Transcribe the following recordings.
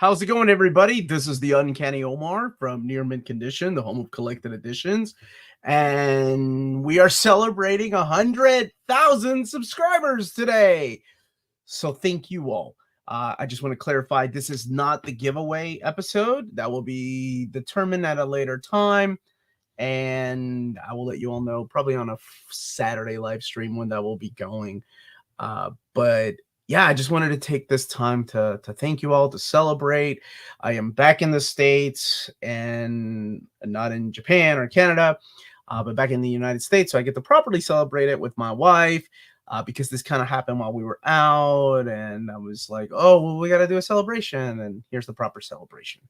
How's it going, everybody? This is the Uncanny Omar from Near Mint Condition, the home of collected editions. And we are celebrating 100,000 subscribers today. So thank you all. I just want to clarify, this is not the giveaway episode. That will be determined at a later time. And I will let you all know probably on a Saturday live stream when that will be going. But yeah, I just wanted to take this time to thank you all, to celebrate. I am back in the States and not in Japan or Canada, but back in the United States. So I get to properly celebrate it with my wife because this kind of happened while we were out. And I was like, oh, well, we got to do a celebration. And here's the proper celebration.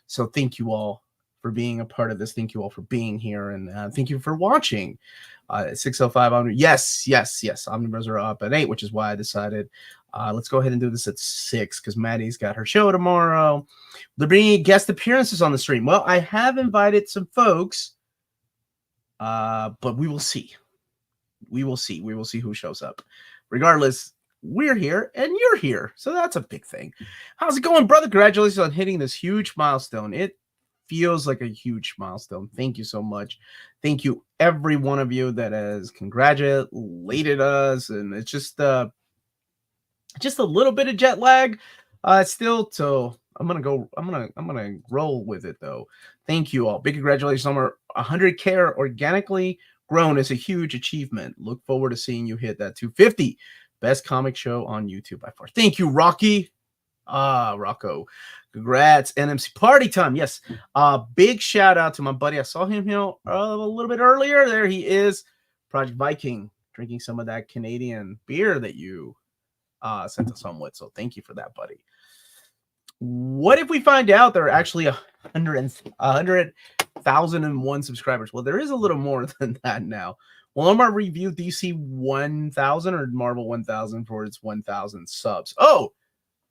So thank you all for being a part of this. Thank you all for being here. And thank you for watching. 6:05 on. Yes. Omnivores are up at 8, which is why I decided let's go ahead and do this at 6 because Maddie's got her show tomorrow. They're bringing guest appearances on the stream. Well, I have invited some folks, but we will see. We will see who shows up. Regardless, we're here and you're here. So that's a big thing. How's it going, brother? Congratulations on hitting this huge milestone. It feels like a huge milestone. Thank you so much. Thank you, every one of you that has congratulated us. And it's just a little bit of jet lag still. So I'm gonna roll with it though. Thank you all. Big congratulations on our 100K organically grown is a huge achievement. Look forward to seeing you hit that 250. Best comic show on YouTube by far. Thank you, Rocky. Rocco. Congrats. NMC party time. Yes. Big shout out to my buddy. I saw him here a little bit earlier. There he is. Project Viking, drinking some of that Canadian beer that you sent us home with. So thank you for that, buddy. What if we find out there are actually 100,001 subscribers? Well, there is a little more than that now. Will Omar review DC 1000 or Marvel 1000 for its 1000 subs? Oh,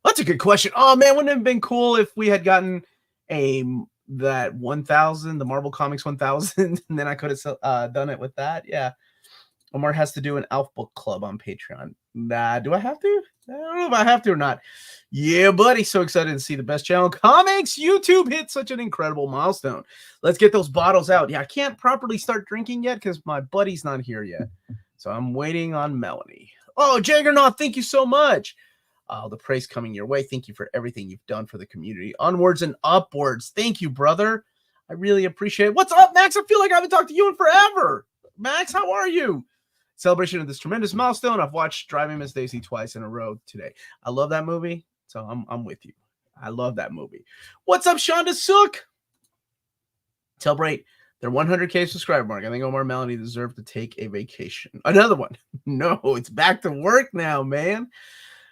that's a good question. Oh man, wouldn't it have been cool if we had gotten that 1000, the Marvel Comics 1000, and then I could have done it with that? Yeah. Omar has to do an Alpha Book Club on Patreon. Nah, do I have to? I don't know if I have to or not. Yeah, buddy. So excited to see the best channel comics. YouTube hit such an incredible milestone. Let's get those bottles out. Yeah, I can't properly start drinking yet because my buddy's not here yet. So I'm waiting on Melanie. Oh, Jaggernaut, thank you so much. The praise coming your way. Thank you for everything you've done for the community. Onwards and upwards. Thank you, brother. I really appreciate it. What's up, Max? I feel like I haven't talked to you in forever. Max, how are you? Celebration of this tremendous milestone. I've watched Driving Miss Daisy twice in a row today. I love that movie, so I'm with you. I love that movie. What's up, Shonda Sook? Celebrate their 100K subscriber mark. I think Omar and Melanie deserve to take a vacation. Another one. No, it's back to work now, man.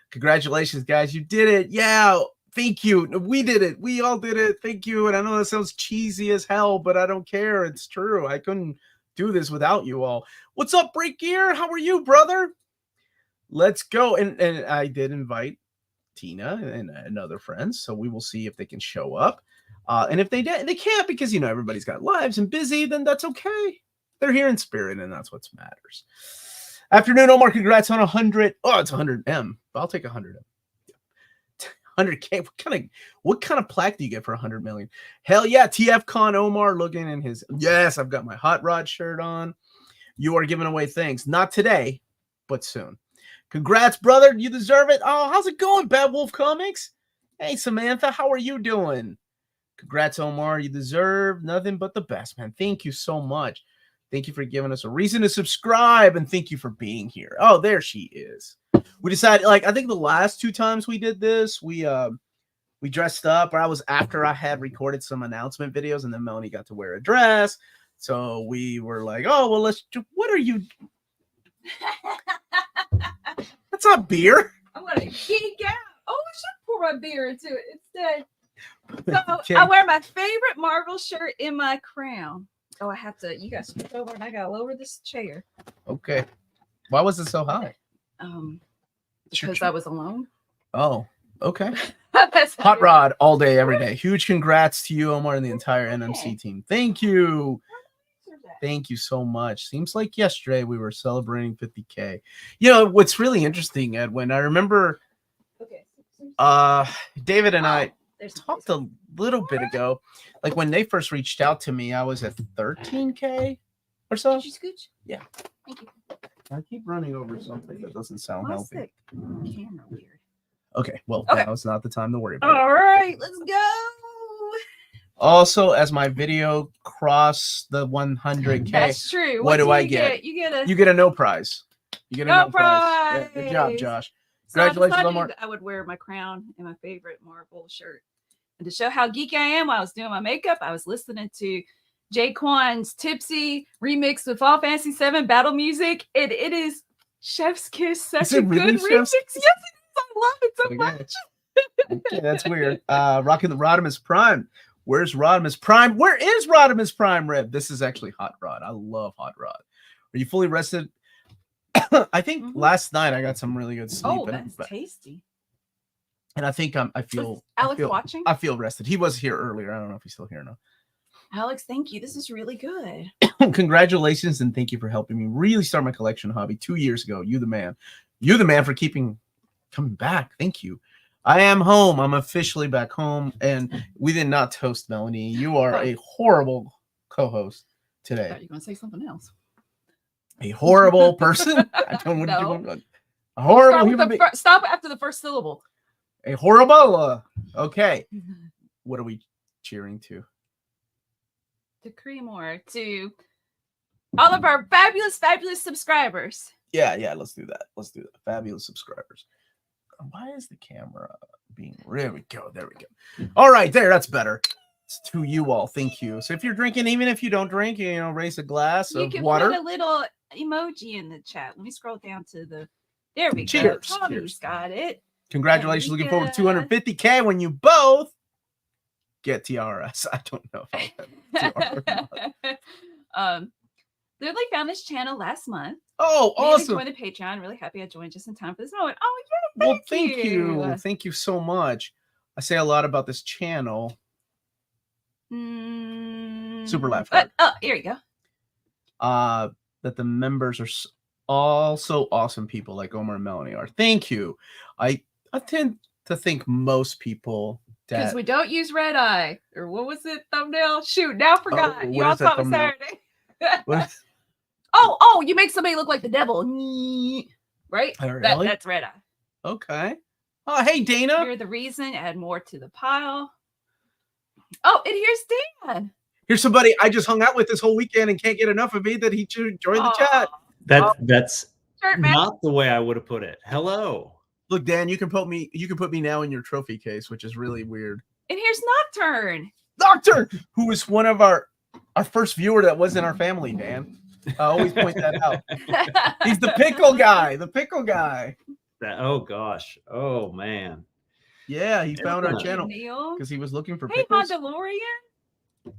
Congratulations, guys. You did it. Yeah, thank you. We did it. We all did it. Thank you. And I know that sounds cheesy as hell, but I don't care. It's true. I couldn't do this without you all. What's up, Break Gear? How are you, brother? Let's go. And I did invite Tina and other friends, so we will see if they can show up. And if they can't because, you know, everybody's got lives and busy, then that's okay. They're here in spirit, and that's what matters. Afternoon, Omar. Congrats on 100. Oh, it's 100M. I'll take 100M. 100K. What kind of plaque do you get for 100 million? Hell yeah. TFCon Omar looking in his. Yes, I've got my Hot Rod shirt on. You are giving away things. Not today, but soon. Congrats, brother. You deserve it. Oh, how's it going, Bad Wolf Comics? Hey, Samantha. How are you doing? Congrats, Omar. You deserve nothing but the best, man. Thank you so much. Thank you for giving us a reason to subscribe, and thank you for being here. Oh, there she is. We decided, like, I think the last 2 times we did this, we dressed up, or I was after I had recorded some announcement videos, and then Melanie got to wear a dress. So we were like, oh, well, what are you? That's not beer. I'm going to geek out. Oh, I should pour my beer into it instead. So Okay. I wear my favorite Marvel shirt in my crown. Oh, I have to, you guys scoot over and I got to lower this chair. Okay. Why was it so high? Because I was alone. Oh, okay. That's Hot Rod all day, every day. Huge congrats to you, Omar, and the entire NMC team. Thank you. Thank you so much. Seems like yesterday we were celebrating 50K. You know, what's really interesting, Edwin, I remember David and I, talked a little bit ago. Like when they first reached out to me, I was at 13K or so. Did you scooch? Yeah. Thank you. I keep running over something that doesn't sound Why's healthy. the camera weird? Okay, well, Okay. now is not the time to worry about it. All right, let's go. Also, as my video crossed the 100K, That's true. what do I get? You get You get a no prize. You get a no no prize. Yeah, good job, prize. Josh. So I Congratulations, decided Omar. I would wear my crown and my favorite Marvel shirt. And to show how geeky I am while I was doing my makeup, I was listening to Jay Kwan's Tipsy remix with Final Fantasy VII battle music. And it is Chef's Kiss, such a really good remix. Yes, it is. I love it so much. Okay, that's weird. Rocking the Rodimus Prime. Where's Rodimus Prime? Where is Rodimus Prime, Red? This is actually Hot Rod. I love Hot Rod. Are you fully rested? I think last night I got some really good sleep. Oh, that's tasty. And I think I feel Alex watching? I feel rested. He was here earlier. I don't know if he's still here now. Alex, thank you. This is really good. Congratulations and thank you for helping me really start my collection hobby 2 years ago. You the man. You the man for coming back. Thank you. I am home. I'm officially back home. And we did not toast Melanie. You are a horrible co-host today. I thought you were going to say something else. A horrible person. I don't want No. to a horrible human being. Stop after the first syllable. A horrible. Okay. What are we cheering to? To Creamore, to all of our fabulous, fabulous subscribers. Yeah, let's do that. Let's do that. Fabulous subscribers. Why is the camera being... There we go. There we go. All right, there. That's better. It's to you all. Thank you. So if you're drinking, even if you don't drink, raise a glass of water. You can put a little emoji in the chat. Let me scroll down to the... There we Cheers. go. Tommy's Cheers. got it. Congratulations. Looking forward to 250K when you both get TRS. I don't know if I'll have Literally found this channel last month. Oh, awesome. Joined the Patreon. Really happy I joined just in time for this moment. Oh, yeah. Thank you. Thank you so much. I say a lot about this channel. Super laugh. Here you go. That the members are all so awesome people like Omar and Melanie are. Thank you. I tend to think most people because we don't use red eye or what was it thumbnail? Shoot, now I forgot. You all saw me Saturday. Oh, you make somebody look like the devil, right? Oh, really? That's red eye. Okay. Oh, hey Dana. You're the reason. Add more to the pile. Oh, and here's Dan. Here's somebody I just hung out with this whole weekend and can't get enough of me that he joined the chat. That's not the way I would have put it. Hello. Look, Dan, you can put me now in your trophy case, which is really weird. And here's Nocturne. Nocturne, who was one of our first viewer that was in our family, Dan. I always point that out. He's the pickle guy. The pickle guy. Oh gosh. Oh man. Yeah, he found our channel because he was looking for pickles. Hey, Mandalorian.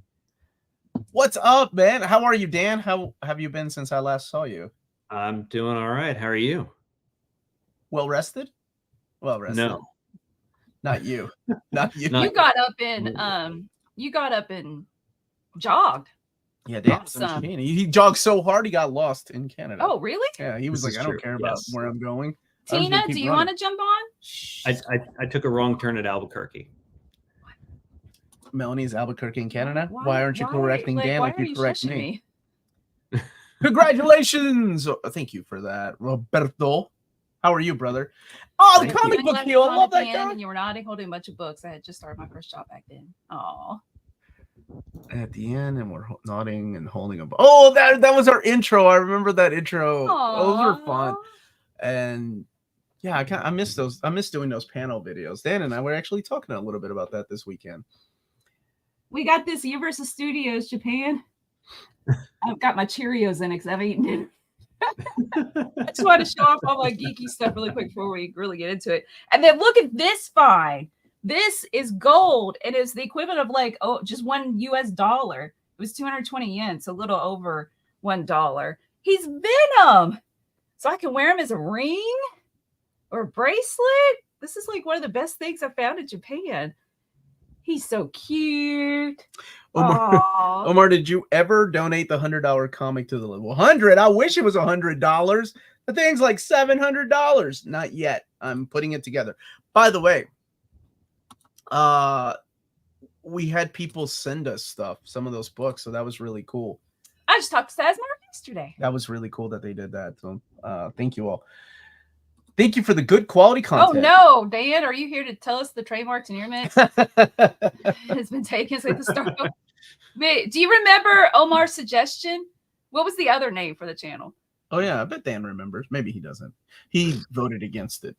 What's up, man? How are you, Dan? How have you been since I last saw you? I'm doing all right. How are you? Well rested? Well rested. No. Not you. Not you. You got up and jogged. Yeah, Dan. He jogged so hard he got lost in Canada. Oh, really? Yeah, he was like, I don't care about where I'm going. Tina, do you want to jump on? I took a wrong turn at Albuquerque. Melanie's Albuquerque in Canada. Why aren't you correcting Dan like you correct me? Congratulations! Thank you for that, Roberto. How are you, brother? Oh, the comic book heel. I love that guy. And you were nodding, holding a bunch of books. I had just started my first job back then. Oh. At the end, and we're nodding and holding a book. Oh, that was our intro. I remember that intro. Aww. Those were fun. And yeah, I miss those. I miss doing those panel videos. Dan and I were actually talking a little bit about that this weekend. We got this Universal Studios Japan. I've got my Cheerios in it because I've eaten it. I just want to show off all my geeky stuff really quick before we really get into it. And then look at this find. This is gold. It is the equivalent of like just $1 US. It was 220 yen, so a little over $1. He's Venom. So I can wear him as a ring or a bracelet. This is like one of the best things I found in Japan. He's so cute. Omar, did you ever donate the $100 comic to the level 100? I wish it was $100. The thing's like $700. Not yet. I'm putting it together. By the way, we had people send us stuff, some of those books, so that was really cool. I just talked to Sazmar yesterday. That was really cool that they did that. So thank you all. Thank you for the good quality content. Oh no, Dan, are you here to tell us the trademark to Near Mint has been taken at the start? Do you remember Omar's suggestion? What was the other name for the channel? Oh yeah, I bet Dan remembers. Maybe he doesn't. He voted against it.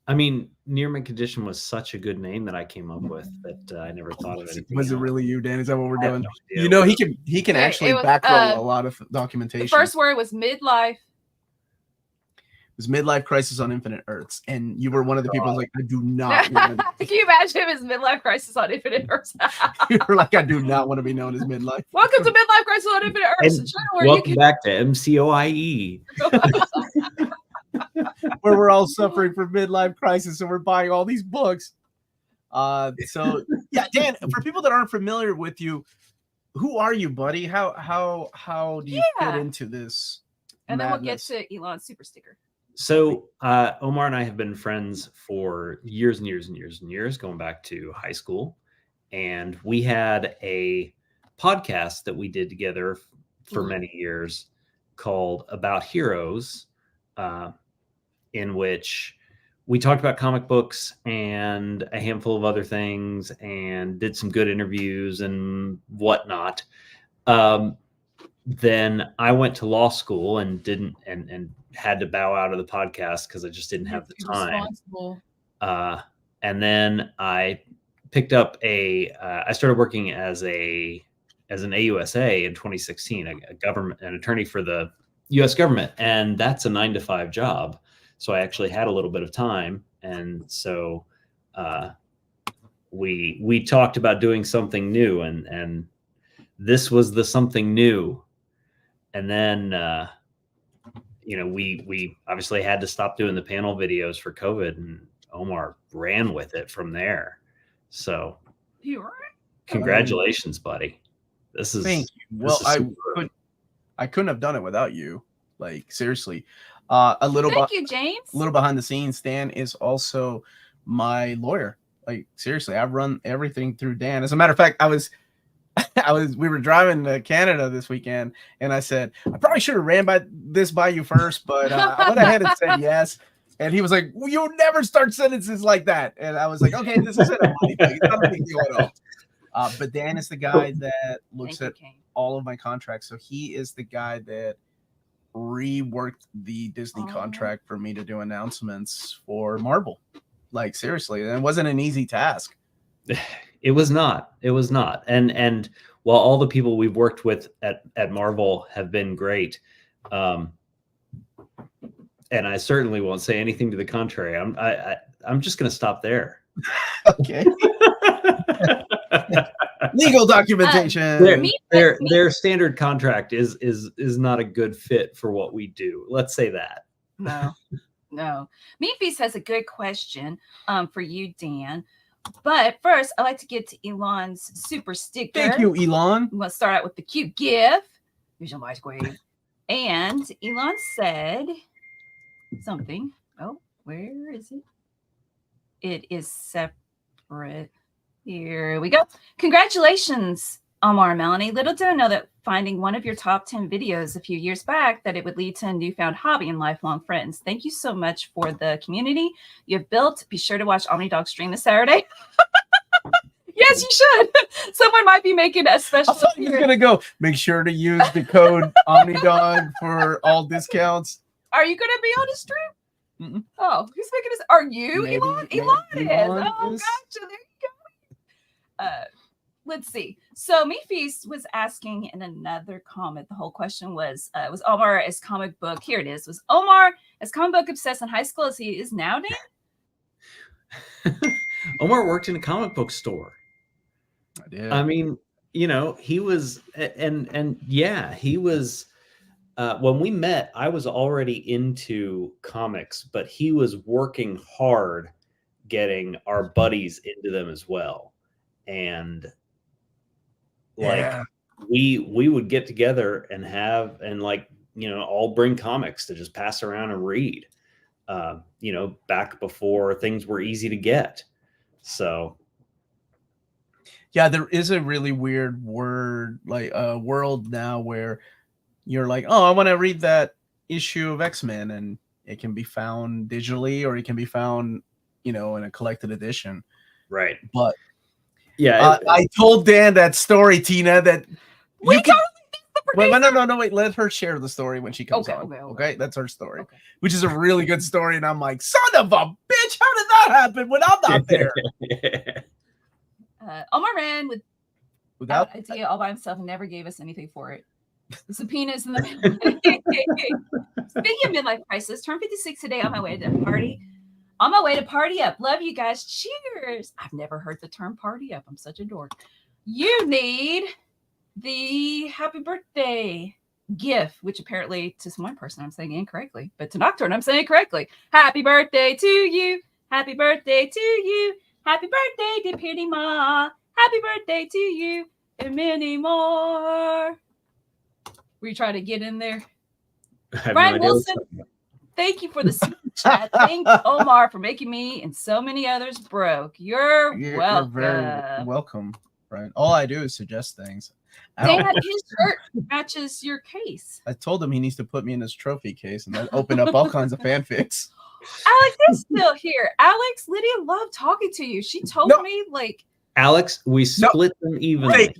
I mean, Near Mint Condition was such a good name that I came up with that I never thought of anything. Was it really you, Dan? Is that what we're doing? No you know, he can actually backroll a lot of documentation. The first word was midlife. It was midlife crisis on Infinite Earths, and you were one of the people who was like, I do not want to. Can you imagine him as midlife crisis on Infinite Earths? You were like, I do not want to be known as midlife. Welcome to Midlife Crisis on Infinite Earths. Welcome back to MCOIE. Where we're all suffering from midlife crisis and we're buying all these books. So yeah, Dan, for people that aren't familiar with you, who are you, buddy? How do you fit into this? And madness? Then we'll get to Elon's super sticker. So Omar and I have been friends for years and years and years and years, going back to high school. And we had a podcast that we did together for many years called About Heroes, in which we talked about comic books and a handful of other things and did some good interviews and whatnot. Then I went to law school and had to bow out of the podcast because I just didn't have the time. And then I picked up I started working as an AUSA in 2016, an attorney for the U.S. government, and that's a 9-to-5 job. So I actually had a little bit of time, and so we talked about doing something new, and this was the something new. And then we obviously had to stop doing the panel videos for COVID, and Omar ran with it from there. So congratulations, buddy. This is thank you. Well, I couldn't have done it without you. Like seriously. Thank you, James. A little behind the scenes, Dan is also my lawyer. Like seriously, I run everything through Dan. As a matter of fact, we were driving to Canada this weekend, and I said, I probably should have ran by you first, but I went ahead and said yes. And he was like, well, you'll never start sentences like that. And I was like, okay, this isn't a money thing. It's not a big deal at all. But Dan is the guy that looks at all of my contracts. So he is the guy that reworked the Disney contract for me to do announcements for Marvel. Like seriously, it wasn't an easy task. It was not. And while all the people we've worked with at Marvel have been great, and I certainly won't say anything to the contrary. I'm just going to stop there. Okay. Legal documentation. Their standard contract is not a good fit for what we do. Let's say that. No. Meat Feast has a good question for you, Dan. But first, I'd like to get to Elon's super sticker. Thank you, Elon. I'm going to start out with the cute gift. Here's your microwave. And Elon said something. Oh, where is it? It is separate. Here we go. Congratulations, Omar and Melanie. Little did I know that finding one of your top 10 videos a few years back that it would lead to a newfound hobby and lifelong friends. Thank you so much for the community you have built. Be sure to watch OmniDog stream this Saturday. Yes, you should. Someone might be making a special. I thought he was going to go, make sure to use the code OmniDog for all discounts. Are you going to be on the stream? Mm-mm. Oh, who's making this? Are you, Elon? Elon is. Oh, gotcha. There you go. Let's see. So Meatfeast was asking in another comment. The whole question was Omar as comic book? Here it is. Was Omar as comic book obsessed in high school as he is now, Dan? Omar worked in a comic book store. I did. I mean, he was, and yeah, he was. When we met, I was already into comics, but he was working hard getting our buddies into them as well. And we would get together and all bring comics to just pass around and read, back before things were easy to get. So Yeah, there is a really weird world now where you're like, oh, I want to read that issue of X-Men, and it can be found digitally or it can be found, in a collected edition. right. But Yeah. I told Dan that story, Tina, that We you can. totally Wait, no, wait. Let her share the story when she comes on. Okay, that's her story, which is a really good story. And I'm like, son of a bitch, how did that happen when I'm not there? Omar ran Without idea all by himself and never gave us anything for it. The subpoenas in the Speaking of midlife crisis, turned 56 today on my way to party. On my way to party up. Love you guys. Cheers. I've never heard the term party up. I'm such a dork. You need the happy birthday gift, which apparently to one person I'm saying incorrectly, but to Nocturne I'm saying correctly. Happy birthday to you. Happy birthday to you. Happy birthday, dear Pitty Ma. Happy birthday to you and many more. Were you trying to get in there? Brian Wilson, thank you for the super chat. Thanks, Omar, for making me and so many others broke. You're welcome. You're very welcome, Brian. All I do is suggest things. Dan, his shirt matches your case. I told him he needs to put me in his trophy case, and that opened up all kinds of fanfics. Alex is still here. Alex, Lydia loved talking to you. She told me, like... Alex, we split them evenly.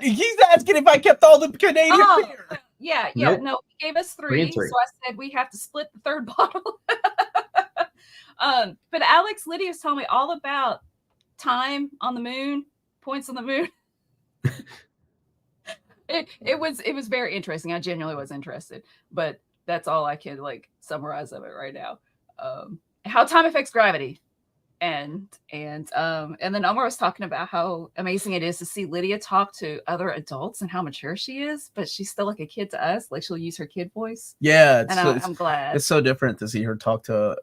He's asking if I kept all the Canadian beer. Yeah. Nope. No, he gave us three. So I said we have to split the third bottle. But Alex, Lydia was telling me all about time on the moon, points on the moon. It was very interesting. I genuinely was interested, but that's all I can summarize of it right now. How time affects gravity. And then Omar was talking about how amazing it is to see Lydia talk to other adults and how mature she is, but she's still like a kid to us. Like she'll use her kid voice. Yeah, I'm glad. It's so different to see her talk to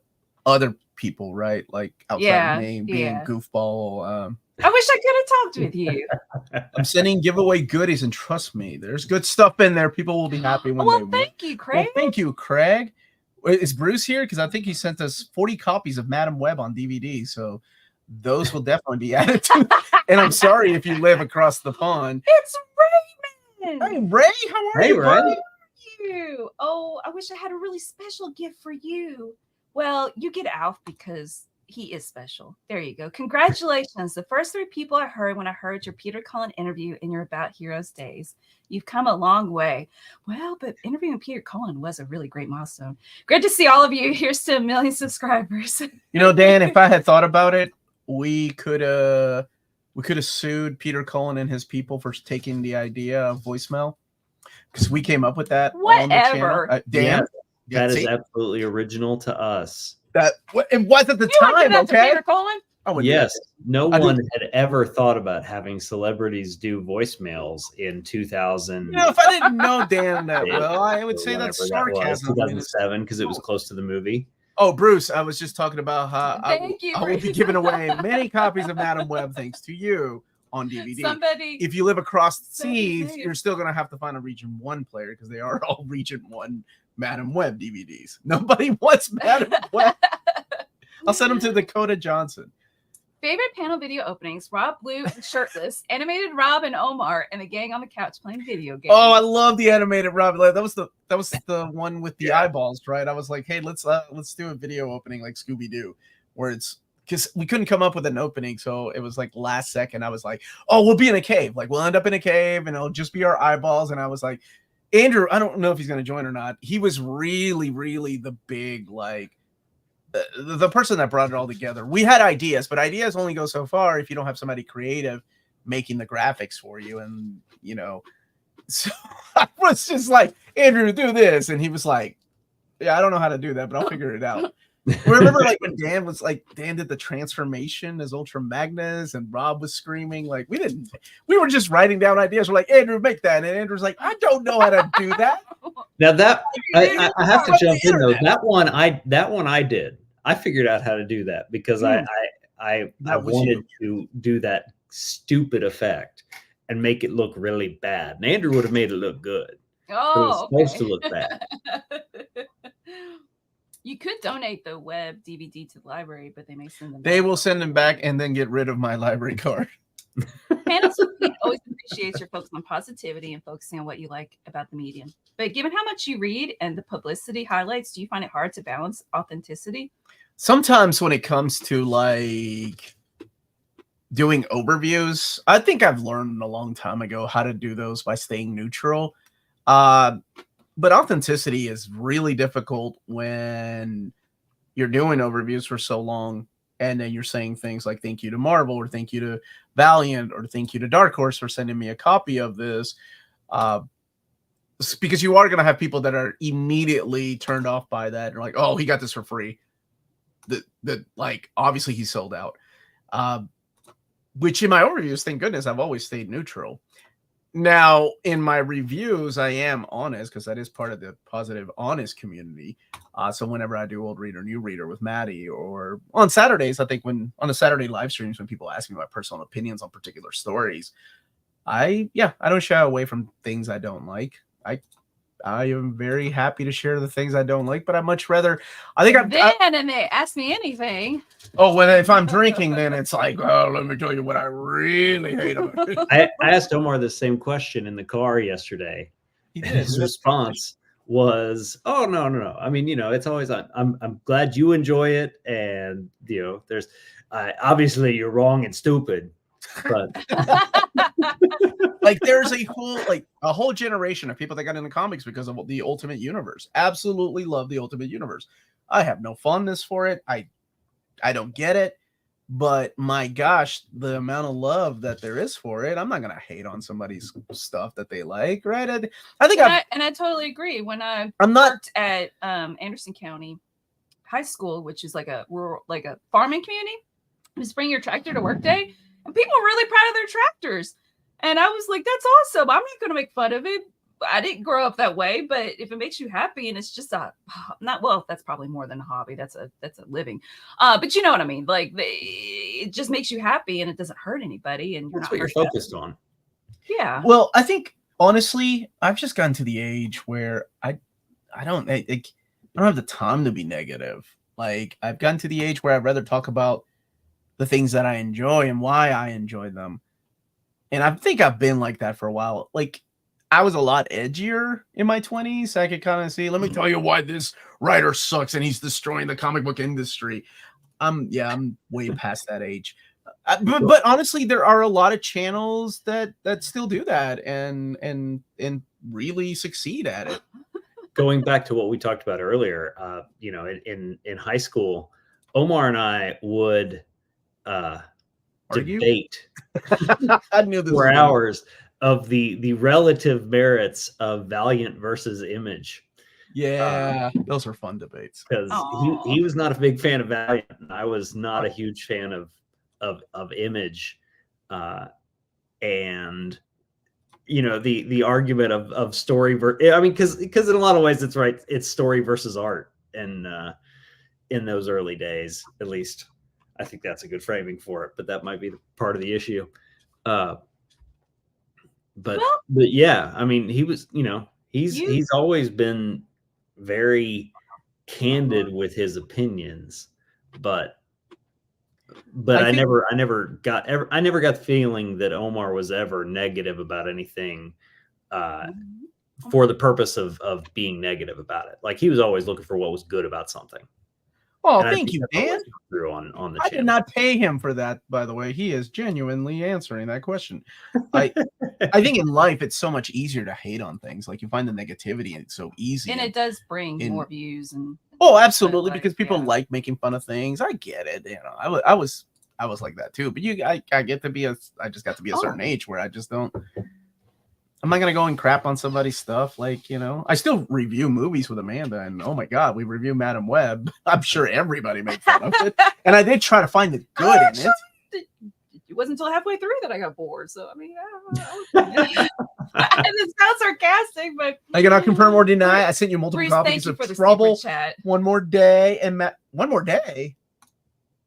other people, right? Like outside of me being goofball. I wish I could have talked with you. I'm sending giveaway goodies, and trust me, there's good stuff in there. People will be happy when thank you, Craig. Well, thank you, Craig. Is Bruce here? Because I think he sent us 40 copies of Madam Web on DVD, so those will definitely be added to. And I'm sorry if you live across the pond. It's Raymond. Hey, Ray, how are you? Ray. How are you? Oh, I wish I had a really special gift for you. Well, you get Alf because he is special. There you go. Congratulations. The first 3 people I heard when I heard your Peter Cullen interview in your About Heroes days. You've come a long way. Well, but interviewing Peter Cullen was a really great milestone. Great to see all of you. Here's to 1 million subscribers. Dan, if I had thought about it, we could have sued Peter Cullen and his people for taking the idea of voicemail, because we came up with that. Whatever. Dan, that is absolutely original to us. That it was at the time, okay? Peter Cullen? Yes, no one had ever thought about having celebrities do voicemails in 2000. If I didn't know Dan that well, I would say that's sarcasm. 2007, because it was close to the movie. Oh, Bruce, I was just talking about how I will be giving away many copies of Madam Web thanks to you on DVD. If you live across the seas, you're still going to have to find a Region 1 player, because they are all Region 1 Madam Web DVDs. Nobody wants Madam Web. I'll send them to Dakota Johnson. Favorite panel video openings: Rob Blue and shirtless, animated Rob and Omar, and the gang on the couch playing video games. Oh, I love the animated Rob. That was the one with the eyeballs, right? I was like, hey, let's do a video opening like Scooby Doo, where it's, because we couldn't come up with an opening, so it was like last second. I was like, oh, we'll be in a cave. Like we'll end up in a cave, and it'll just be our eyeballs. And I was like, Andrew, I don't know if he's going to join or not. He was really, really the big the person that brought it all together. We had ideas, but ideas only go so far if you don't have somebody creative making the graphics for you. And, so I was just like, Andrew, do this. And he was like, yeah, I don't know how to do that, but I'll figure it out. Remember when Dan did the transformation as Ultra Magnus and Rob was screaming, we were just writing down ideas. We're like, Andrew, make that. And Andrew's like, I don't know how to do that. Now that I have to jump in though. That one I did. I figured out how to do that because I wanted to do that stupid effect and make it look really bad. And Andrew would have made it look good. Oh, it was supposed to look bad. You could donate the web DVD to the library, but they may send them. They will send them back and then get rid of my library card. Panels always appreciates your focus on positivity and focusing on what you like about the medium. But given how much you read and the publicity highlights, do you find it hard to balance authenticity? Sometimes when it comes to like doing overviews, I think I've learned a long time ago how to do those by staying neutral. But authenticity is really difficult when you're doing overviews for so long and then you're saying things like thank you to Marvel or thank you to Valiant or thank you to Dark Horse for sending me a copy of this. Because you are going to have people that are immediately turned off by that. They're like, oh, he got this for free. That like, obviously he sold out. Which in my overviews, thank goodness, I've always stayed neutral. Now, in my reviews, I am honest because that is part of the positive, honest community. So whenever I do old reader, new reader with Maddie, or on Saturdays, I think on the Saturday live streams, when people ask me my personal opinions on particular stories, I don't shy away from things I don't like. I am very happy to share the things I don't like, but I much rather. And they ask me anything. Oh, well, if I'm drinking, then it's like, oh, let me tell you what I really hate about it. I asked Omar the same question in the car yesterday. His response was, "Oh no. I mean, it's always I'm glad you enjoy it, and there's obviously you're wrong and stupid, but." Like there's a whole generation of people that got into comics because of the Ultimate Universe. Absolutely love the Ultimate Universe. I have no fondness for it. I don't get it, but my gosh, the amount of love that there is for it, I'm not gonna hate on somebody's stuff that they like, right? I think I totally agree. When I'm not worked at Anderson County High School, which is like a rural, like a farming community, just bring your tractor to work day, and people are really proud of their tractors. And I was like, that's awesome. I'm not going to make fun of it. I didn't grow up that way, but if it makes you happy and it's just that's probably more than a hobby. That's a living. But you know what I mean? Like it just makes you happy and it doesn't hurt anybody. And that's what you're focused on. Yeah. Well, I think honestly, I've just gotten to the age where I don't have the time to be negative. Like I've gotten to the age where I'd rather talk about the things that I enjoy and why I enjoy them. And I think I've been like that for a while. Like I was a lot edgier in my 20s. I could kind of see, let me tell you why this writer sucks and he's destroying the comic book industry. I'm way past that age. But honestly, there are a lot of channels that still do that and really succeed at it. Going back to what we talked about earlier, in high school, Omar and I would debate I knew this for hours of the relative merits of Valiant versus Image. Yeah, those are fun debates. Because he was not a big fan of Valiant, and I was not a huge fan of Image, and the argument of story because in a lot of ways it's right. It's story versus art, and in those early days, at least. I think that's a good framing for it, but that might be part of the issue. But yeah, I mean, he was, he's always been very candid with his opinions, but I never got the feeling that Omar was ever negative about anything for the purpose of being negative about it. Like he was always looking for what was good about something. Oh, thank you, Dan. On the I did not pay him for that, by the way. He is genuinely answering that question. I think in life it's so much easier to hate on things. Like you find the negativity and it's so easy. And it does bring more views and absolutely, because people like making fun of things. I get it. I was like that too. But I just got to be a certain age where I just don't. I'm not gonna go and crap on somebody's stuff. Like, I still review movies with Amanda, and oh my god, we review Madam Web. I'm sure everybody made fun of it, and I did try to find the good in it. It wasn't until halfway through that I got bored. So I mean, and it sounds sarcastic, but I cannot confirm or deny. I sent you multiple copies of Trouble. One more day, and one more day.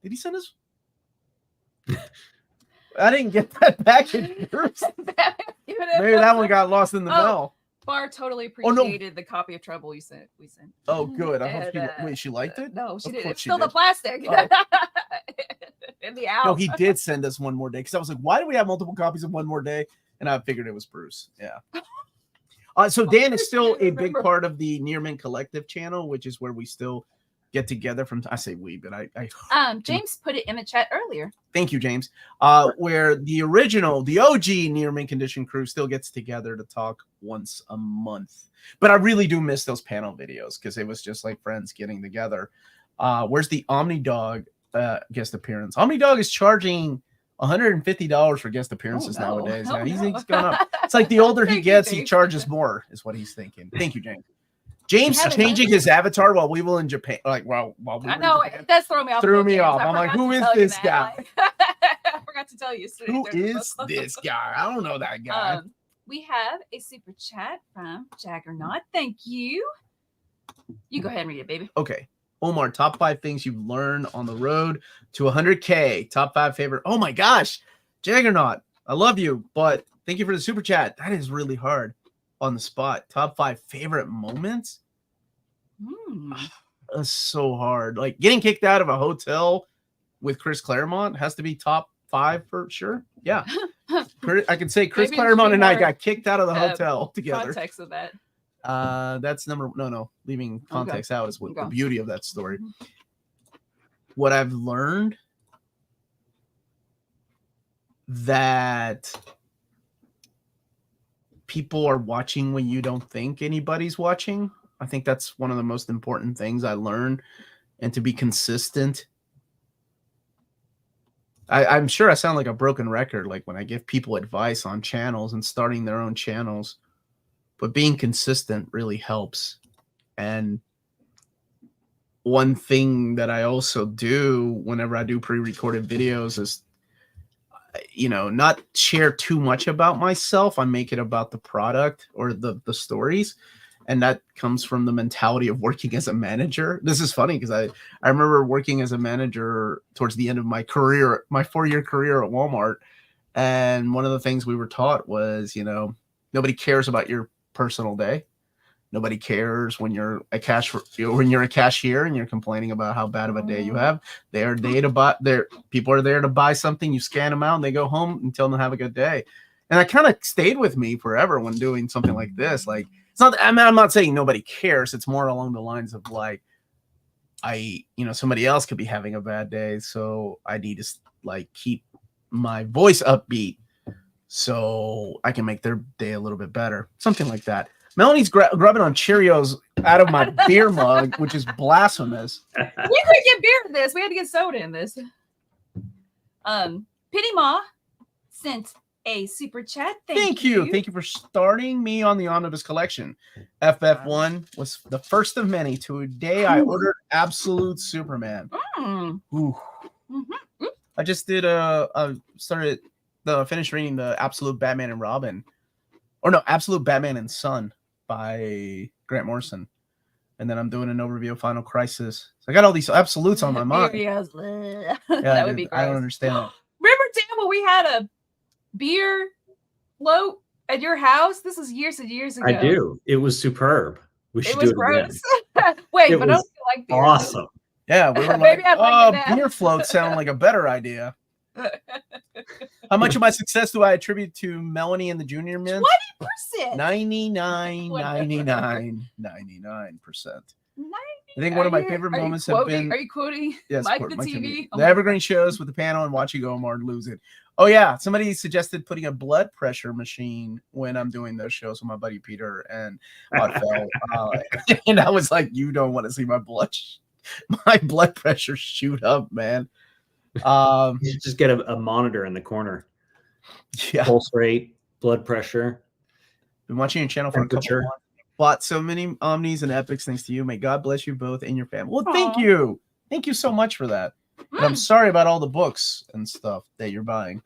Did he send us? I didn't get that package first. Maybe that one got lost in the mail. Bar totally Oh, no. appreciated the copy of Trouble we sent. Oh, good. I hope And, wait, she liked it? No, she Of didn't. course It's she still the did. plastic. Oh. In the out. No, he did send us One More Day because I was like, why do we have multiple copies of One More Day? And I figured it was Bruce. Yeah. So Dan is still a big part of the Near Mint Collective channel, which is where we still get together from. I say we, but I James put it in the chat earlier. Thank you, James. Where the OG Near Mint Condition crew still gets together to talk once a month. But I really do miss those panel videos because it was just like friends getting together. Where's the Omni Dog guest appearance? Omni Dog is charging $150 for guest appearances nowadays. Oh, He's going up. It's like the older he gets, he charges more, is what he's thinking. Thank you, James. James changing his avatar while we were in Japan. Like, while we were I know, in Japan, it does throw me off. Threw me off. I'm like, who is this guy? I forgot to tell you. Who is this guy? I don't know that guy. We have a super chat from Jaggernaut. Thank you. You go ahead and read it, baby. Okay. Omar, top 5 things you've learned on the road to 100K. Top 5 favorite. Oh my gosh. Jaggernaut, I love you, but thank you for the super chat. That is really hard on the spot. Top 5 favorite moments? That's so hard. Like getting kicked out of a hotel with Chris Claremont has to be top 5 for sure. Yeah. I can say Chris Claremont and I got kicked out of the hotel together. Context of that. That's leaving context out is what the beauty of that story. What I've learned that people are watching when you don't think anybody's watching. I think that's one of the most important things I learned, and to be consistent. I'm sure I sound like a broken record, like when I give people advice on channels and starting their own channels, but being consistent really helps. And one thing that I also do whenever I do pre-recorded videos is, not share too much about myself. I make it about the product or the stories. And that comes from the mentality of working as a manager. This is funny because I remember working as a manager towards the end of my career, my 4-year career at Walmart. And one of the things we were taught was, nobody cares about your personal day. Nobody cares when you're a cashier and you're complaining about how bad of a day you have. People are there to buy something. You scan them out and they go home and tell them to have a good day. And that kind of stayed with me forever when doing something like this. Like, it's not, I'm not saying nobody cares. It's more along the lines of like, somebody else could be having a bad day. So I need to keep my voice upbeat so I can make their day a little bit better. Something like that. Melanie's grubbing on Cheerios out of my beer mug, which is blasphemous. We couldn't get beer in this. We had to get soda in this. Pity Ma sent a super chat. Thank you. Thank you for starting me on the omnibus collection. FF1 was the first of many. Today I ordered Absolute Superman. I just did finished reading the Absolute Batman and Robin. Or no, Absolute Batman and Son by Grant Morrison. And then I'm doing an overview of Final Crisis. So I got all these absolutes on my mind. That would be gross. I don't understand that. Remember, Dan, when we had a beer float at your house? This was years and years ago. I do. It was superb. We should do it gross. again. Wait, but I don't feel like beer. Awesome. Yeah, we were like, beer floats sound like a better idea. How much of my success do I attribute to Melanie and the Junior Mints? 20%. 99%. I think one of my favorite moments have been. Are you quoting? Yes, Mike the TV. The Evergreen shows with the panel and watching Omar lose it. Oh yeah, somebody suggested putting a blood pressure machine when I'm doing those shows with my buddy Peter and Oddfell. And I was like, you don't want to see my blood pressure shoot up, man. You just get a monitor in the corner. Yeah. Pulse rate, blood pressure. Been watching your channel for a couple months. Bought so many Omnis and Epics thanks to you. May God bless you both and your family. Well, thank you. Thank you so much for that. And I'm sorry about all the books and stuff that you're buying.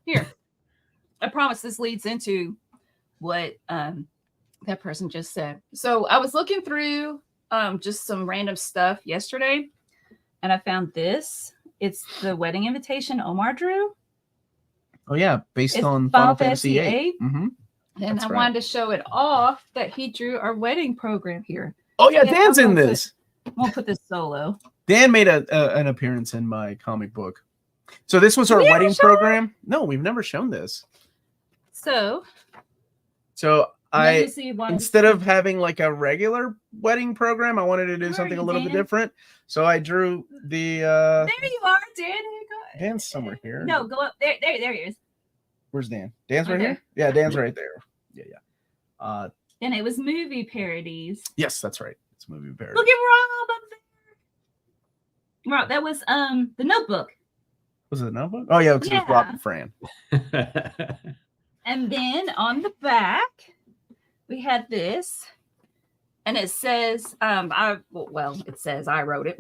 Here. I promise this leads into what that person just said. So I was looking through just some random stuff yesterday, and I found this. It's the wedding invitation Omar drew. Oh, yeah. Based on Final Fantasy VIII. And That's I right. wanted to show it off that he drew our wedding program here. Oh yeah, Yeah, Dan's I'm in gonna this. We'll put this solo. Dan made an appearance in my comic book. So this was Have our we ever wedding shown program. No, we've never shown this. So So you see why instead of having like a regular wedding program, I wanted to do Where are something a you, little bit Dan? different. So I drew the there you are, Dan. Here you go. Dan's somewhere here. No, go up there. There he is. Where's Dan? Dan's right Right here? Yeah, Dan's right there. Yeah. And it was movie parodies. Yes, that's right. It's a movie parody. Look at Rob up there. Rob, that was The Notebook. Was it a notebook? Oh yeah, because it was Rob Yeah. and Fran. And then on the back, we had this, and it says, it says I wrote it.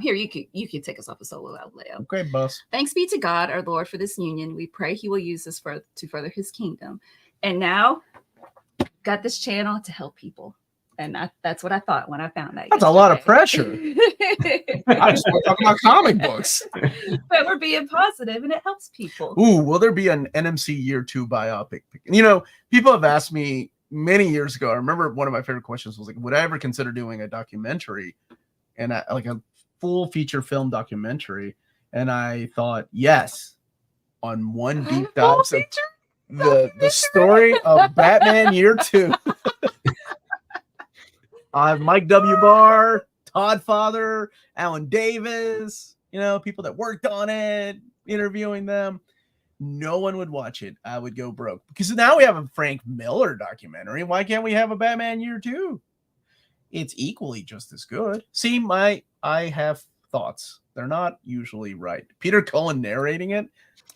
Here, you can take us off a solo out loud. Okay, boss. Thanks be to God, our Lord, for this union. We pray He will use this to further His kingdom. And now, got this channel to help people, and that's what I thought when I found that. That's a lot of pressure. yesterday. I just want to talk about comic books. But we're being positive, and it helps people. Ooh, will there be an NMC Year 2 biopic? You know, people have asked me many years ago. I remember one of my favorite questions was like, would I ever consider doing a documentary and like a full feature film documentary? And I thought, yes, on one deep dive. Full So feature? the story of Batman Year 2. I have Mike W. Barr, Todd Father, Alan Davis, you know, people that worked on it, interviewing them. No one would watch it. I would go broke. Because now we have a Frank Miller documentary. Why can't we have a Batman Year 2? It's equally just as good. See, I have thoughts. They're not usually right. Peter Cullen narrating it.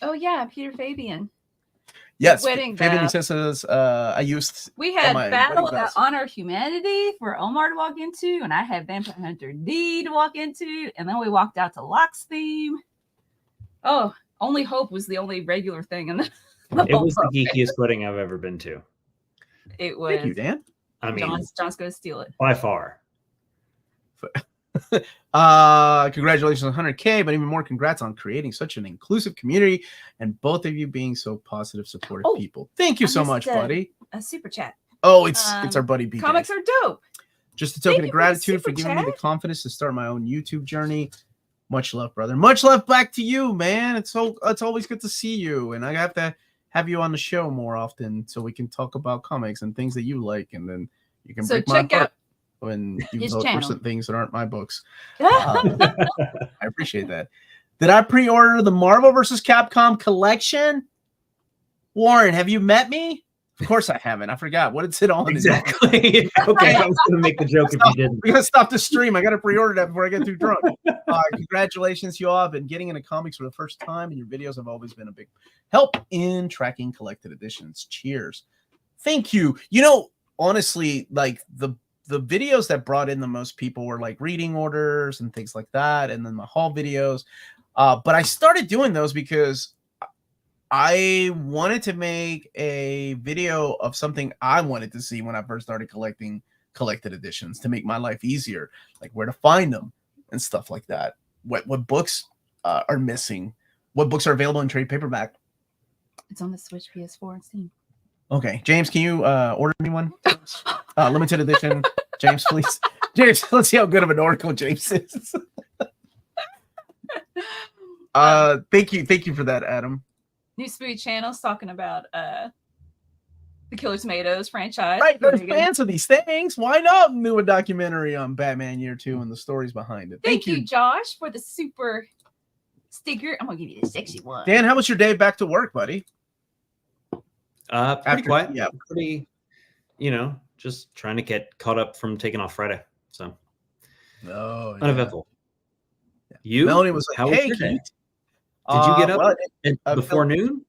Oh yeah, Peter Fabian. Yes, Wedding Fabian vow. says I used. We had my Battle wedding vows. Honor Humanity for Omar to walk into, and I had Vampire Hunter D to walk into, and then we walked out to Locke's theme. Oh, Only Hope was the only regular thing in the It whole was the program. geekiest wedding I've ever been to. It was. Thank you, Dan. I mean, John's gonna steal it. by far. Congratulations on 100K, but even more congrats on creating such an inclusive community and both of you being so positive, supportive Oh, people. Thank you I so missed much, a- buddy. A super chat. Oh, it's our buddy BJ. Comics are dope. Just a token Thank of you for the gratitude for super giving me the chat. confidence to start my own YouTube journey. Much love, brother. Much love back to you, man. It's always good to see you, and I have to have you on the show more often so we can talk about comics and things that you like, and then you can So break my check heart out when you his vote for channel. some things that aren't my books. I appreciate that. Did I pre-order the Marvel vs. Capcom collection? Warren, have you met me? Of course I haven't. I forgot. What did it on? Exactly. Okay, I was going to make the joke if you didn't. We're gonna stop the stream. I gotta pre-order that before I get too drunk. Congratulations, you all have been getting into comics for the first time, and your videos have always been a big help in tracking collected editions. Cheers. Thank you. You know, honestly, like the videos that brought in the most people were like reading orders and things like that, and then my haul videos. But I started doing those because I wanted to make a video of something I wanted to see when I first started collecting collected editions to make my life easier, like where to find them and stuff like that. What books are missing? What books are available in trade paperback? It's on the Switch, PS4, and Steam. Okay, James, can you order me one? Limited edition, James, please. James, let's see how good of an oracle James is. Thank you for that, Adam. New Spooky Channel's talking about the Killer Tomatoes franchise. Right, there's Pretty good. fans of these things. Why not do a documentary on Batman Year 2 and the stories behind it? Thank you, Josh, for the super sticker. I'm gonna give you the sexy one. Dan, how was your day back to work, buddy? Pretty quiet. Yeah. Pretty, just trying to get caught up from taking off Friday. So Oh, uneventful. You? Melanie was like, How was "Hey, your day? Keith." Did you get up well, before noon?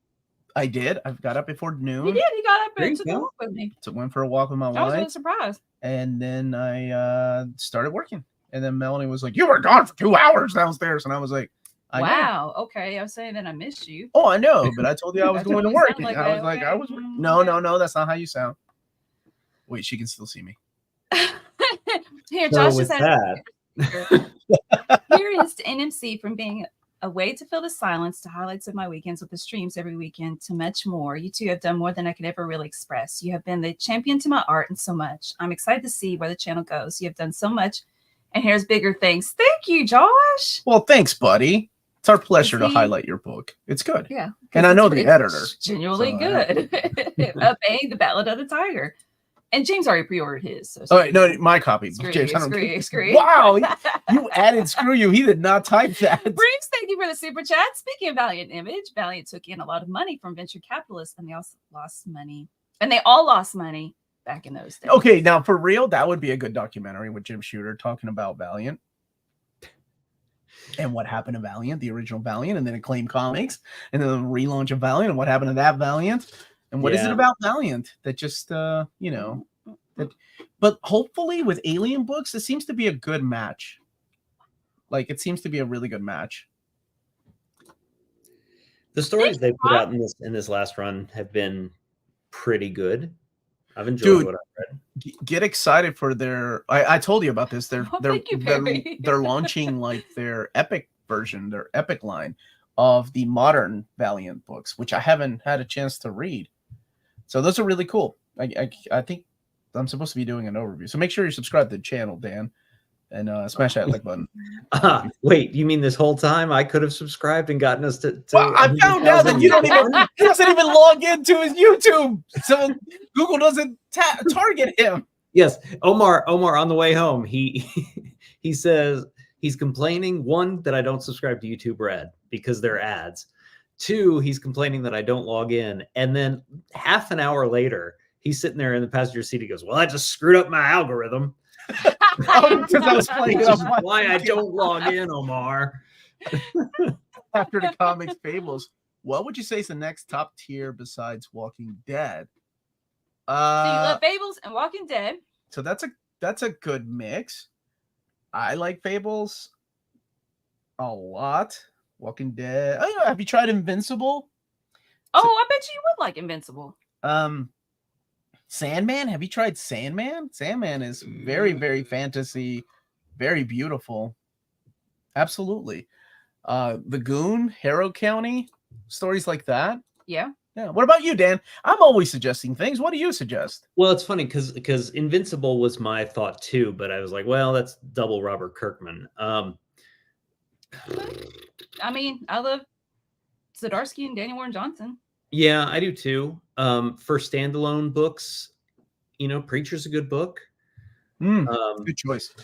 I did. I got up before noon. He did. He got up There and you took a go. walk with me. So went for a walk with my I was really wife, surprised. and then I started working. And then Melanie was like, "You were gone for 2 hours downstairs," and I was like, I know. Wow. Okay. I was saying that I missed you. Oh, I know, but I told you I was That going to totally work. sounded like I was that, like, okay. I was. No, that's not how you sound. Wait, she can still see me. Here, So Josh with just had that, here is to NMC from being a way to fill the silence, to highlights of my weekends with the streams every weekend, to much more. You two have done more than I could ever really express. You have been the champion to my art and so much. I'm excited to see where the channel goes. You have done so much, and here's bigger things. Thank you, Josh. Well, thanks, buddy. It's our pleasure to he- highlight your book. It's good. Yeah. And I know it's the editor. genuinely so, good. Bang, The Ballad of the Tiger. And James already pre-ordered his. So Oh, wait, no, my copy. Screw James, you, I don't screw care. you, screw you. Wow, you added screw you. He did not type that. Bruce, thank you for the super chat. Speaking of Valiant Image, Valiant took in a lot of money from venture capitalists, and they also lost money. And they all lost money back in those days. Okay, now for real, that would be a good documentary with Jim Shooter talking about Valiant and what happened to Valiant, the original Valiant, and then Acclaim Comics, and then the relaunch of Valiant, and what happened to that Valiant, and what is it about Valiant that just you know, that. But hopefully with Alien books, it seems to be a good match. Like it seems to be a really good match. The stories they put out in this last run have been pretty good. I've enjoyed what I've read. Get excited for their. I told you about this. They're thank you, Barry. they're launching like their epic version, their epic line of the modern Valiant books, which I haven't had a chance to read. So those are really cool. I think I'm supposed to be doing an overview. So make sure you subscribe to the channel, Dan, and smash that like button. Wait, you mean this whole time I could have subscribed and gotten us to well, I found out that you don't even he doesn't even log into his YouTube, so Google doesn't target him. Yes, Omar on the way home, he says he's complaining, one, that I don't subscribe to YouTube Red because they're ads. Two, he's complaining that I don't log in. And then half an hour later, he's sitting there in the passenger seat. He goes, well, I just screwed up my algorithm. Because I was playing it Which is on my why I don't log in, Omar. After the comics fables, what would you say is the next top tier besides Walking Dead? So you love Fables and Walking Dead. So that's a good mix. I like Fables a lot. Walking Dead. Oh, yeah. Have you tried Invincible? Oh, I bet you would like Invincible. Sandman. Have you tried Sandman? Sandman is very, very fantasy, very beautiful. Absolutely. The Goon, Harrow County, stories like that. Yeah. Yeah. What about you, Dan? I'm always suggesting things. What do you suggest? Well, it's funny because Invincible was my thought too, but I was like, well, that's double Robert Kirkman. I mean, I love Zdarsky and Daniel Warren Johnson. Yeah, I do too. For standalone books, Preacher's a good book. Good choice.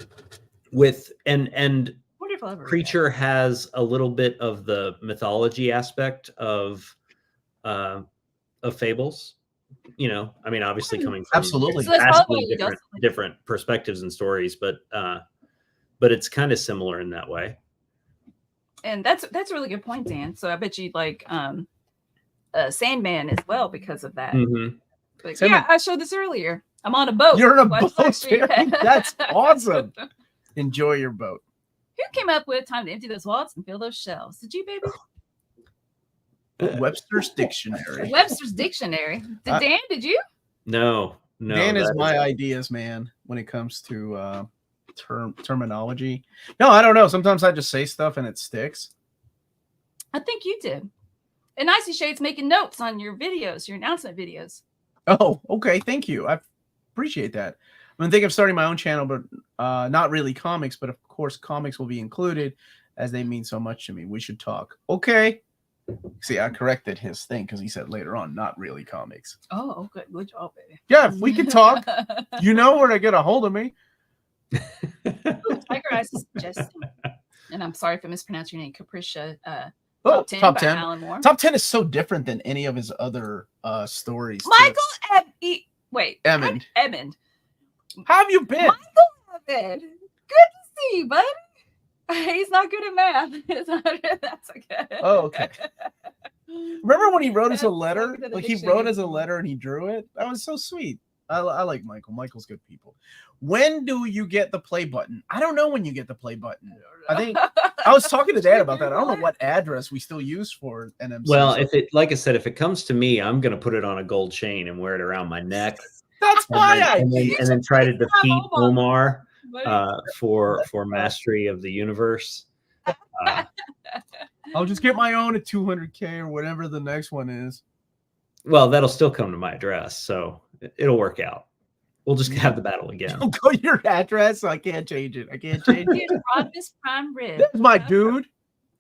With and Wonderful. Preacher has a little bit of the mythology aspect of Fables. I mean, obviously coming from Absolutely. vastly different perspectives and stories, but it's kind of similar in that way. And that's a really good point, Dan. So I bet you'd like Sandman as well because of that. Mm-hmm. But yeah, I showed this earlier. I'm on a boat. You're on a boat. That's awesome. Enjoy your boat. Who came up with time to empty those wallets and fill those shelves? Did you, baby? Webster's Dictionary. Webster's Dictionary. Dan, did you? No. Dan is my ideas man when it comes to terminology. No, I don't know. Sometimes I just say stuff and it sticks. I think you did. And Icy Shade's making notes on your videos, your announcement videos. Oh, okay. Thank you. I appreciate that. I'm thinking of starting my own channel, but not really comics, but of course comics will be included as they mean so much to me. We should talk. Okay. See, I corrected his thing because he said later on, not really comics. Oh, good. Good job, baby. Yeah, if we could talk, you know where to get a hold of me. Ooh, Tiger Eyes is suggesting. And I'm sorry if I mispronounced your name, Capricia. Top 10 by Alan Moore. Top 10 is so different than any of his other stories. Wait. Emmond. How have you been? Michael Emmond. Good to see you, buddy. He's not good at math. That's okay. Oh, okay. Remember when he wrote us a letter? So like he wrote us a letter and he drew it? That was so sweet. I like Michael. Michael's good people. When do you get the play button? I don't know when you get the play button. I think I was talking to Dad about that. I don't know what address we still use for NMC. Well, like I said, if it comes to me, I'm going to put it on a gold chain and wear it around my neck. That's why and then try to defeat Omar for mastery of the universe. I'll just get my own at 200K or whatever the next one is. Well, that'll still come to my address, so it'll work out. We'll just have the battle again. Don't go your address. I can't change it. I can't change it. Here's Rodness Prime Rib. That's my dude.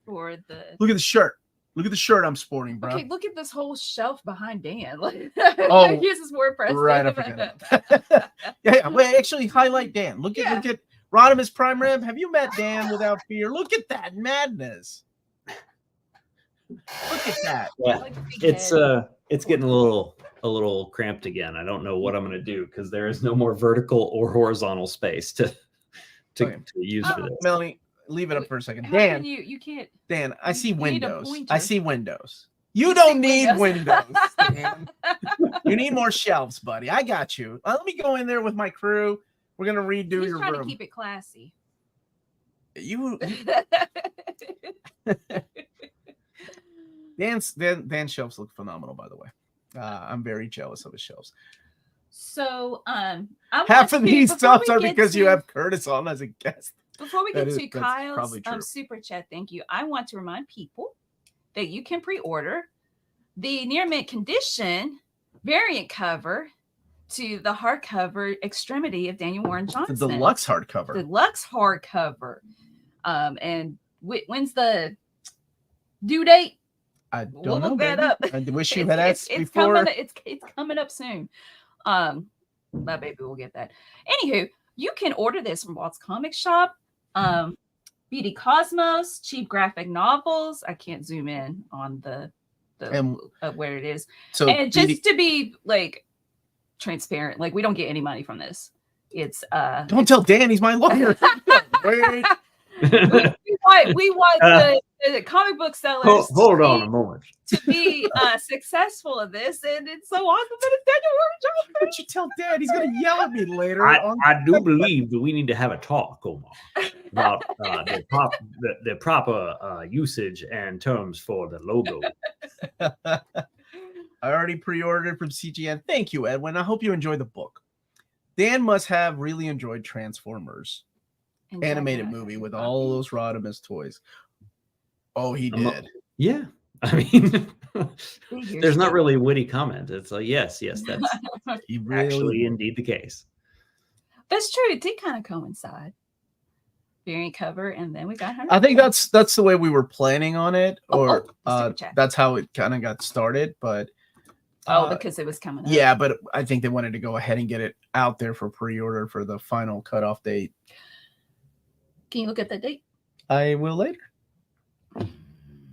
For the Look at the shirt. Look at the shirt I'm sporting, bro. okay, look at this whole shelf behind Dan. Like, Oh, here's is more impressive. Right, I forgot. yeah. Well, actually, highlight Dan. Look at Rodimus Prime Rib. Have you met Dan without fear? Look at that madness. Look at that. Yeah, Like a big head. it's getting a little cramped again. I don't know what I'm going to do because there is no more vertical or horizontal space to use for this. Melanie, leave it up for a second. How Dan, can you can't. Dan, I see you need a windows. pointer. I see windows. You You don't see need windows. windows, Dan. You need more shelves, buddy. I got you. Let me go in there with my crew. We're gonna redo He's your trying room. to keep it classy. You Dan's shelves look phenomenal, by the way. I'm very jealous of his shelves. So I Half want of to- these before stuffs we are get because you to- have Curtis on as a guest. Before we That get is- to that's Kyle's probably true. super chat, thank you. I want to remind people that you can pre-order the Near Mint Condition variant cover to the hardcover Extremity of Daniel Warren Johnson. The deluxe hardcover. Deluxe hardcover. And when's the due date? I don't We'll know. look that baby. up. I wish you had asked it's before. it's coming up soon. My baby will get that. Anywho, you can order this from Walt's Comic Shop, BD Cosmos, Cheap Graphic Novels. I can't zoom in on the And- where it is. So And just to be like transparent, like we don't get any money from this. It's don't tell Dan he's my lawyer. Wait. we want the comic book sellers Hold on a moment. to be successful in this, and it's so awesome that it's Daniel Warren Johnson. Don't you tell Dad he's gonna yell at me later. I do believe that we need to have a talk, Omar, about the proper usage and terms for the logo. I already pre-ordered from CGN. Thank you, Edwin. I hope you enjoy the book. Dan must have really enjoyed Transformers animated movie with all those Rodimus toys. Oh, he did. Yeah, I mean, there's not really a witty comment. It's like, yes, that's He really actually indeed the case. That's true. It did kind of coincide. Variant cover, and then we got. I think that's the way we were planning on it, or super chat. that's how it kind of got started. But because it was coming up. yeah, but I think they wanted to go ahead and get it out there for pre-order for the final cutoff date. Can you look at that date? I will later.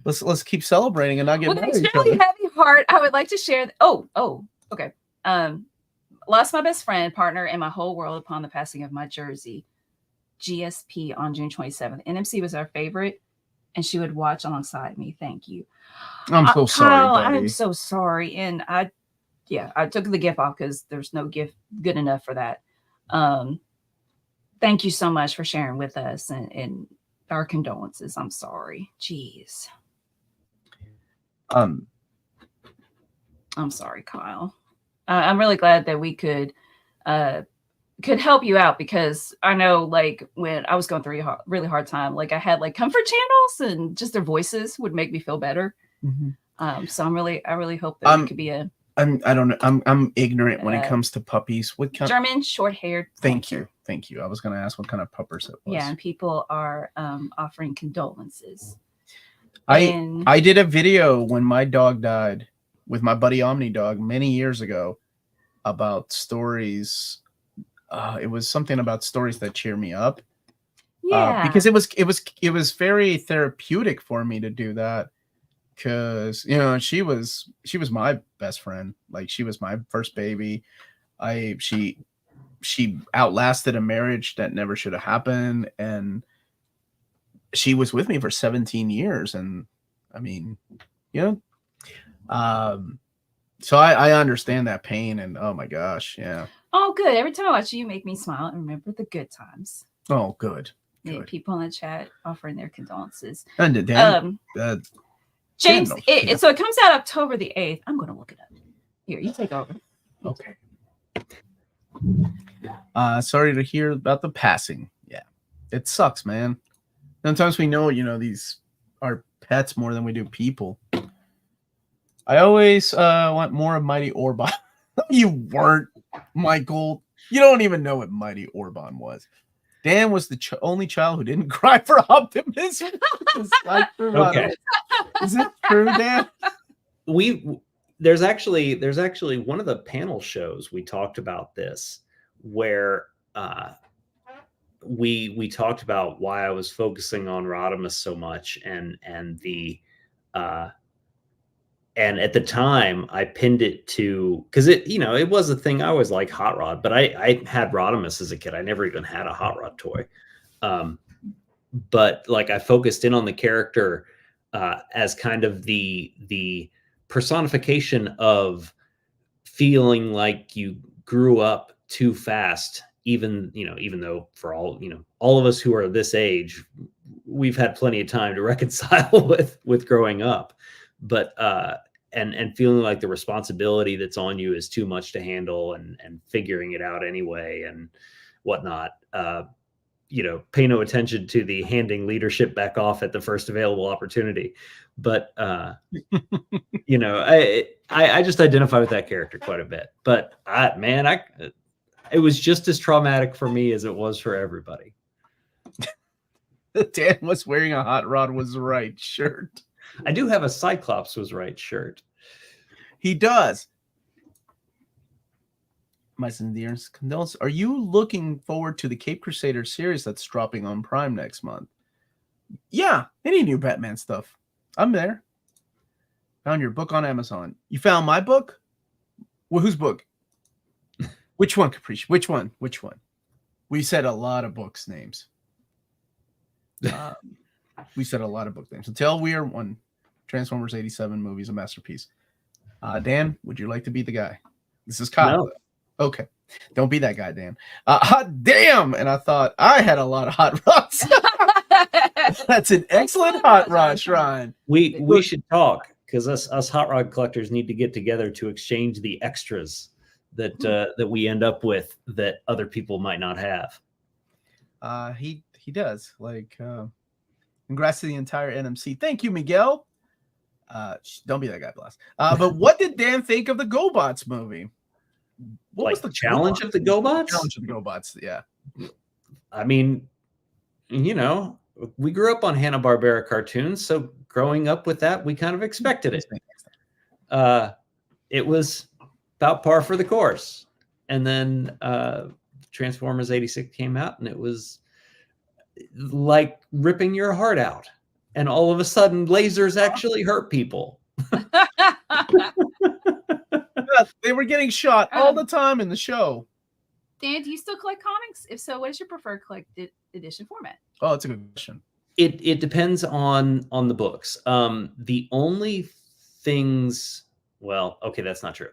Let's keep celebrating and not get With an mad at each extremely other. heavy heart, I would like to share. Okay. Lost my best friend, partner, and my whole world upon the passing of my Jersey GSP on June 27th. NMC was our favorite, and she would watch alongside me. Thank you. I'm so sorry, Kyle, buddy. I'm so sorry, and I took the gift off because there's no gift good enough for that. Thank you so much for sharing with us, and our condolences. I'm sorry. Jeez. I'm sorry, Kyle. I'm really glad that we could help you out, because I know, like, when I was going through a really hard time, like I had like comfort channels, and just their voices would make me feel better. Mm-hmm. So I really hope that we could be a I don't know. I'm ignorant when it comes to puppies. What kind? German short-haired. Thank you. I was going to ask what kind of puppers it was. Yeah, and people are offering condolences. I did a video when my dog died with my buddy Omni Dog many years ago about stories. It was something about stories that cheer me up. Yeah, because it was very therapeutic for me to do that, because she was my best friend. Like, she was my first baby. She outlasted a marriage that never should have happened, and she was with me for 17 years. And I mean, so I understand that pain, and oh my gosh, yeah. Oh, good. Every time I watch you, you make me smile and remember the good times. Oh, good. Yeah, people in the chat offering their condolences. And Dan, James, Dan, so it comes out October the 8th. I'm going to look it up. Here, you take over. Okay. Sorry to hear about the passing. Yeah, it sucks, man. Sometimes we know, these our pets more than we do people. I always want more of Mighty Orban. You weren't, Michael. You don't even know what Mighty Orban was. Dan was the only child who didn't cry for Optimus. Okay. Is it true, Dan? There's actually one of the panel shows we talked about this, where we talked about why I was focusing on Rodimus so much, and at the time I pinned it to, because it was a thing. I always liked Hot Rod, but I had Rodimus as a kid. I never even had a Hot Rod toy. But like I focused in on the character as kind of the personification of feeling like you grew up too fast, even though for all of us who are this age, we've had plenty of time to reconcile with growing up. But and feeling like the responsibility that's on you is too much to handle, and figuring it out anyway and whatnot. Pay no attention to the handing leadership back off at the first available opportunity. But I just identify with that character quite a bit. But it was just as traumatic for me as it was for everybody. Dan was wearing a Hot Rod was right shirt. I do have a Cyclops was right shirt. He does. My sincerest condolences. Are you looking forward to the Cape Crusader series that's dropping on Prime next month? Yeah, any new Batman stuff. I'm there. Found your book on Amazon. You found my book? Well, whose book? Which one, Caprice? Which one? We said a lot of books names. We said a lot of book names. Until we are one. Transformers 87 movie is a masterpiece. Dan, would you like to be the guy? This is Kyle. No. Okay. Don't be that guy, Dan. Hot damn! And I thought I had a lot of hot rods. That's an excellent hot rod shrine. We should talk, because us hot rod collectors need to get together to exchange the extras that we end up with that other people might not have. He does. Like, congrats to the entire NMC. Thank you, Miguel. Don't be that guy, Blast. But what did Dan think of the GoBots movie? What was the challenge of the GoBots? Challenge of the GoBots, yeah. I mean, we grew up on Hanna-Barbera cartoons, so growing up with that, we kind of expected it. It was about par for the course. And then Transformers 86 came out, and it was like ripping your heart out. And all of a sudden, lasers actually hurt people. They were getting shot all the time in the show. Dan, do you still collect comics? If so, what is your preferred collected edition format? Oh, that's a good question. It depends on the books. The only things, well, okay, that's not true.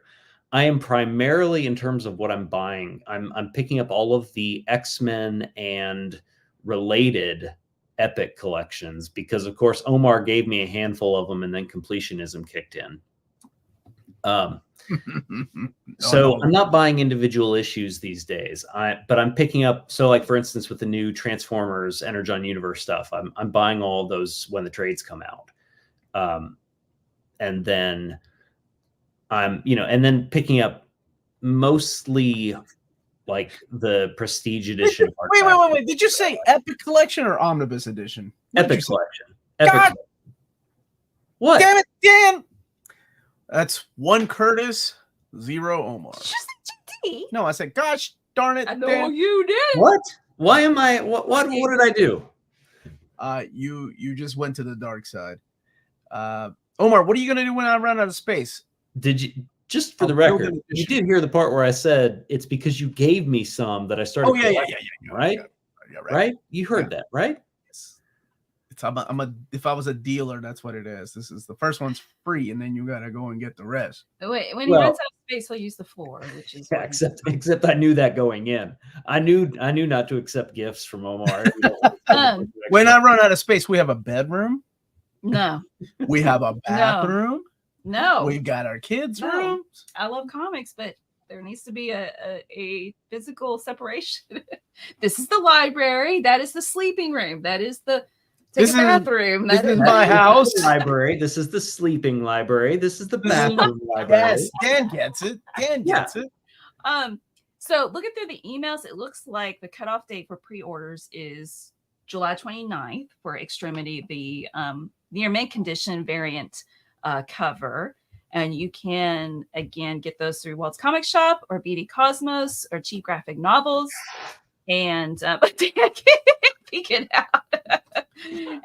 I am primarily, in terms of what I'm buying, I'm picking up all of the X-Men and related Epic collections, because of course Omar gave me a handful of them, and then completionism kicked in. So I'm not buying individual issues these days. But I'm picking up. So, like for instance, with the new Transformers Energon Universe stuff, I'm buying all of those when the trades come out, and then and then picking up mostly like the Prestige edition. Wait! Did you say Epic Collection or Omnibus Edition? Epic Collection. God! What? Damn it, Dan! That's 1 Curtis, 0 Omar. Just like GT. No, I said, gosh darn it, I know Dan. you did. What? Why am I? What did I do? You just went to the dark side. Omar, what are you gonna do when I run out of space? Did you? Just for the record, you did hear the part where I said it's because you gave me some that I started. Oh yeah, right? Yeah, right. You heard that, right? Yes. It's if I was a dealer, that's what it is. This is the first one's free, and then you gotta go and get the rest. Wait, when he runs out of space, he'll use the floor, which is except I knew that going in. I knew not to accept gifts from Omar. When I run out of space, we have a bedroom. No. We have a bathroom. No. We've got our kids' rooms. I love comics, but there needs to be a physical separation. This is the library. That is the sleeping room. That is the This take a is- bathroom. this That is is my house. Library. This is the sleeping library. This is the This is- bathroom library. Yes, Dan gets it. Dan gets it. So looking through the emails, it looks like the cutoff date for pre-orders is July 29th for Extremity, the near mint condition variant cover. And you can, again, get those through Walt's Comic Shop or BD Cosmos or Cheap Graphic Novels. And but Dan can't peek it out.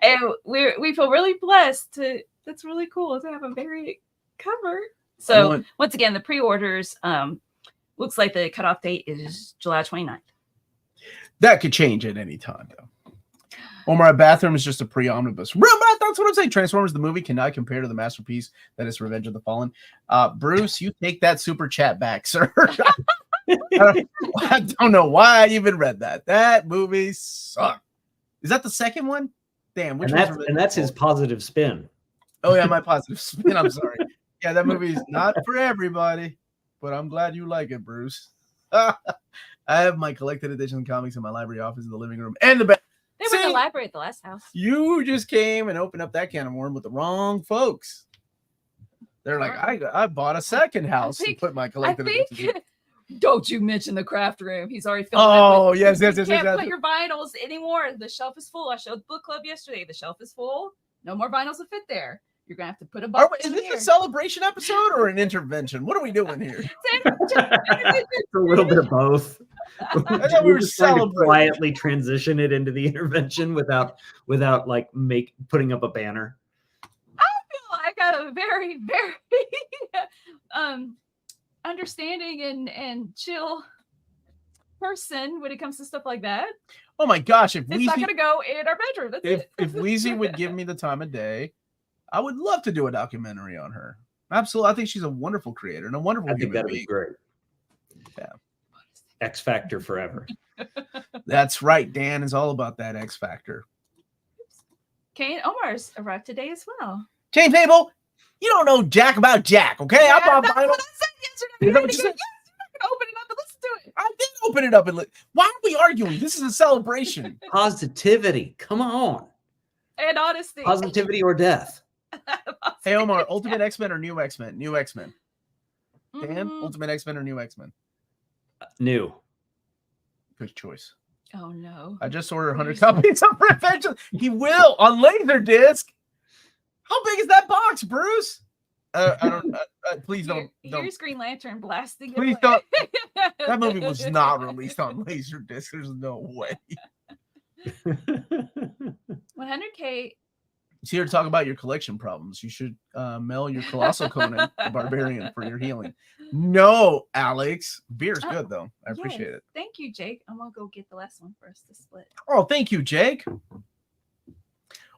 And we feel really blessed that's really cool to have a variant cover. So once again, the pre-orders, looks like the cutoff date is July 29th. That could change at any time, though. Omar, a bathroom is just a pre-omnibus. That's what I'm saying. Transformers, the movie, cannot compare to the masterpiece that is Revenge of the Fallen. Bruce, you take that super chat back, sir. I don't know why I even read that. That movie sucked. Is that the second one? Damn. And that's his positive spin. Oh, yeah, my positive spin. I'm sorry. Yeah, that movie's not for everybody, but I'm glad you like it, Bruce. I have my collected edition comics in my library office in the living room and the bed. They were in the library at the last house. You just came and opened up that can of worm with the wrong folks. They're like, I bought a second house and put my collected edition. Don't you mention the craft room. He's already filled Oh, yes. You can't put your vinyls anymore. The shelf is full. I showed the book club yesterday. The shelf is full. No more vinyls will fit there. You're going to have to put a box. Is this a celebration episode or an intervention? What are we doing here? It's a little bit of both. I thought we were just trying to celebrating. quietly transition it into the intervention without like putting up a banner. I feel like I got a very, very understanding and chill person when it comes to stuff like that. Oh my gosh! It's not going to go in our bedroom. That's it. If Wheezy would give me the time of day, I would love to do a documentary on her. Absolutely, I think she's a wonderful creator and a wonderful I think human that'd being. be great. Yeah. X Factor forever. That's right. Dan is all about that X Factor. Kane Omar's arrived today as well. James Abel, you don't know jack about Jack, okay? Yeah, I bought that's vinyl. what I said yesterday. Is that what you said? Yes, you're not going to open it up and listen to it. I did open it up and why are we arguing? This is a celebration. Positivity. Come on. And honesty. Positivity or death. Hey Omar, Ultimate X-Men or New X-Men? New X-Men. Dan, Mhm. Ultimate X-Men or New X-Men? New. Good choice. Oh no. I just ordered 100 copies of Revenge. He will on Laserdisc. How big is that box, Bruce? I don't. Please don't. Here's Green Lantern blasting. it Please away. don't. That movie was not released on Laserdisc. There's no way. 100K. He's here to talk about your collection problems. You should mail your Colossal Conan the Barbarian for your healing. No, Alex. Beer's good, though. I appreciate it. Thank you, Jake. I'm going to go get the last one for us to split. Oh, thank you, Jake.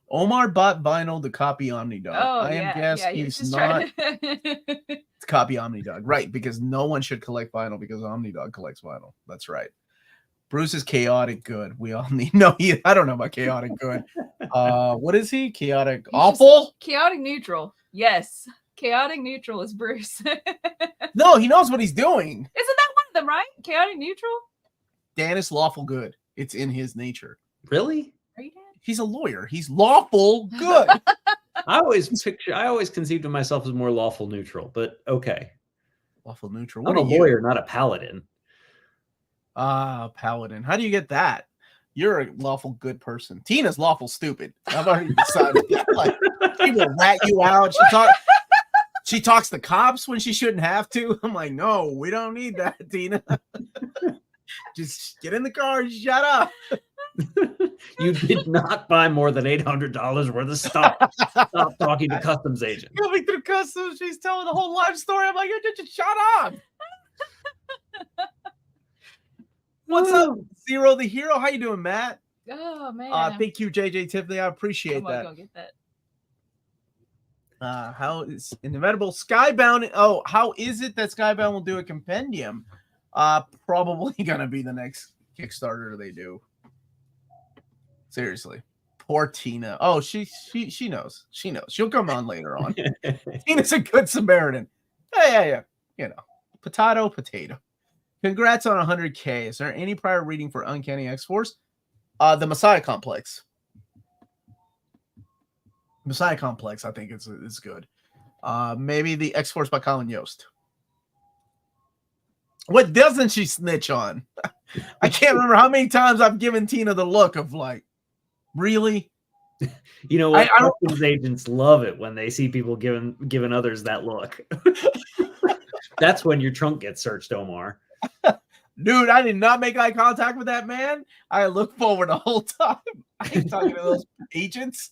Omar bought vinyl to copy Omnidog. Oh, I am guess he's not to copy Omnidog. Right, because no one should collect vinyl because Omnidog collects vinyl. That's right. Bruce is chaotic good. We all need I don't know about chaotic good. What is he? Chaotic awful? Chaotic neutral. Yes. Chaotic neutral is Bruce. Isn't No, he knows what he's doing. that one of them, right? Chaotic neutral? Dan is lawful good. It's in his nature. Really? Are you dead? He's a lawyer. He's lawful good. I always conceived of myself as more lawful neutral, but okay. Lawful neutral. I'm What a are you? lawyer, not a paladin. Paladin. How do you get that? You're a lawful good person. Tina's lawful stupid. I've already decided that. Like, she will rat you out. She talks to cops when she shouldn't have to. I'm like, no, we don't need that, Tina. Just get in the car and shut up. You did not buy more than $800 worth of stuff. Stop talking to customs agent. Coming through customs, she's telling the whole life story. I'm like, just shut up. What's up, Zero the Hero? How you doing, Matt? Oh, man. Thank you, JJ Tiffany. I appreciate I'm gonna that. go get that. How is inevitable Skybound? Oh, how is it that Skybound will do a compendium? Probably gonna be the next Kickstarter they do. Seriously, poor Tina. Oh, she knows. She knows. She'll come on later on. Tina's a good Samaritan. Yeah. You know, potato. Congrats on 100K. Is there any prior reading for Uncanny X-Force? The Messiah Complex. Messiah Complex, I think it's good. Maybe the X-Force by Colin Yost. What doesn't she snitch on? I can't remember how many times I've given Tina the look of like, really? You know what? Customs agents love it when they see people giving others that look. That's when your trunk gets searched, Omar. Dude, I did not make eye contact with that man. I looked forward the whole time. I ain't talking to those agents.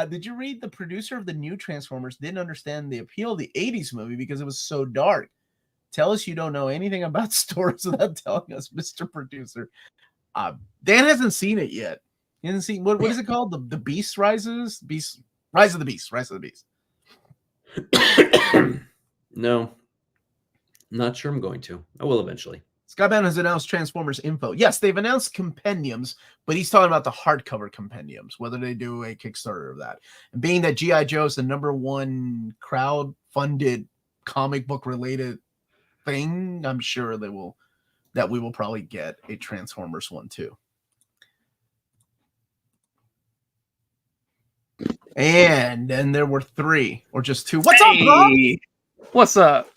Did you read the producer of the new Transformers didn't understand the appeal of the 80s movie because it was so dark? Tell us you don't know anything about stories without telling us, Mr. Producer. Dan hasn't seen it yet. He hasn't seen what is it called? The Beast Rises? Rise of the Beast. Rise of the Beast. No. Not sure I'm going to. I will eventually. Skybound has announced Transformers info. Yes, they've announced compendiums, but he's talking about the hardcover compendiums, whether they do a Kickstarter of that. And being that G.I. Joe is the #1 crowd-funded comic book related thing, I'm sure we will probably get a Transformers one too. And then there were 3 or just 2. What's up, Bob? What's up?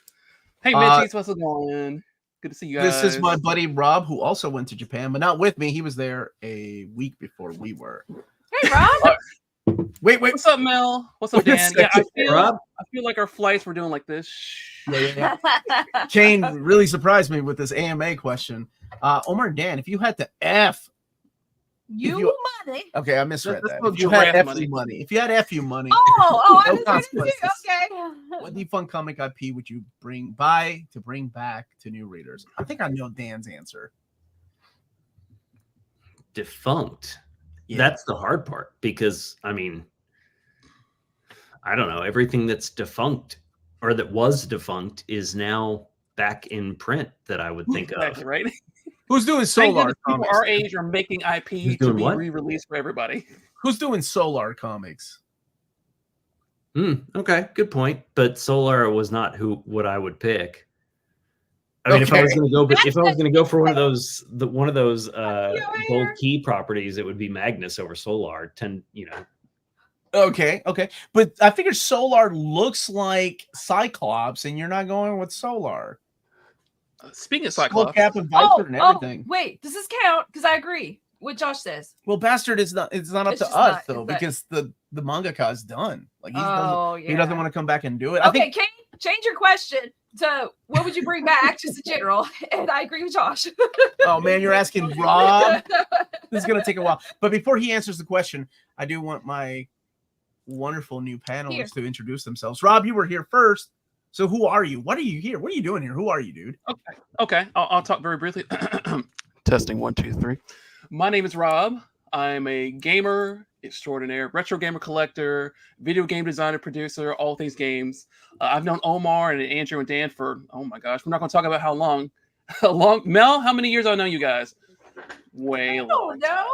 Hey, Mitchies, what's going? Good to see you guys. This is my buddy Rob, who also went to Japan, but not with me. He was there a week before we were. Hey, Rob. Wait. What's up, Mel? What's up, Dan? Yeah, I feel like our flights were doing like this. Yeah. Kane really surprised me with this AMA question. Omar and Dan, if you had to F money. Okay, I misread That's that. If you had FU money. If you had FU money. Oh, I no was consequences. okay. What defunct comic IP would you bring back to new readers? I think I know Dan's answer. Defunct. Yeah. That's the hard part because, I mean, I don't know. Everything that's defunct or that was defunct is now back in print that I would think Exactly, of. right? Who's doing Solar people comics? our age are making IP to be re-released for everybody. Who's doing Solar comics? Okay, good point. But Solar was not what I would pick. I mean, if I was going to go for one of those Gold Key properties, it would be Magnus over Solar. Okay. But I figured Solar looks like Cyclops, and you're not going with Solar. Speaking of Cyclops, Cap and Viper and everything. Wait, does this count? Because I agree with Josh says. Well, Bastard is not. It's not up to us though, because the mangaka is done. Like he doesn't want to come back and do it. Okay, Kane, change your question to what would you bring back, just in general. And I agree with Josh. Oh man, you're asking Rob. This is gonna take a while. But before he answers the question, I do want my wonderful new panelists to introduce themselves. Rob, you were here first. So who are you? What are you here? What are you doing here? Who are you, dude? Okay. I'll talk very briefly. Testing 1, 2, 3. My name is Rob. I'm a gamer extraordinaire, retro gamer collector, video game designer, producer, all things games. I've known Omar and Andrew and Dan for, oh my gosh, we're not going to talk about how long. Mel, how many years have I known you guys? Way long. No.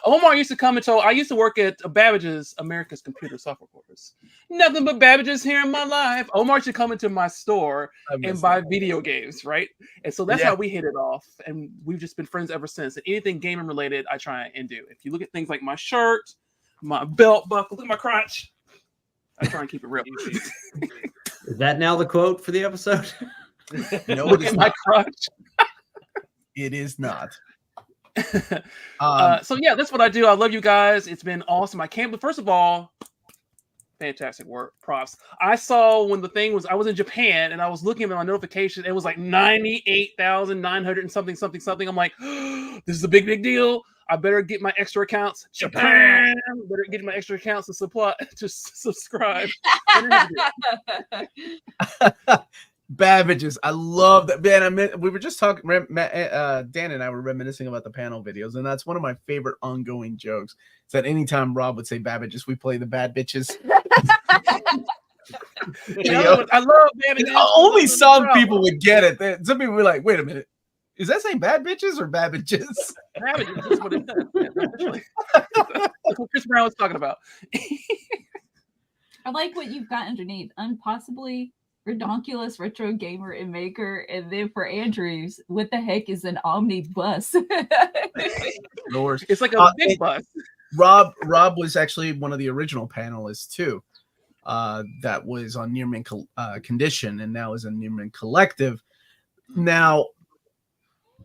Omar used to come and I used to work at Babbage's, America's Computer Software Course. Nothing but Babbage's here in my life. Omar used to come into my store and buy video games, right? And so that's how we hit it off. And we've just been friends ever since. And anything gaming related, I try and do. If you look at things like my shirt, my belt buckle, look at my crotch, I try and keep it real. Is that now the quote for the episode? No, look at my crotch. It is not. So yeah, that's what I do. I love you guys. It's been awesome. I can't, but first of all, fantastic work. Props. I saw when the thing was, I was in Japan and I was looking at my notification. It was like 98,900 and something. I'm like, oh, this is a big deal. I better get my extra accounts. Japan. Better get my extra accounts to subscribe. Babbage's. I love that. Man, we were just talking, Dan and I were reminiscing about the panel videos, and that's one of my favorite ongoing jokes. Is that anytime Rob would say Babbage's, we play the bad bitches. I love Babbage's. Only some people would get it. Some people were like, wait a minute. Is that saying bad bitches or Babbage's? Babbage's, that's what it is. That's what Chris Brown was talking about. I like what you've got underneath. Unpossibly redonkulous retro gamer and maker, and then for Andrews, what the heck is an omnibus? It's like a big bus. Rob was actually one of the original panelists too. That was on Near Mint Condition, and now is a Near Mint Collective. Now,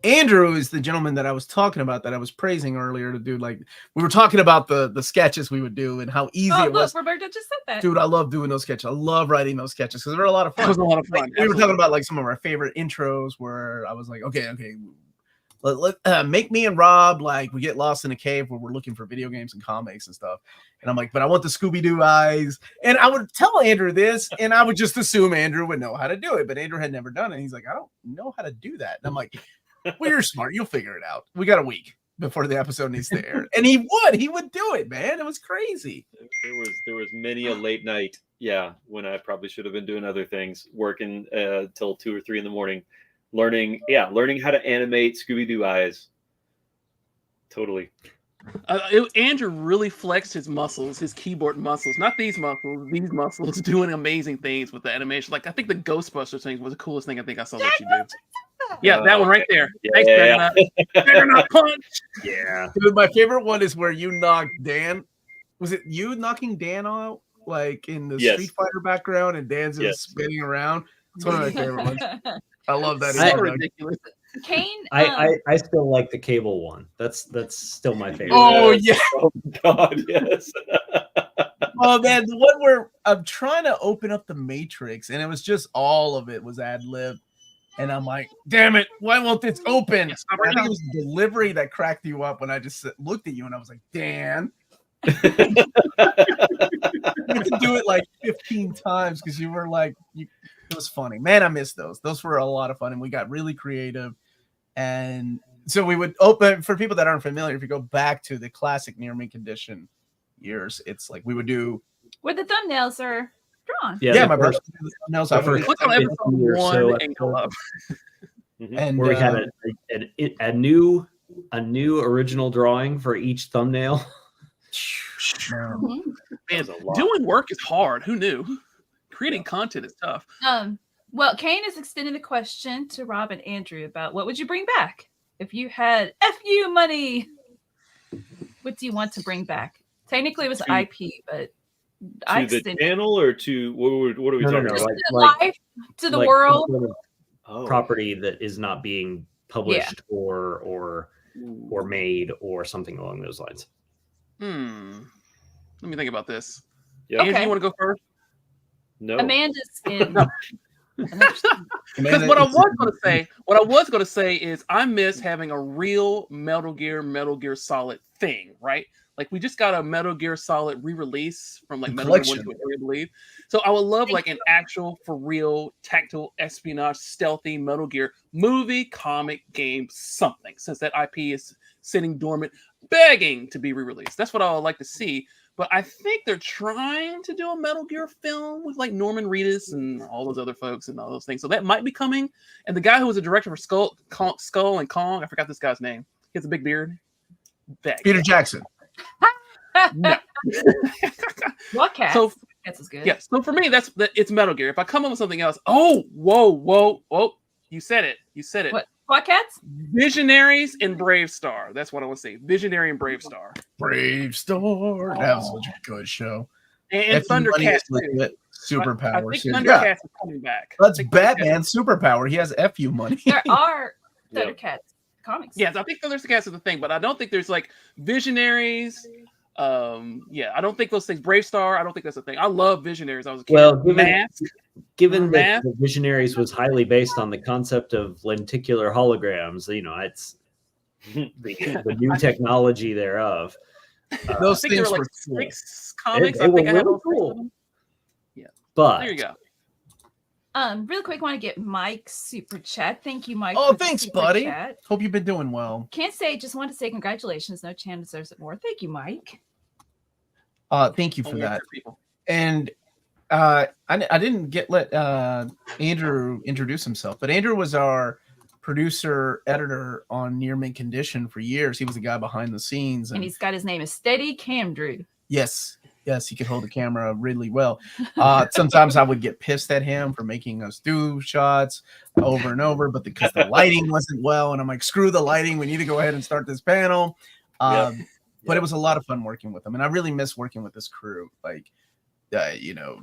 Andrew is the gentleman that I was talking about, that I was praising earlier to do. Like, we were talking about the sketches we would do and how easy it was. Roberto just said that. Dude, I love doing those sketches. I love writing those sketches because they're a lot of fun. It was a lot of fun. Like, we were talking about like some of our favorite intros where I was like, okay, let make me and Rob, like, we get lost in a cave where we're looking for video games and comics and stuff. And I'm like, but I want the Scooby-Doo eyes. And I would tell Andrew this, and I would just assume Andrew would know how to do it. But Andrew had never done it. He's like, I don't know how to do that. And I'm like, well, you're smart. You'll figure it out. We got a week before the episode needs to air. And he would do it, man. It was crazy. There was many a late night, when I probably should have been doing other things, working till 2 or 3 in the morning, learning how to animate Scooby-Doo eyes. Totally. Andrew really flexed his muscles, his keyboard muscles, not these muscles, doing amazing things with the animation. Like, I think the Ghostbusters thing was the coolest thing I think I saw that you do. Yeah, that one right there. Thanks, Juggernaut punch. Yeah. Dude, my favorite one is where you knocked Dan. Was it you knocking Dan out, like in the Street Fighter background, and Dan's just spinning around? It's one of my favorite ones. I love that. So ridiculous. Kane, I still like the cable one. That's still my favorite. Oh yeah. Oh God, yes. Oh man, the one where I'm trying to open up the Matrix, and it was just all of it was ad lib. And I'm like, damn it, why won't this open? I think it was the delivery that cracked you up when I just looked at you and I was like, Dan. You could do it like 15 times because you were like, it was funny. Man, I miss those. Those were a lot of fun, and we got really creative. And so we would open, for people that aren't familiar, if you go back to the classic Near Mint Condition years, it's like we would do. Where the thumbnails are drawn. Yeah, my first thumbnails. Click on episode 1 and go up. And where we had a new original drawing for each thumbnail. Man, doing work is hard. Who knew? Creating content is tough. Well, Kane is extending the question to Rob and Andrew about what would you bring back if you had FU money? What do you want to bring back? Technically, it was IP, but I the channel or to what are we talking about? Life to the world. Property that is not being published or made or something along those lines. Let me think about this. Yeah. Andrew, you want to go first? No. Amanda's in. Because what I was going to say is I miss having a real Metal Gear Solid thing, right? Like, we just got a Metal Gear Solid re-release from like Metal Gear 1 to 3, I believe. So I would love like an actual, for real, tactile espionage, stealthy Metal Gear movie, comic, game, something. Since that IP is sitting dormant, begging to be re-released. That's what I would like to see. But I think they're trying to do a Metal Gear film with like Norman Reedus and all those other folks and all those things. So that might be coming. And the guy who was the director for Skull and Kong, I forgot this guy's name. He has a big beard. Peter Jackson. No. What cat? So Cats is good. Yeah. So for me, it's Metal Gear. If I come up with something else, whoa! You said it. What cats? Visionaries and Brave Star. That's what I want to say. Visionary and Brave Star. Brave Star. That was such a good show. And Thundercats. Superpower. I think Thundercats is coming back. That's Batman's superpower. He has FU money. There are Thundercats comics. Yes, I think Thundercats is the thing, but I don't think there's like Visionaries. I don't think those things. Brave Star. I don't think that's a thing. I love Visionaries. I was a kid. Well, given that the Visionaries was highly based on the concept of lenticular holograms, it's the new technology thereof. Those things were were like 6 comics. They I think were I had really all cool. Yeah, but there you go. Real quick, want to get Mike's super chat. Thank you, Mike. Oh, thanks, buddy. Chat. Hope you've been doing well. Just want to say congratulations. No Chan deserves it more. Thank you, Mike. Thank you for that. And I didn't let Andrew introduce himself, but Andrew was our producer editor on Near Mint Condition for years. He was the guy behind the scenes, and he's got his name is Steady Cam Drew. Yes, he could hold the camera really well. Sometimes I would get pissed at him for making us do shots over and over, but because the lighting wasn't well, and I'm like, screw the lighting, we need to go ahead and start this panel. But it was a lot of fun working with them, and I really miss working with this crew. Like, you know,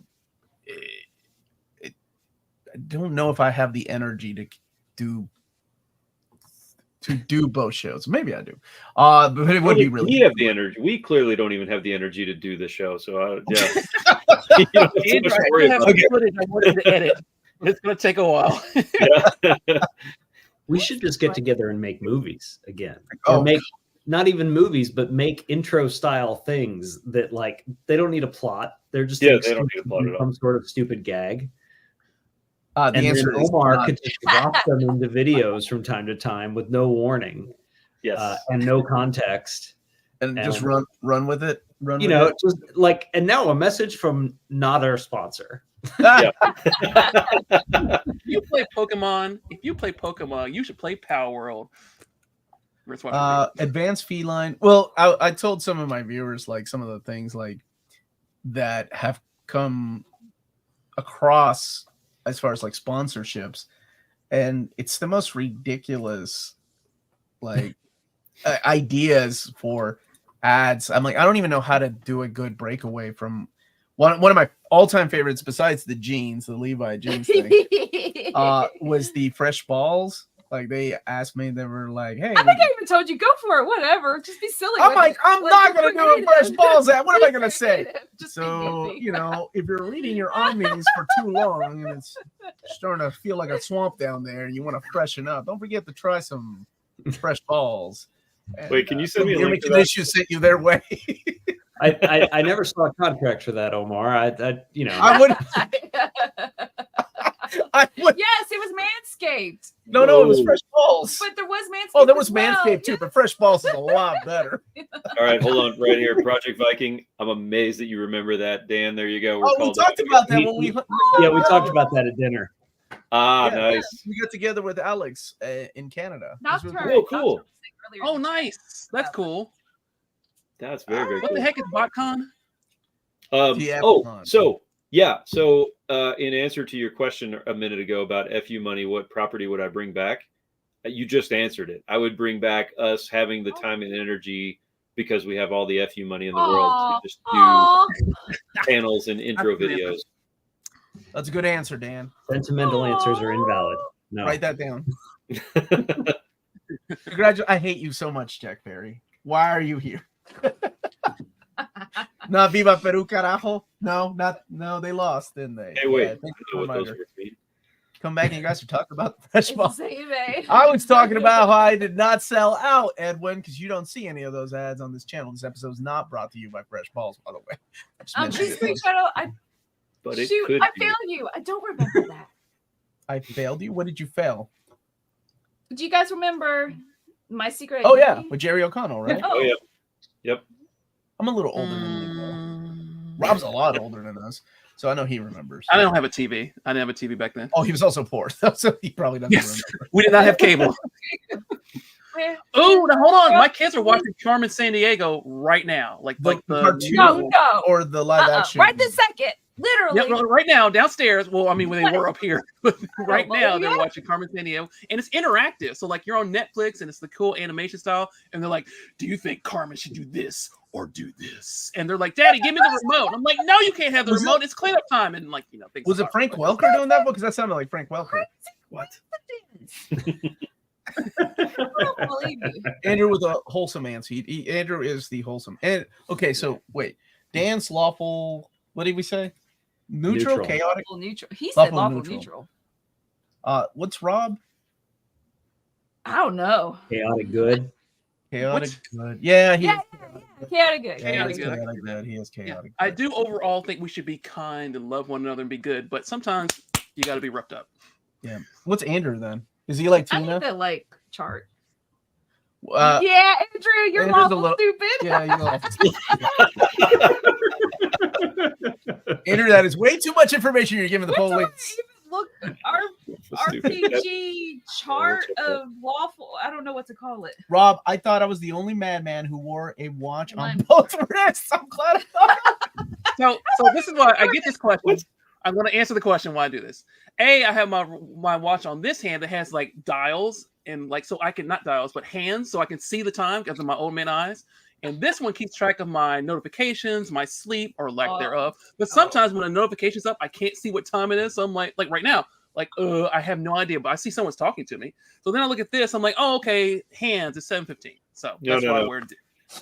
I don't know if I have the energy to do both shows. Maybe I do. But it would be really. We have the energy. We clearly don't even have the energy to do the show. So yeah, you don't have so much to worry about. Footage I wanted to edit. It's going to take a while. We should just get together and make movies again. Oh. Or make not even movies, but make intro style things that like they don't need a plot. They're just They don't need a plot at all. some sort of stupid gag. The And then answer is Omar not. could just drop them into videos from time to time with no warning Yes. and no context. and just run with it. Run. You with know, it. just like, and now a message from not our sponsor. Yeah. If you play Pokemon, you should play Power World. Advanced feline. Well, I told some of my viewers like some of the things like that have come across as far as like sponsorships, and it's the most ridiculous like ideas for ads. I'm like, I don't even know how to do a good breakaway from one of my all-time favorites besides the jeans, the Levi jeans thing, was the fresh balls. Like they asked me, they were like, "Hey," I think I even told you go for it. Whatever, just be silly. I'm with like, it. I'm Like, not be gonna do a creative. fresh balls ad. What am I gonna say? Just be So, goofy. you know, if you're reading your omnis for too long and it's starting to feel like a swamp down there and you want to freshen up, don't forget to try some fresh balls. And, Wait, can you send me a your link to that? condition sent you their way. I never saw a contract for that, Omar. I you know. I would. I would. Yes, it was Manscaped, No, it was fresh balls. but there was Manscaped. Oh, there was as well. Manscaped too, but fresh balls is a lot better. All right, hold on, right here, Project Viking. I'm amazed that you remember that, Dan. There you go. We're Oh, we called talked out. about that when we. Yeah, we talked about that at dinner. Ah, Yeah. nice. We got together with Alex in Canada. It was really Nocturne. cool. Cool. Nocturne was earlier Oh, this year. nice. That's cool. That's very, very What cool. the heck is BotCon? Yeah, So in answer to your question a minute ago about FU money, what property would I bring back? You just answered it. I would bring back us having the time and energy because we have all the FU money in the world to just do Aw. panels and intro videos. That's a good answer, Dan. Sentimental answers are invalid. No. Write that down. I hate you so much, Jack Perry. Why are you here? Not Viva Peru, carajo. No, they lost, didn't they? Hey, wait. Yeah, thank you I know for what those reminder. words mean. Come back and you guys are talking about the fresh balls. Save it. I was talking about how I did not sell out, Edwin, because you don't see any of those ads on this channel. This episode is not brought to you by Fresh Balls, by the way. I just mentioned Please it. screenshot. But it Shoot, could I be. failed you. I don't remember that. I failed you. What did you fail? Do you guys remember my secret? Oh yeah, identity? with Jerry O'Connell, right? Oh, yeah. Yep. I'm a little older than you. Though. Rob's a lot older than us, so I know he remembers. I don't have a TV. I didn't have a TV back then. Oh, he was also poor, so he probably doesn't Yes. remember. We did not have cable. Where- Oh, now hold on. My kids are watching Carmen San Diego right now. Like The the cartoon No, no. or the live action. Right this second. Literally. Yeah, well, right now downstairs. Well, I mean, when they were up here, but right Oh, now they're yeah. watching Carmen San Diego, and it's interactive. So like you're on Netflix, and it's the cool animation style, and they're like, "Do you think Carmen should do this or do this?" And they're like, "Daddy, give me the remote." I'm like, "No, you can't have the Was it- remote. It's cleanup time." And like, things Was it like Frank that. Welker doing that book? Because that sounded like Frank Welker. What? I don't believe you. Andrew with a wholesome answer. Andrew is the wholesome. And okay, so wait, Dan's lawful. What did we say? Neutral, Neutral. chaotic. Lawful neutral. He said Lawful lawful neutral. neutral. What's Rob? I don't know. Chaotic good. Chaotic good. Yeah, he Yeah, chaotic good. yeah, Chaotic he is good. chaotic good. He is Yeah, chaotic. I good. do overall think we should be kind and love one another and be good, but sometimes you got to be roughed up. Yeah. What's Andrew then? Is he like I Tina? need the like chart. Yeah, Andrew, you're Andrew's a lawful little- stupid. Andrew, that is way too much information you're giving the What do I police. even look our RPG chart of lawful. I don't know what to call it. Rob, I thought I was the only madman who wore a watch on Mine. both wrists. I'm glad I thought. So this is why I get this question. I'm going to answer the question why I do this. I have my watch on this hand that has like dials and like so I can not dials but hands so I can see the time because of my old man eyes. And this one keeps track of my notifications, my sleep, or lack thereof. But sometimes when a notification's up, I can't see what time it is. So I'm like right now, I have no idea, but I see someone's talking to me. So then I look at this, I'm like, oh, okay, hands, it's 7:15. So that's why I wear it.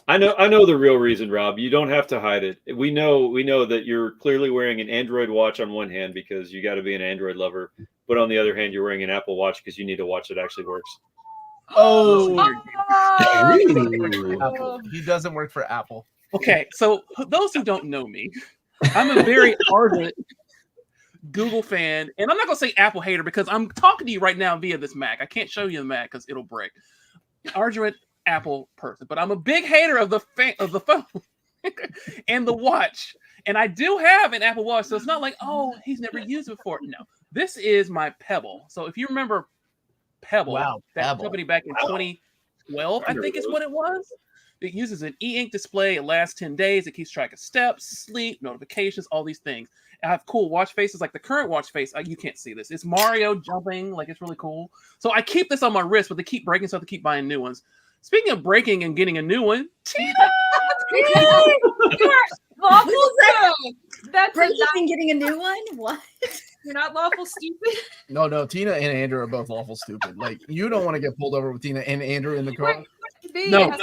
I know the real reason, Rob. You don't have to hide it. We know that you're clearly wearing an Android watch on one hand because you got to be an Android lover, but on the other hand, you're wearing an Apple Watch because you need a watch that actually works. Oh, Apple. He doesn't work for Apple. Okay, so those who don't know me, I'm a very ardent Google fan, and I'm not gonna say Apple hater because I'm talking to you right now via this Mac. I can't show you the Mac because it'll break. Ardent Apple person, but I'm a big hater of the phone and the watch. And I do have an Apple Watch, so it's not like, oh, he's never used it before. No, this is my Pebble. So if you remember Pebble, that company back in 2012, I think is what it was. It uses an e-ink display. It lasts 10 days. It keeps track of steps, sleep, notifications, all these things. I have cool watch faces, like the current watch face. You can't see this. It's Mario jumping, like it's really cool. So I keep this on my wrist, but they keep breaking, so I have to keep buying new ones. Speaking of breaking and getting a new one, Tina! Lawful good. That's breaking and getting a new one? What? You're not lawful stupid? No, Tina and Andrew are both lawful stupid. Like, you don't want to get pulled over with Tina and Andrew in the car. No.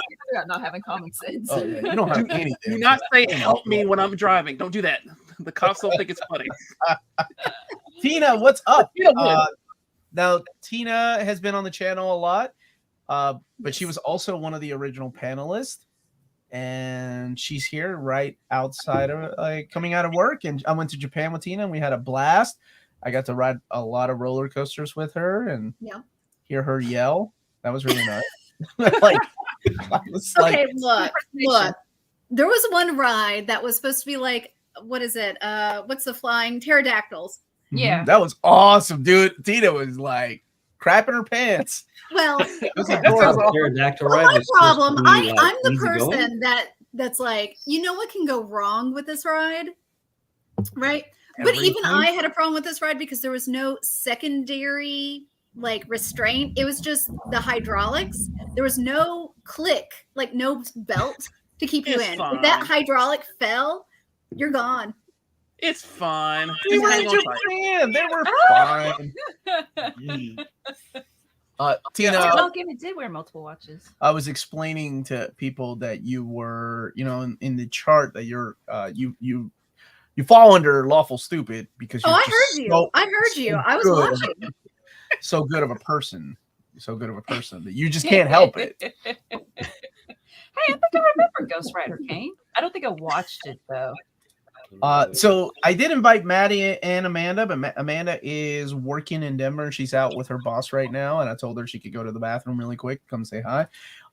Not having common sense. Oh, yeah. You don't have anything. Do not say help me when I'm driving. Don't do that. The cops don't think it's funny. Tina, what's up? Now, Tina has been on the channel a lot, but she was also one of the original panelists. And she's here right outside of coming out of work. And I went to Japan with Tina and we had a blast. I got to ride a lot of roller coasters with her and hear her yell. That was really nice. Okay, look. There was one ride that was supposed to be like, what is it? What's the flying pterodactyls? Yeah. That was awesome, dude. Tina was like crapping her pants. Well, Pterodactyl ride. My problem, I'm the person that's like, you know what can go wrong with this ride? Right? But even I had a problem with this ride because there was no secondary restraint. It was just the hydraulics. There was no click, no belt to keep you in. Fine. If that hydraulic fell, you're gone. It's fine. They were in Japan. They were fine. Tina, It did wear multiple watches. I was explaining to people that you were, in the chart that you're, you fall under lawful stupid because you're I heard you. I was watching. So good of a person that you just can't help it. Hey, I think I remember Ghost Rider Kane. I don't think I watched it though. So I did invite Maddie and Amanda, but Amanda is working in Denver. She's out with her boss right now, and I told her she could go to the bathroom really quick, come say hi.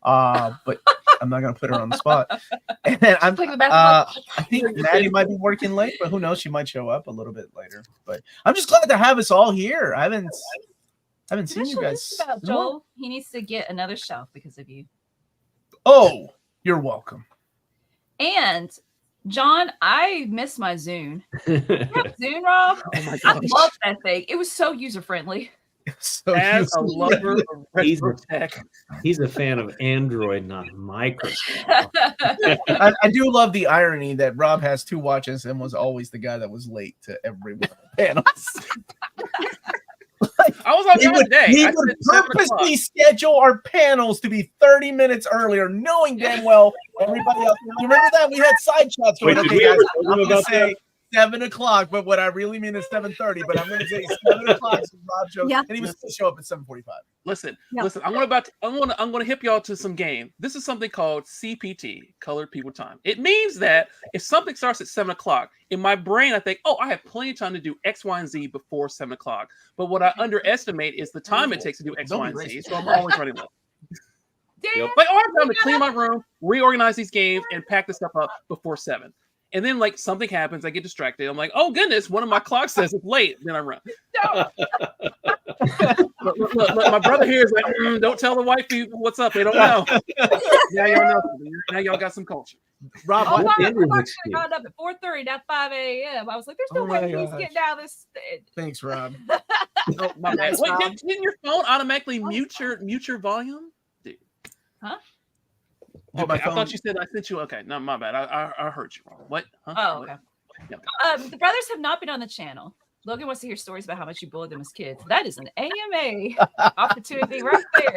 But I'm not gonna put her on the spot. And then I think Maddie might be working late, but who knows? She might show up a little bit later. But I'm just glad to have us all here. I haven't seen you guys. About Joel, he needs to get another shelf because of you. Oh, you're welcome. And John, I miss my Zune. You have Zune, Rob? Oh my I gosh. love that thing. It was so user friendly. As a lover of retro tech, he's a fan of Android, not Microsoft. I do love the irony that Rob has two watches and was always the guy that was late to every one of the panels. I was on time today. He would purposely schedule our panels to be 30 minutes earlier, knowing damn well everybody else. You remember that? We had side chats going. Okay, guys, I'm going to say 7 o'clock, but what I really mean is 7:30. But I'm going to say 7 o'clock. So Rob shows, and he was going to show up at 7:45. Listen. I'm going to hip y'all to some game. This is something called CPT, Colored People Time. It means that if something starts at 7 o'clock, in my brain, I think, I have plenty of time to do X, Y, and Z before 7 o'clock. But what I underestimate is the time it takes to do X, Y, and Z. So I'm always running late. Damn. I have time to clean my room, reorganize these games, and pack this stuff up before 7. And then something happens, I get distracted. I'm like, oh goodness, one of my clocks says it's late. Then I run. No. Look, my brother here is like, don't tell the white people what's up. They don't know. Now y'all know. Now y'all got some culture. Rob, I got up at 4:30, not 5 a.m. I was like, there's no way he's getting down this. Thanks, Rob. My bad. Wait, didn't your phone automatically mute your volume? Dude. Huh? on my Okay, I phone. thought you said I sent you. Okay, no, my bad. I heard you wrong. What? Huh? Oh, What? okay. Yeah. The brothers have not been on the channel. Logan wants to hear stories about how much you bullied them as kids. That is an AMA opportunity right there.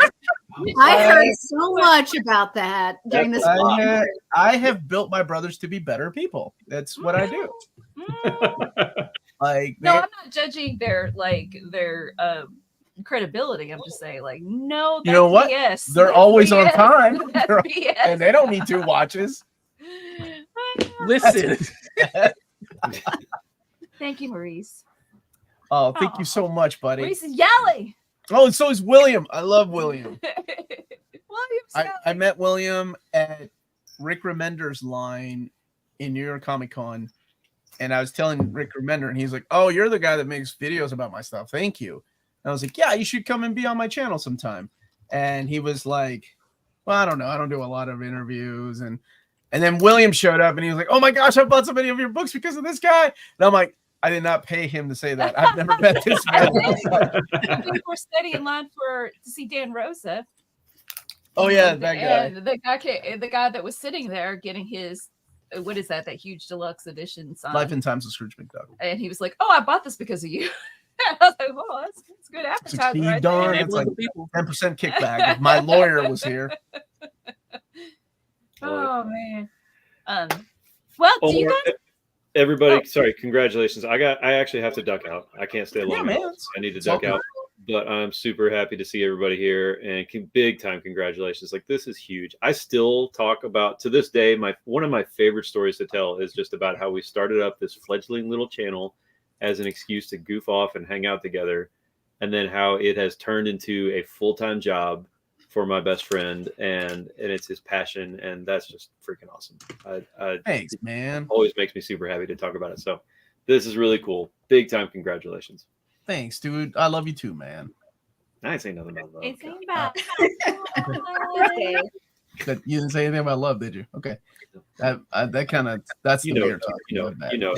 I heard so much about that during this. I have built my brothers to be better people. That's what I do. Like, no, I'm not judging their credibility. I'm just saying, like, no, that's you know what? BS. They're That's always BS. on time. That's BS. And they don't need 2 watches. Listen. Thank you, Maurice. Oh, thank you so much, buddy. Maurice is yelling. Oh, and so is William. I love William. William's I met William at Rick Remender's line in New York Comic Con, and I was telling Rick Remender, and he's like, "Oh, you're the guy that makes videos about my stuff. Thank you." And I was like, "Yeah, you should come and be on my channel sometime." And he was like, "Well, I don't know. I don't do a lot of interviews." And then William showed up, and he was like, "Oh my gosh, I bought so many of your books because of this guy." And I'm like, I did not pay him to say that. I've never met this man. We were standing in line to see Dan Rosa. Oh yeah, that guy. And the guy that was sitting there getting his, what is that huge deluxe edition sign? Life and Times of Scrooge McDuck. And he was like, "Oh, I bought this because of you." I was like, "Oh, that's good advertising right darn, there." it's like 10% kickback. If my lawyer was here. Oh man. Well, do you guys? Everybody, sorry, congratulations. I actually have to duck out. I can't stay long man. enough. I need to duck out. But I'm super happy to see everybody here, and big time congratulations. Like, this is huge. I still talk about, to this day, one of my favorite stories to tell is just about how we started up this fledgling little channel as an excuse to goof off and hang out together, and then how it has turned into a full-time job for my best friend, and it's his passion, and that's just freaking awesome. Thanks, man. Always makes me super happy to talk about it. So this is really cool. Big time congratulations. Thanks, dude. I love you too, man. I ain't saying nothing about love. It's about But you didn't say anything about love, did you? Okay. That kind of, that's the weird talk. You know.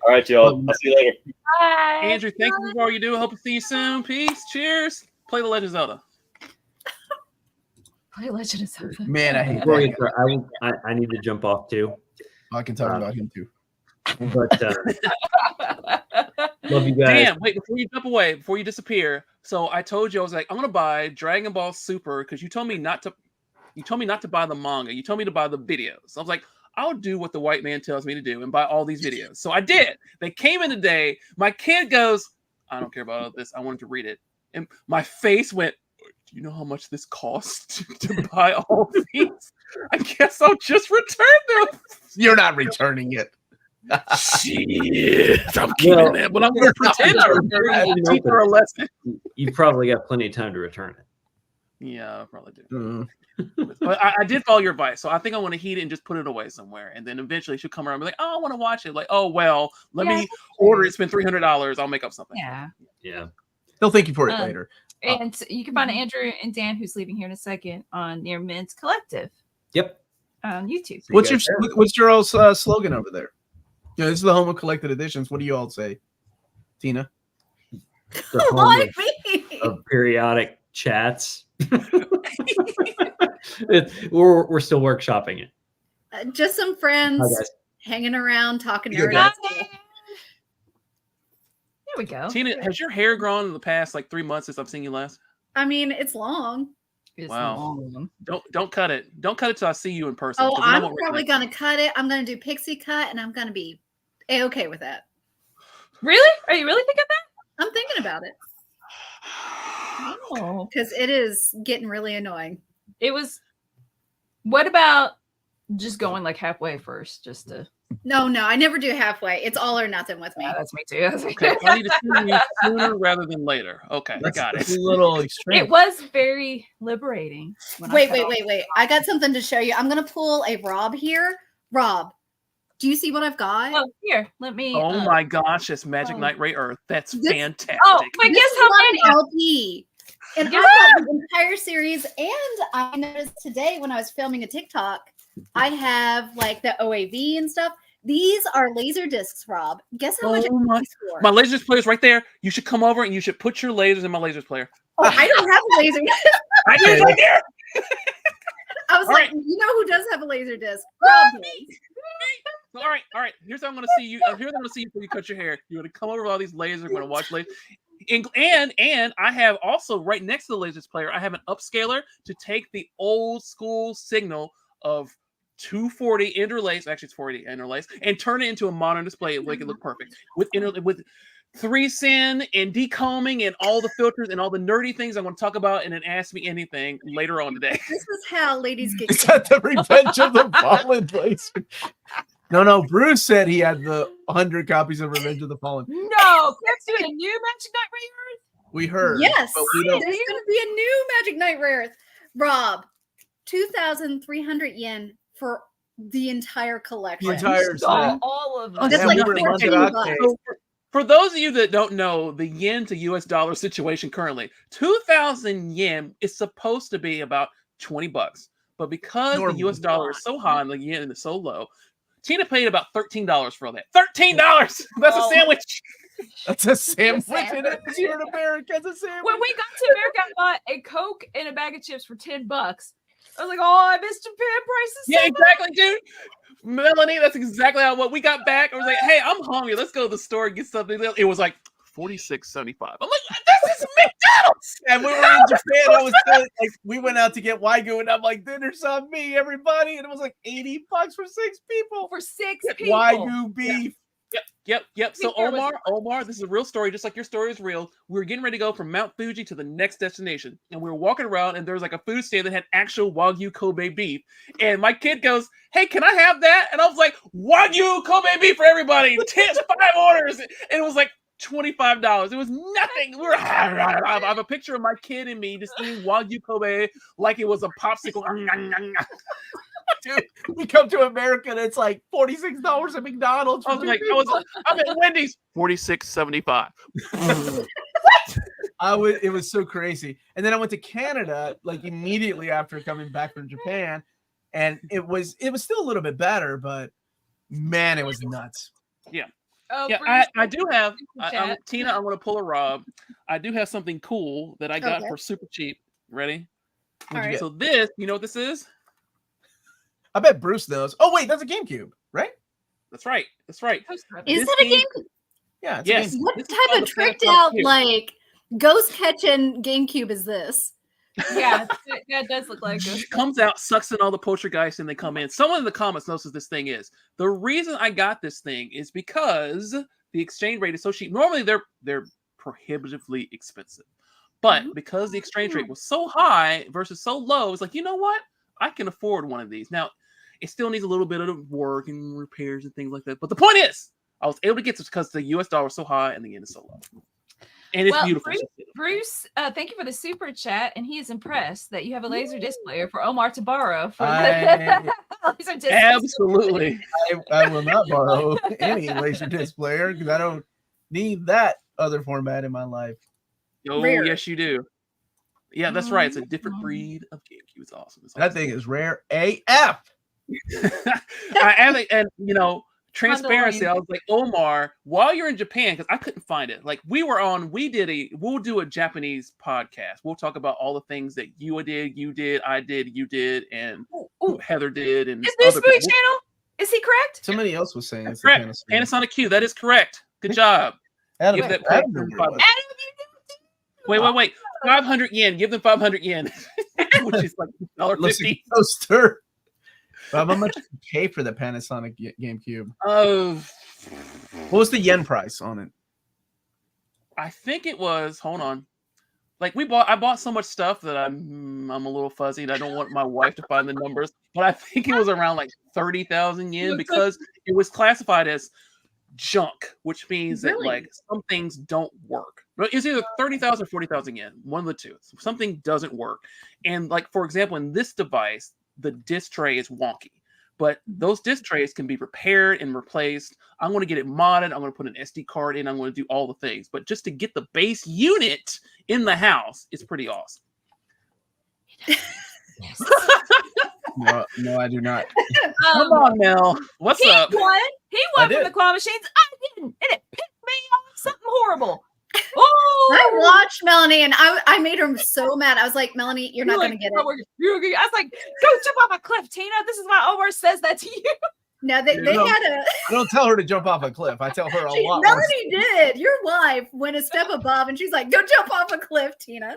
All right, y'all. I'll see you later. Bye. Andrew, thank you for all you do. Hope to see you soon. Peace. Cheers. Play The Legend of Zelda. Play Legend of Zelda. Man, I hate Before we that. start, I need to jump off too. I can talk about him too. But love you guys. Damn, wait, before you jump away, before you disappear. So I told you, I was like, I'm gonna buy Dragon Ball Super because you told me not to buy the manga. You told me to buy the videos. I was like, I'll do what the white man tells me to do and buy all these videos. So I did. They came in today. My kid goes, I don't care about all this. I wanted to read it. And my face went, do you know how much this costs to buy all these? I guess I'll just return them. You're not returning it. Shit, I'm keeping it, but I'm going to pretend to return it and teach her a lesson. You've probably got plenty of time to return it. Yeah, I probably do. But I did follow your advice, so I think I want to heat it and just put it away somewhere, and then eventually she'll come around and be like, "Oh, I want to watch it." Like, "Oh, well, let me order it. Spend $300. I'll make up something." Yeah. They'll thank you for it later. And you can find Andrew and Dan, who's leaving here in a second, on Near Mint Collective. Yep. On YouTube. What's your old slogan over there? Yeah, this is the home of collected editions. What do you all say, Tina? The home of periodic chats. We're still workshopping it. Just some friends hanging around, talking nerds. There we go. Tina, has your hair grown in the past like 3 months since I've seen you last? I mean, it's long. It's wow. long. Don't cut it. Don't cut it till I see you in person. Oh, I'm probably gonna cut it. I'm gonna do pixie cut, and I'm gonna be okay with that. Really? Are you really thinking that? I'm thinking about it. Oh, because it is getting really annoying. It was. What about just going like halfway first, just to? No, I never do halfway. It's all or nothing with me. Yeah, that's me too. Okay, I need to see you sooner rather than later. Okay, I got it. A little extreme. It was very liberating. Wait. I got something to show you. I'm gonna pull a Rob here. Rob, do you see what I've got? Oh, here, let me. Oh my gosh, it's Magic Knight Ray Earth. That's fantastic. Oh, but guess how many LP. And I got the entire series. And I noticed today when I was filming a TikTok, I have like the OAV and stuff. These are laser discs, Rob. Guess how much my lasers player's right there. You should come over and you should put your lasers in my lasers player. Oh, I don't have a laser. I do right there. I was like, right. you know who does have a laser disc? Rob does. All right. Here's how I'm gonna see you. Here's how I'm gonna see you before you cut your hair. You're gonna come over with all these lasers. We're gonna watch lasers. And I have also right next to the lasers player, I have an upscaler to take the old school signal of 240 interlace, actually it's 480 interlace, and turn it into a modern display and make it look perfect with 3-sin and decombing and all the filters and all the nerdy things I want to talk about in an Ask Me Anything later on today. This is how ladies get. Is that the Revenge of the Fallen laser? No. Bruce said he had the 100 copies of Revenge of the Fallen. No, Cliff's doing a new Magic Knight Rare. We heard. Yes, but we don't. there's going to be a new Magic Knight Rare. Rob, 2,300 yen for the entire collection. The entire Saw all of them. That's Yeah, like we were in $14. London. So for those of you that don't know the yen to US dollar situation currently, 2,000 yen is supposed to be about $20. But because Normally. the US dollar is so high and the yen is so low, Tina paid about $13 for all that. $13! That's a sandwich. That's a sandwich. And it's here in America. It's a sandwich. When we got to America, I bought a Coke and a bag of chips for $10. I was like, oh, I missed Japan prices. Yeah, exactly, dude. Melanie, that's exactly how what we got back. I was like, hey, I'm hungry. Let's go to the store and get something. It was like $46.75. I'm like, this is McDonald's. And we were in Japan. I was still, like, we went out to get wagu, and I'm like, dinner's on me, everybody. And it was like $80 for 6 people. For 6 people. Wagyu beef. Yep. So Omar, this is a real story, just like your story is real. We were getting ready to go from Mount Fuji to the next destination, and we were walking around, and there was like a food stand that had actual Wagyu Kobe beef. And my kid goes, "Hey, can I have that?" And I was like, "Wagyu Kobe beef for everybody, 5 orders." And it was like $25. It was nothing. I have a picture of my kid and me just eating Wagyu Kobe like it was a popsicle. Dude, we come to America and it's like $46 at McDonald's. I'm at Wendy's, $46.75. It was so crazy. And then I went to Canada like immediately after coming back from Japan, and it was still a little bit better, but man, it was nuts. Yeah. Oh, Yeah, I do have Tina. I'm going to pull a Rob. I do have something cool that I got for super cheap. Ready? All right. So this, you know what this is? I bet Bruce knows. Oh wait, that's a GameCube, right? That's right. Is that a game? Yeah. It's Yes. A GameCube. What This is type called of the tricked Famicom out Cube. like ghost catching GameCube is this? Yeah, that does look like It it. comes out, sucks in all the poltergeists, and they come in. Someone in the comments knows what this thing is. The reason I got this thing is because the exchange rate is so cheap. Normally, they're prohibitively expensive, but because the exchange rate was so high versus so low, it's like, you know what? I can afford one of these. Now, it still needs a little bit of work and repairs and things like that. But the point is, I was able to get this because the US dollar is so high and the yen is so low. And it's beautiful. Bruce, thank you for the super chat, and he is impressed that you have a laser disc player for Omar to borrow. For laser disc. Absolutely. I will not borrow any Laserdisc player because I don't need that other format in my life. Oh, Rare. yes, you do. Yeah, that's right. It's a different breed of GameCube. It's awesome. That thing is rare AF. And you know, transparency. I was like, Omar, while you're in Japan, because I couldn't find it. Like we'll do a Japanese podcast. We'll talk about all the things that you did, I did, and Heather did, and Is this food channel? Is he correct? Somebody else was saying it's correct. Panasonic Q. That is correct. Good job. Adam, Give that Adam, Wait. 500 yen. Give them 500 yen, which is like $1.50. Toaster. Bob, how much did you pay for the Panasonic GameCube? What was the yen price on it? I think it was. Hold on. Like I bought so much stuff that I'm a little fuzzy, and I don't want my wife to find the numbers. But I think it was around like 30,000 yen because it was classified as junk, which means that like some things don't work. It's either 30,000 or 40,000 yen, one of the two. Something doesn't work, and like for example, in this device, the disc tray is wonky, but those disc trays can be repaired and replaced. I'm going to get it modded. I'm going to put an SD card in. I'm going to do all the things, but just to get the base unit in the house, it's pretty awesome. No, I do not. Come on, Mel. What's up? He won from the claw machines. I didn't, and it pissed me off something horrible. I watched Melanie, and I made her so mad. I was like, Melanie, you're not going to get it. I was like, go jump off a cliff, Tina. This is why Omar says that to you. No, they had a. I don't tell her to jump off a cliff. I tell her a lot. Melanie did. Your wife went a step above, and she's like, "Go jump off a cliff, Tina."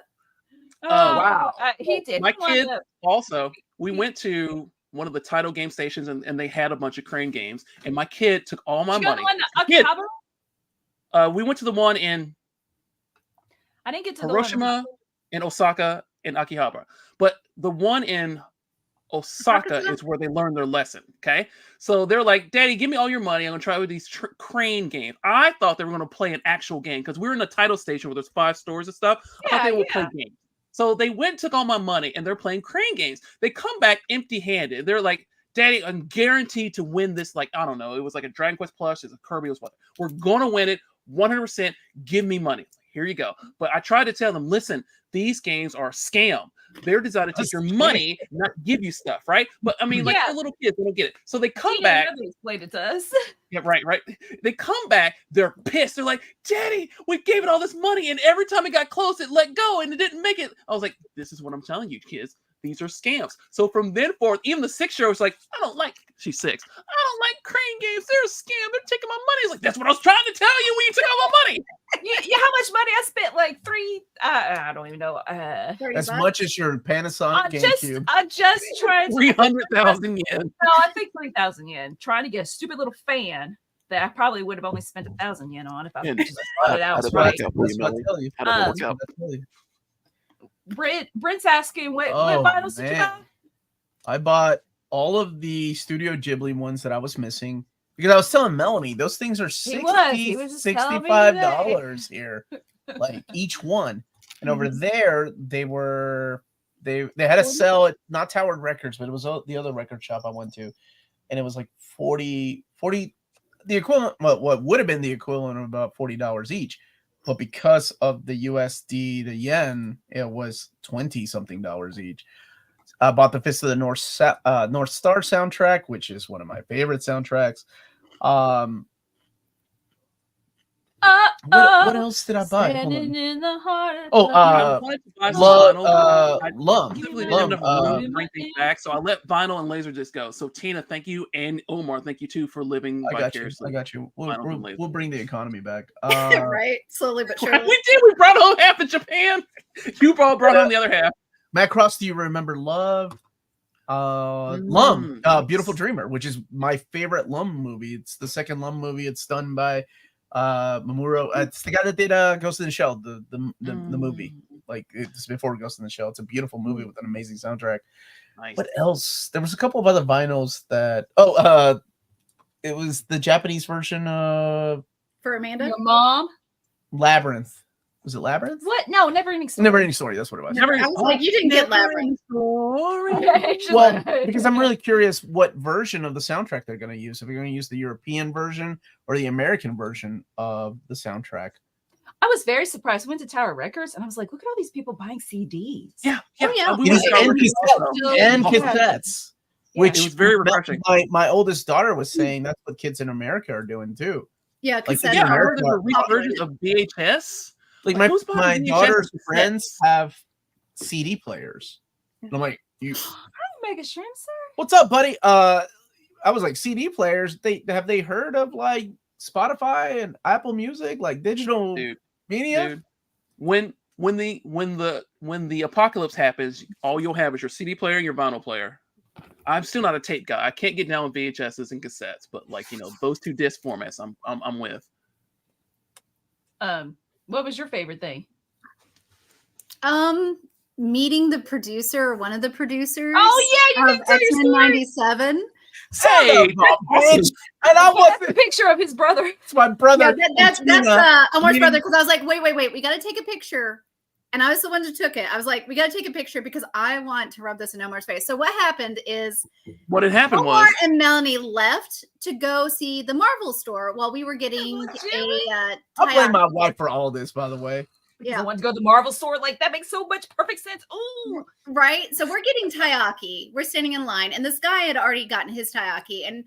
Oh wow, he did. My kid also. We went to one of the title game stations, and they had a bunch of crane games. And my kid took all my money. We went to the one in. I didn't get to Hiroshima, in Osaka, and Akihabara, but the one in Osaka is where they learn their lesson. Okay, so they're like, "Daddy, give me all your money. I'm gonna try with these crane games." I thought they were gonna play an actual game because we were in a title station where there's 5 stores and stuff. I thought they would play games. So they went, took all my money, and they're playing crane games. They come back empty-handed. They're like, "Daddy, I'm guaranteed to win this." Like, I don't know, it was like a Dragon Quest plush, it's a Kirby, it was what? We're gonna win it 100%. Give me money. Here you go. But I tried to tell them, listen, these games are a scam. They're designed to take your money, not give you stuff, right? But I mean, like the little kids, they don't get it. So they come back. Explained it to us. Yeah, right. They come back, they're pissed. They're like, "Daddy, we gave it all this money, and every time it got close, it let go and it didn't make it." I was like, "This is what I'm telling you, kids. These are scams." So from then forth, even the 6-year-old was like, she's 6. "I don't like crane games. They're a scam. They're taking my money." It's like, that's what I was trying to tell you when you took all my money. Yeah, how much money I spent? Like 3. I don't even know. As much as your Panasonic GameCube. I just tried 300,000 yen. No, I think 3,000 yen. Trying to get a stupid little fan that I probably would have only spent 1,000 yen on if I just thought it out right. Brent's asking, what vinyls did you buy? I bought all of the Studio Ghibli ones that I was missing because I was telling Melanie those things are $65 here, like each one. And over there, they had a sale at not Towered Records, but it was the other record shop I went to, and it was like 40 the equivalent, what would have been the equivalent of about $40 each. But because of the USD, the yen, it was $20-something each. I bought the Fist of the North Star soundtrack, which is one of my favorite soundtracks. What else did I buy? So I let Vinyl and Laserdisc go. So Tina, thank you, and Omar, thank you too for living vicariously. I got you. We'll bring the economy back. Right, slowly but surely. We did. We brought home half of Japan. You brought home the other half. Matt Cross, do you remember Love? Lum, Beautiful Dreamer, which is my favorite Lum movie. It's the second Lum movie. It's done by Mamoru. It's the guy that did Ghost in the Shell, the movie. Like, it's before Ghost in the Shell. It's a beautiful movie with an amazing soundtrack. Nice. What else? There was a couple of other vinyls that it was the Japanese version of For Amanda? Your mom? Labyrinth. Was it Labyrinth? What? No, Never Ending Story. Never Ending Story. That's what it was. I was like, you didn't get Labyrinth. Well, because I'm really curious what version of the soundtrack they're going to use. If they're going to use the European version or the American version of the soundtrack. I was very surprised. I went to Tower Records and I was like, look at all these people buying CDs. Yeah. And cassettes. Which it was very refreshing. My oldest daughter was saying that's what kids in America are doing too. Yeah, I heard of the versions of VHS. Like my daughter's friends have CD players. And I'm like, I don't make a shrimp, sir. What's up, buddy? I was like, CD players. Have they heard of like Spotify and Apple Music, like digital media? Dude. When the apocalypse happens, all you'll have is your CD player and your vinyl player. I'm still not a tape guy. I can't get down with VHSs and cassettes, but like, those 2 disc formats I'm with. What was your favorite thing? Meeting the producer, or one of the producers. Oh yeah, you did X-Men 97. Hey, and I wasn't a picture of his brother. It's my brother. Yeah, that's Omar's brother. Because I was like, wait, we got to take a picture. And I was the one who took it. I was like, we got to take a picture because I want to rub this in Omar's face. So what happened is, Omar and Melanie left to go see the Marvel store while we were getting I blame my wife for all this, by the way. I want to go to the Marvel store. Like, that makes so much perfect sense. Ooh. Right. So we're getting taiyaki. We're standing in line, and this guy had already gotten his taiyaki, and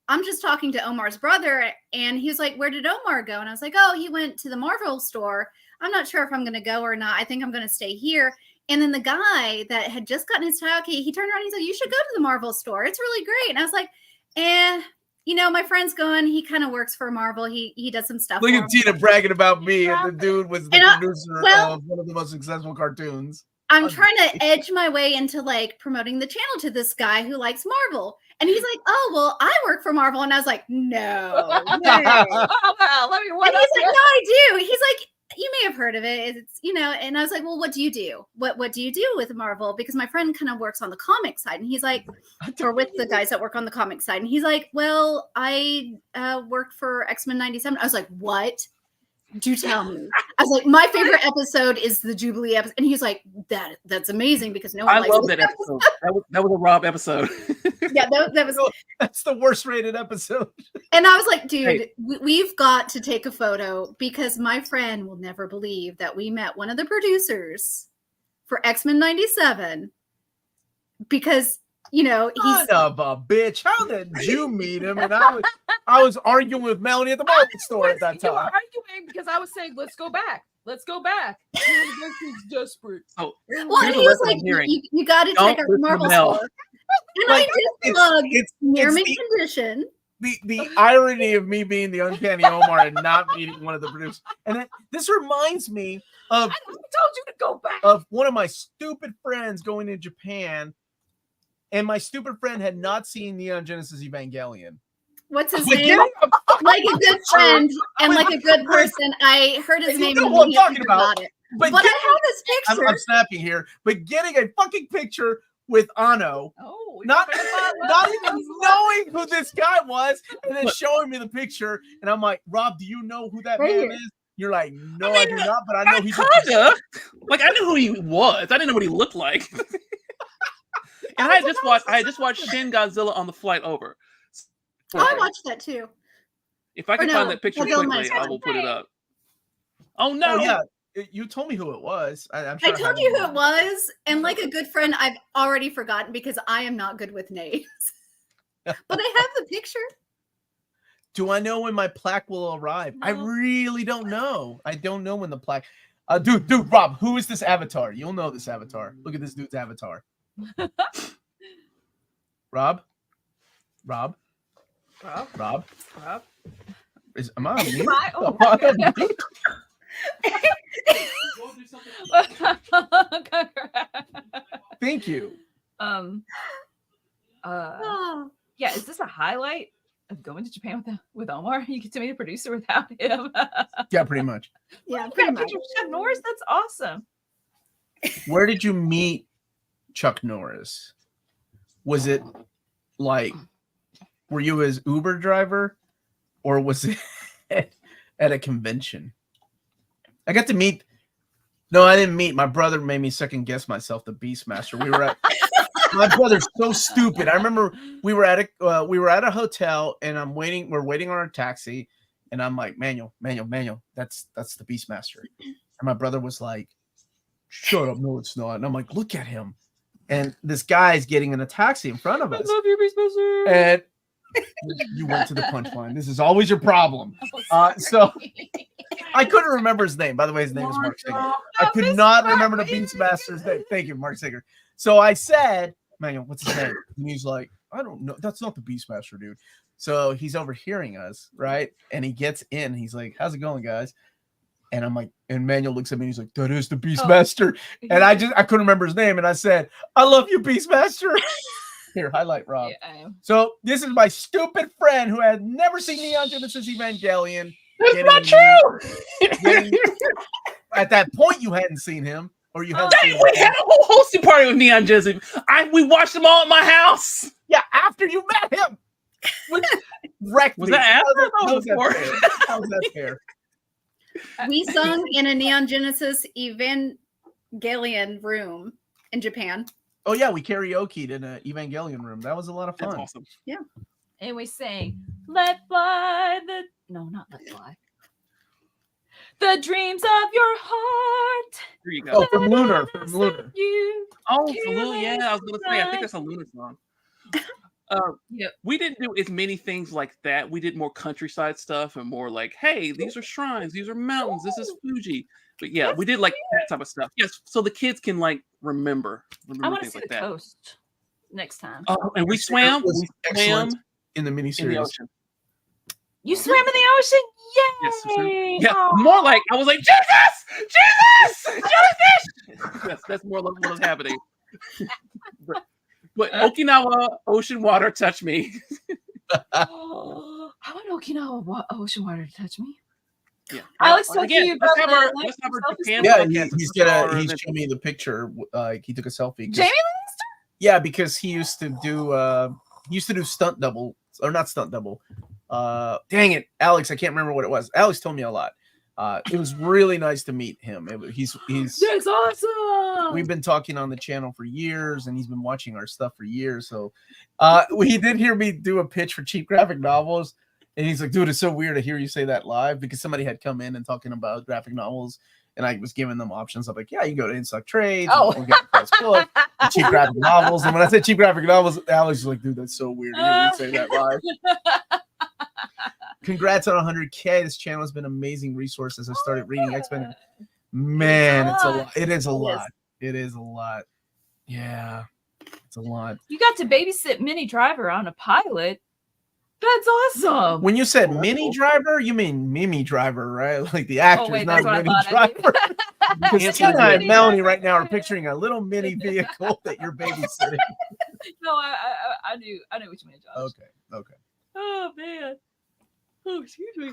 I'm just talking to Omar's brother, and he was like, "Where did Omar go?" And I was like, "Oh, he went to the Marvel store." I'm not sure if I'm going to go or not. I think I'm going to stay here. And then the guy that had just gotten his tile key, he turned around and he said, you should go to the Marvel store. It's really great. And I was like, my friend's going. He kind of works for Marvel. He does some stuff. Look at Tina bragging about me, and the dude was the producer of one of the most successful cartoons. I'm trying to edge my way into like promoting the channel to this guy who likes Marvel. And he's like, oh, well, I work for Marvel. And I was like, no. Oh, well, let me and he's like, no, I do. He's like, you may have heard of it. It's, and I was like, well, what do you do? What do you do with Marvel? Because my friend kind of works on the comic side. And he's like, or with the guys that work on the comic side. And he's like, well, I worked for X-Men 97. I was like, what? Do tell me. I was like, my favorite episode is the Jubilee episode. And he's like, that's amazing because no one likes love that episode. That was a Rob episode. Yeah, that was. That's the worst rated episode. And I was like, dude, we've got to take a photo because my friend will never believe that we met one of the producers for X-Men 97 because, he's son of a bitch. How did you meet him? And I was arguing with Melanie at the market store at that time. You were arguing because I was saying, let's go back. This is desperate. Oh, well, he was like, you got to check out the Marvel store. And I just plugged Near Mint Condition. The irony of me being the uncanny Omar and not meeting one of the producers. And then, this reminds me of I told you to go back. Of one of my stupid friends going to Japan, and my stupid friend had not seen Neon Genesis Evangelion. What's his name? Like a good friend and like a good person. I heard his name. You know what I'm talking about. But I have this picture. I'm snapping here, but getting a fucking picture with Ano, not even knowing who this guy was, and then showing me the picture, and I'm like, Rob, do you know who that man is? You're like, no, I do not, but I know he's kinda. Like, I knew who he was. I didn't know what he looked like. And I just watched Shin Godzilla on the flight over. I watched that too. If I can find that picture quickly, I will put it up. Oh no! Oh, yeah. You told me who it was. I'm sure I told you who it was, and like a good friend, I've already forgotten because I am not good with names. But I have the picture. Do I know when my plaque will arrive? No. I really don't know. I don't know when the plaque. Dude, Rob, who is this avatar? You'll know this avatar. Look at this dude's avatar. Rob. Am I on mute? Thank you. Yeah, is this a highlight of going to Japan with Omar? You get to meet a producer without him. Yeah, pretty much. Yeah, pretty much. Chuck Norris, that's awesome. Where did you meet Chuck Norris? Was it like, were you his Uber driver, or was it at a convention? I got to meet. No, I didn't meet. My brother made me second guess myself, the Beastmaster. We were at. My brother's so stupid. I remember we were at a hotel, and we're waiting on our taxi, and I'm like, Manuel, that's the Beastmaster. And my brother was like, shut up, no, it's not. And I'm like, look at him. And this guy's getting in a taxi in front of us. I love you, Beastmaster. And you went to the punchline. This is always your problem. So I couldn't remember his name. By the way, his name is Mark Singer. I could not remember the Beastmaster's name. Thank you, Mark Singer. So I said, Manuel, what's his name? And he's like, I don't know. That's not the Beastmaster, dude. So he's overhearing us, right? And he gets in. He's like, how's it going, guys? And I'm like, and Manuel looks at me and he's like, that is the Beastmaster. And I couldn't remember his name. And I said, I love you, Beastmaster. Here, highlight Rob. Yeah, so this is my stupid friend who had never seen Neon Genesis Evangelion. That's not true. At that point, you hadn't seen him. Or you hadn't seen we had a whole hosting party with Neon Genesis. We watched them all at my house. Yeah, after you met him. Which wrecked was me. That after? How was that fair? We sung in a Neon Genesis Evangelion room in Japan. Oh yeah, we karaoke'd in an Evangelion room. That was a lot of fun. That's awesome. Yeah. And we sang "Let Fly the not Let Fly." The dreams of your heart. Here you go. Oh, from Lunar. You. Oh, from Lunar. Yeah, I was going to say. I think that's a Lunar song. We didn't do as many things like that. We did more countryside stuff and more like, hey, these are shrines, these are mountains, this is Fuji. But yeah, we did like that type of stuff. Yes, so the kids can like remember I want to things see like the that. coast next time. Oh, and we swam. We swam in the in the miniseries. ocean. You swam in the ocean? Yes, we swam. Yay! Yeah, Aw. more like I was like, Jesus, jellyfish. That's more like what was happening. But Okinawa ocean water touched me. Oh, I want Okinawa ocean water to touch me. Yeah, Alex talked to you let's about have our the Japan Yeah, podcast. he's showing me the picture. He took a selfie. Jamie Lannister? Yeah, because he used to do stunt double, or not stunt double. Dang it, Alex, I can't remember what it was. Alex told me a lot. It was really nice to meet him. He's That's awesome. We've been talking on the channel for years, and he's been watching our stuff for years. So he did hear me do a pitch for cheap graphic novels, and he's like, dude, it's so weird to hear you say that live, because somebody had come in and talking about graphic novels, and I was giving them options. I'm like, yeah, you can go to InStock Trades, or get the first book, cheap graphic novels. And when I said cheap graphic novels, Alex was like, dude, that's so weird to hear you say that live. Congrats on 100K. This channel has been an amazing resource as I started reading X-Men. Man, it's a lot. It is a lot. It is a lot. Yeah, it's a lot. You got to babysit Minnie Driver on a pilot. That's awesome. When you said Mini Driver, you mean Mimi Driver, right? Like the actor, wait, not that's what Mini I thought. Driver. Because Tina and Mini Melanie Driver. right now are picturing a little mini vehicle that you're babysitting. No, I knew what you meant, Josh. Okay. Oh man. Oh, excuse me.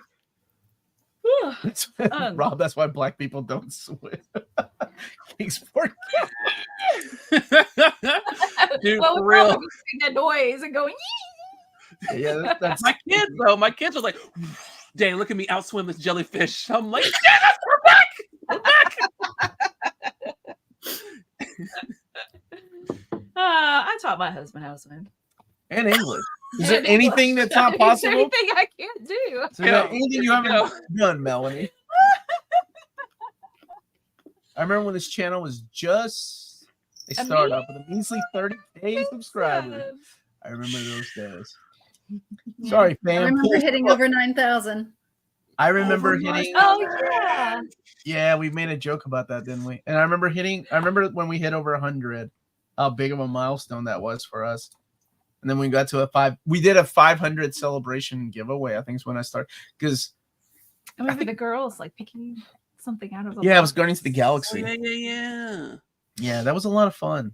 Rob, that's why black people don't swim. Kingsport. Dude, Well, for we're real. probably making that noise and going. Yeah, that's My kids though. My kids are like, "Dang, look at me outswim this jellyfish." I'm like, "Yes, we're back! We're back!" I taught my husband how to swim. and English. Is there anything that's not possible? Anything I can't do. Is there anything you haven't done, Melanie? I remember when this channel was just a startup with a measly 30K subscribers. I remember those days. Sorry, fam. I remember hitting over 9,000. I remember hitting. Oh yeah. Yeah, we made a joke about that, didn't we? And I remember when we hit over 100, how big of a milestone that was for us. And then we got to we did a 500 celebration giveaway. I think is when I started, because I remember the girls like picking something out of the it was Guardians of the Galaxy. Yeah. That was a lot of fun.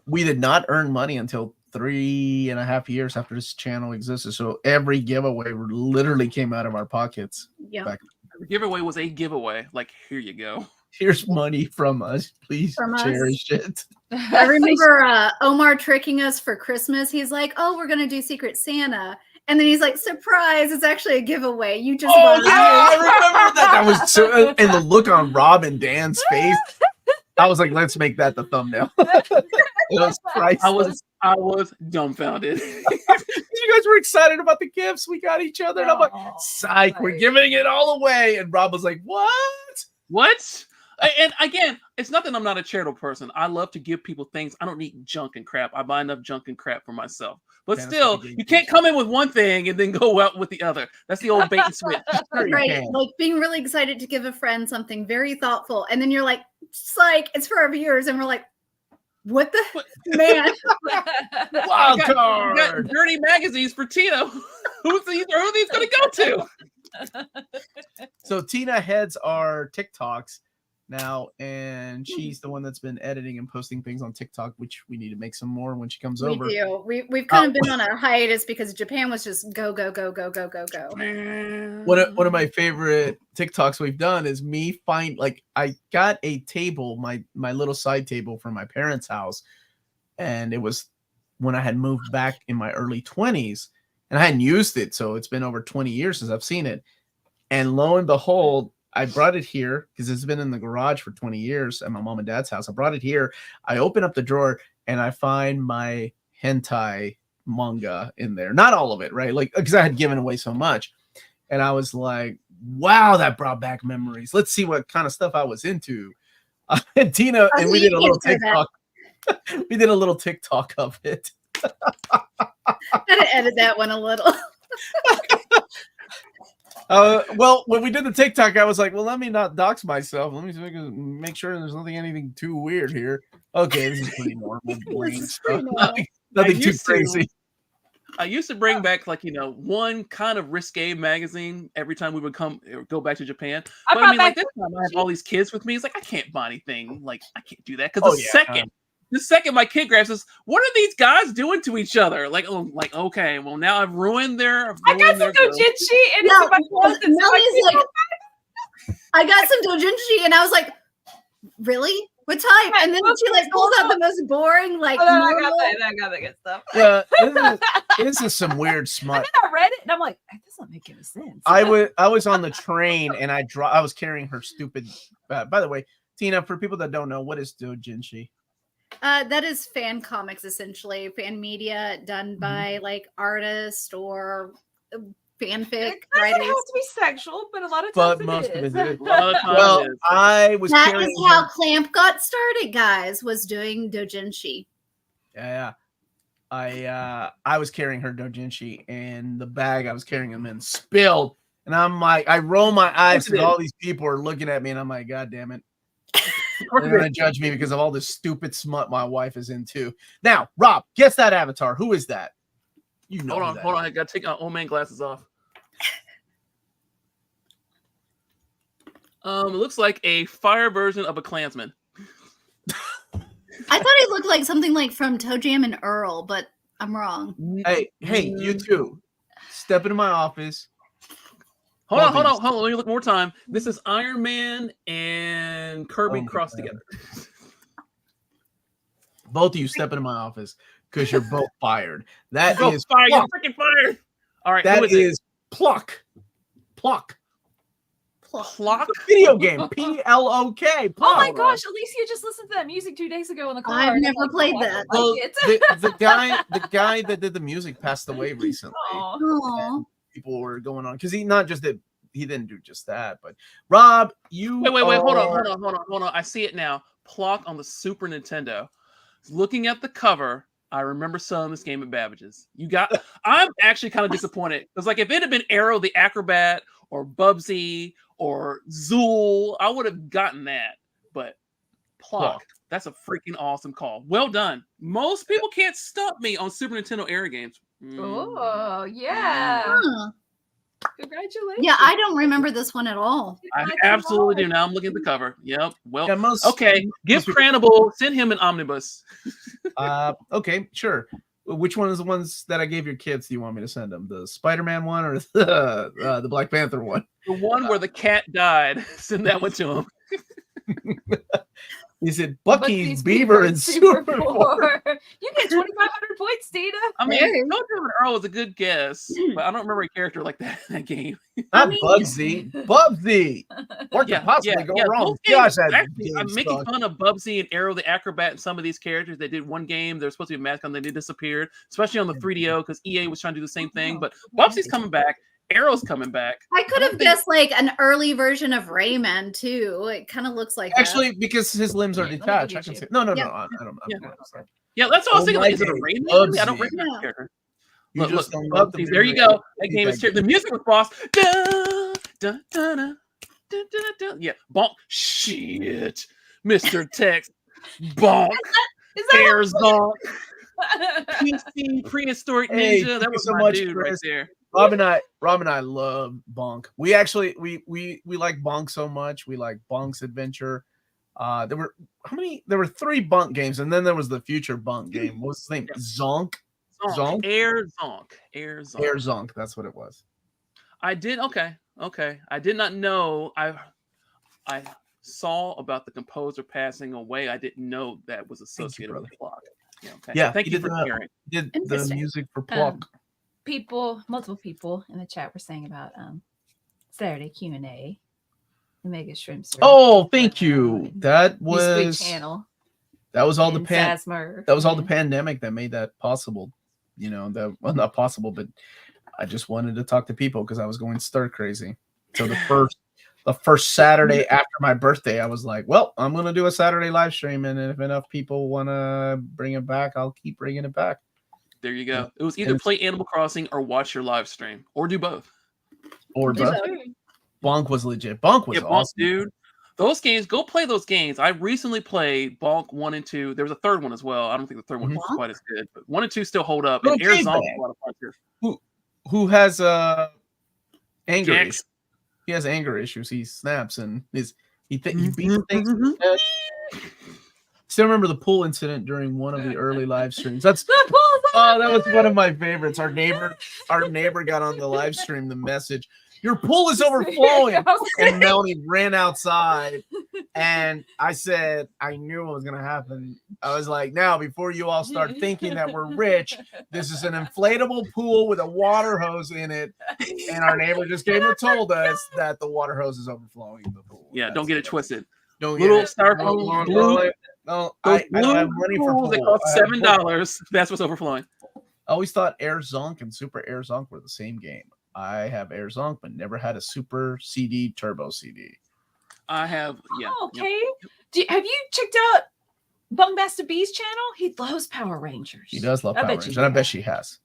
We did not earn money until 3.5 years after this channel existed. So every giveaway literally came out of our pockets. Yeah. The giveaway was a giveaway. Like, here you go. Here's money from us. Please cherish it. I remember Omar tricking us for Christmas. He's like, "Oh, we're gonna do Secret Santa," and then he's like, "Surprise! It's actually a giveaway. You just won." I remember that. That was so. And the look on Rob and Dan's face. I was like, "Let's make that the thumbnail." It was priceless. I was dumbfounded. You guys were excited about the gifts we got each other, and I'm like, "Psych, we're giving it all away." And Rob was like, "What? What?" And again, it's not that I'm not a charitable person. I love to give people things. I don't need junk and crap. I buy enough junk and crap for myself. But still, you can't come in with one thing and then go out with the other. That's the old bait and switch. Right. Like being really excited to give a friend something very thoughtful. And then you're like, it's for our viewers. And we're like, what the man? Wild card. We got dirty magazines for Tina. Who are these going to go to? So Tina heads our TikToks now, and she's the one that's been editing and posting things on TikTok, which we need to make some more when she comes over. We do. We've kind of been on a hiatus because Japan was just go, go, go, go, go, go, go. One of my favorite TikToks we've done is me I got a table, my little side table from my parents' house, and it was when I had moved back in my early 20s, and I hadn't used it, so it's been over 20 years since I've seen it. And lo and behold, I brought it here because it's been in the garage for 20 years at my mom and dad's house. I brought it here. I open up the drawer and I find my hentai manga in there. Not all of it, right? Like, because I had given away so much. And I was like, wow, that brought back memories. Let's see what kind of stuff I was into. And Tina, and we did a little TikTok. We did a little TikTok of it. I had to edit that one a little. Well, when we did the TikTok, I was like, well, let me not dox myself. Let me make sure there's anything too weird here. Okay, this is pretty normal. Brain stuff. Nothing too crazy. I used to bring back one kind of risque magazine every time we would go back to Japan. But I mean, like this time I have all these kids with me. It's like I can't buy anything. Like I can't do that because the second my kid grabs this, what are these guys doing to each other? Like okay, well now I've ruined their. I got some dojinshi and it's in my closet. Millie's like, I got some dojinshi and I was like, really? What time? And then she like pulled out the most boring I got the good stuff. Yeah, this is some weird smut. And then I read it and I'm like, that doesn't make any sense. I was on the train and I was carrying her stupid. By the way, Tina, for people that don't know, what is dojinshi? That is fan comics, essentially fan media done by like artists or fanfic writers. It has to be sexual, but a lot of times most it is. of it is. Well, I was. That is how Clamp got started, guys. Was doing dojinshi. Yeah. I was carrying her dojinshi, and the bag I was carrying them in spilled, and I'm like, I roll my eyes because all these people are looking at me, and I'm like, God damn it. They're gonna judge me because of all this stupid smut my wife is into. Now, Rob, guess that avatar. Who is that? You know. Hold on. I gotta take my old man glasses off. It looks like a fire version of a Klansman. I thought he looked like something like from Toe Jam and Earl, but I'm wrong. Hey, you two, step into my office. Hold on. Let me look more time. This is Iron Man and Kirby crossed together. Both of you step into my office because you're both fired. That is fired. You're freaking fired. All right, that is Pluck. Video game. P-L-O-K. Oh my gosh, Alicia just listened to that music 2 days ago in the car. I've never played that. Well, the guy that did the music passed away recently. People were going on because he didn't do just that, but Rob, you wait, hold on. I see it now. Pluck on the Super Nintendo. Looking at the cover, I remember selling this game at Babbage's. I'm actually kind of disappointed because, like, if it had been Arrow the Acrobat or Bubsy or Zool, I would have gotten that. But Pluck, that's a freaking awesome call. Well done. Most people can't stump me on Super Nintendo era games. Oh yeah. Congratulations. Yeah, I don't remember this one at all. I absolutely do. Now I'm looking at the cover. Yep. Well, give Cranable, send him an omnibus. Okay, sure. Which one is the ones that I gave your kids do you want me to send them? The Spider-Man one or the Black Panther one? The one where the cat died. Send that one to him. He said Bucky's Beaver and Super 4. You get 2,500 points, Tina. I mean, Toe Jam and Earl was a good guess, but I don't remember a character like that in that game. Not Bugsy. Bubsy. What could possibly go wrong? Gosh, I'm making fun of Bubsy and Arrow the Acrobat and some of these characters. They did one game. They're supposed to be a mascot. They disappeared, especially on the 3DO because EA was trying to do the same thing. But Bubsy's coming back. Arrow's coming back. I could have guessed like an early version of Rayman too. It kind of looks like actually because his limbs are detached. I can see. No. I don't. Yeah, that's what I was thinking. Like, is it a Rayman? I don't recognize the character. Look, there you go. That game is the music was boss. Yeah, bonk. Shit, Mr. Tex, bonk. Air zonk. PC prehistoric ninja. That was my dude right there. Rob and I love Bonk. We actually we like Bonk so much. We like Bonk's Adventure. There were 3 Bonk games, and then there was the future Bonk game. What was his name? Zonk. Air Zonk. That's what it was. I did okay. I did not know. I saw about the composer passing away. I didn't know that was associated with the clock. Yeah. Thank you for sharing. Did the music for Pluck. Multiple people in the chat were saying about Saturday Q&A, the Mega Shrimp. Oh, thank you. That was channel. That was all the the pandemic that made that possible. You know, not possible, but I just wanted to talk to people because I was going stir crazy. So the first Saturday after my birthday, I was like, well, I'm going to do a Saturday live stream. And if enough people want to bring it back, I'll keep bringing it back. There you go. It was either play Animal Crossing or watch your live stream or do both. Or Do both. Bonk was legit. Bonk was Bonk, awesome. dude. Those games, go play those games. I recently played Bonk 1 and 2. There was a third one as well. I don't think the third one was quite as good, but 1 and 2 still hold up. And Air Zonk is a lot of fun too. Who has anger Jax. issues? He has anger issues. He snaps and he beats things. Still remember the pool incident during one of the early live streams. That was one of my favorites. Our neighbor got on the live stream the message, "Your pool is overflowing," and Melanie ran outside. And I said, I knew what was gonna happen. I was like, now before you all start thinking that we're rich, this is an inflatable pool with a water hose in it. And our neighbor just came and told us that the water hose is overflowing the pool. Yeah, don't get it twisted. Don't Little get it. styrofoam blue. No, Those I don't have money for pools that pool. cost $7. That's what's overflowing. I always thought Air Zonk and Super Air Zonk were the same game. I have Air Zonk, but never had a Super CD Turbo CD. I have, yeah. Oh, okay. Have you checked out Bunkmaster B's channel? He loves Power Rangers. He does love Power Rangers, and I bet she has.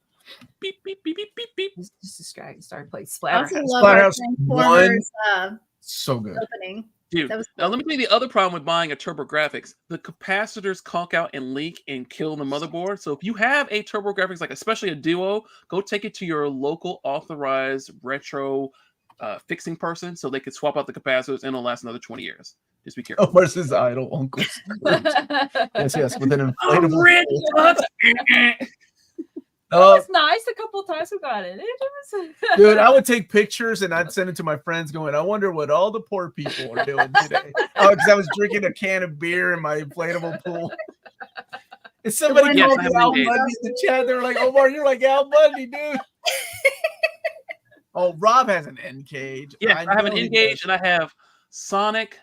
Beep, beep, beep, beep, beep, beep. Just started playing I also Splatterhouse. love our Splatterhouse Transformers So good. opening. Dude, That was now let me tell you the other problem with buying a TurboGrafx. The capacitors conk out and leak and kill the motherboard. So if you have a TurboGrafx, like especially a Duo, go take it to your local authorized retro fixing person so they could swap out the capacitors and it'll last another 20 years. Just be careful. Oh, where's his idol, Uncle? yes, with an inflatable. Rich nuts. It was nice. A couple of times we got it. Dude, I would take pictures and I'd send it to my friends going, I wonder what all the poor people are doing today. Oh, because I was drinking a can of beer in my inflatable pool. And somebody called me Al Bundy in the chat. They were like, Omar, you're like Al Bundy, dude. Oh, Rob has an N cage. Yeah, I have an N-Gage and I have Sonic,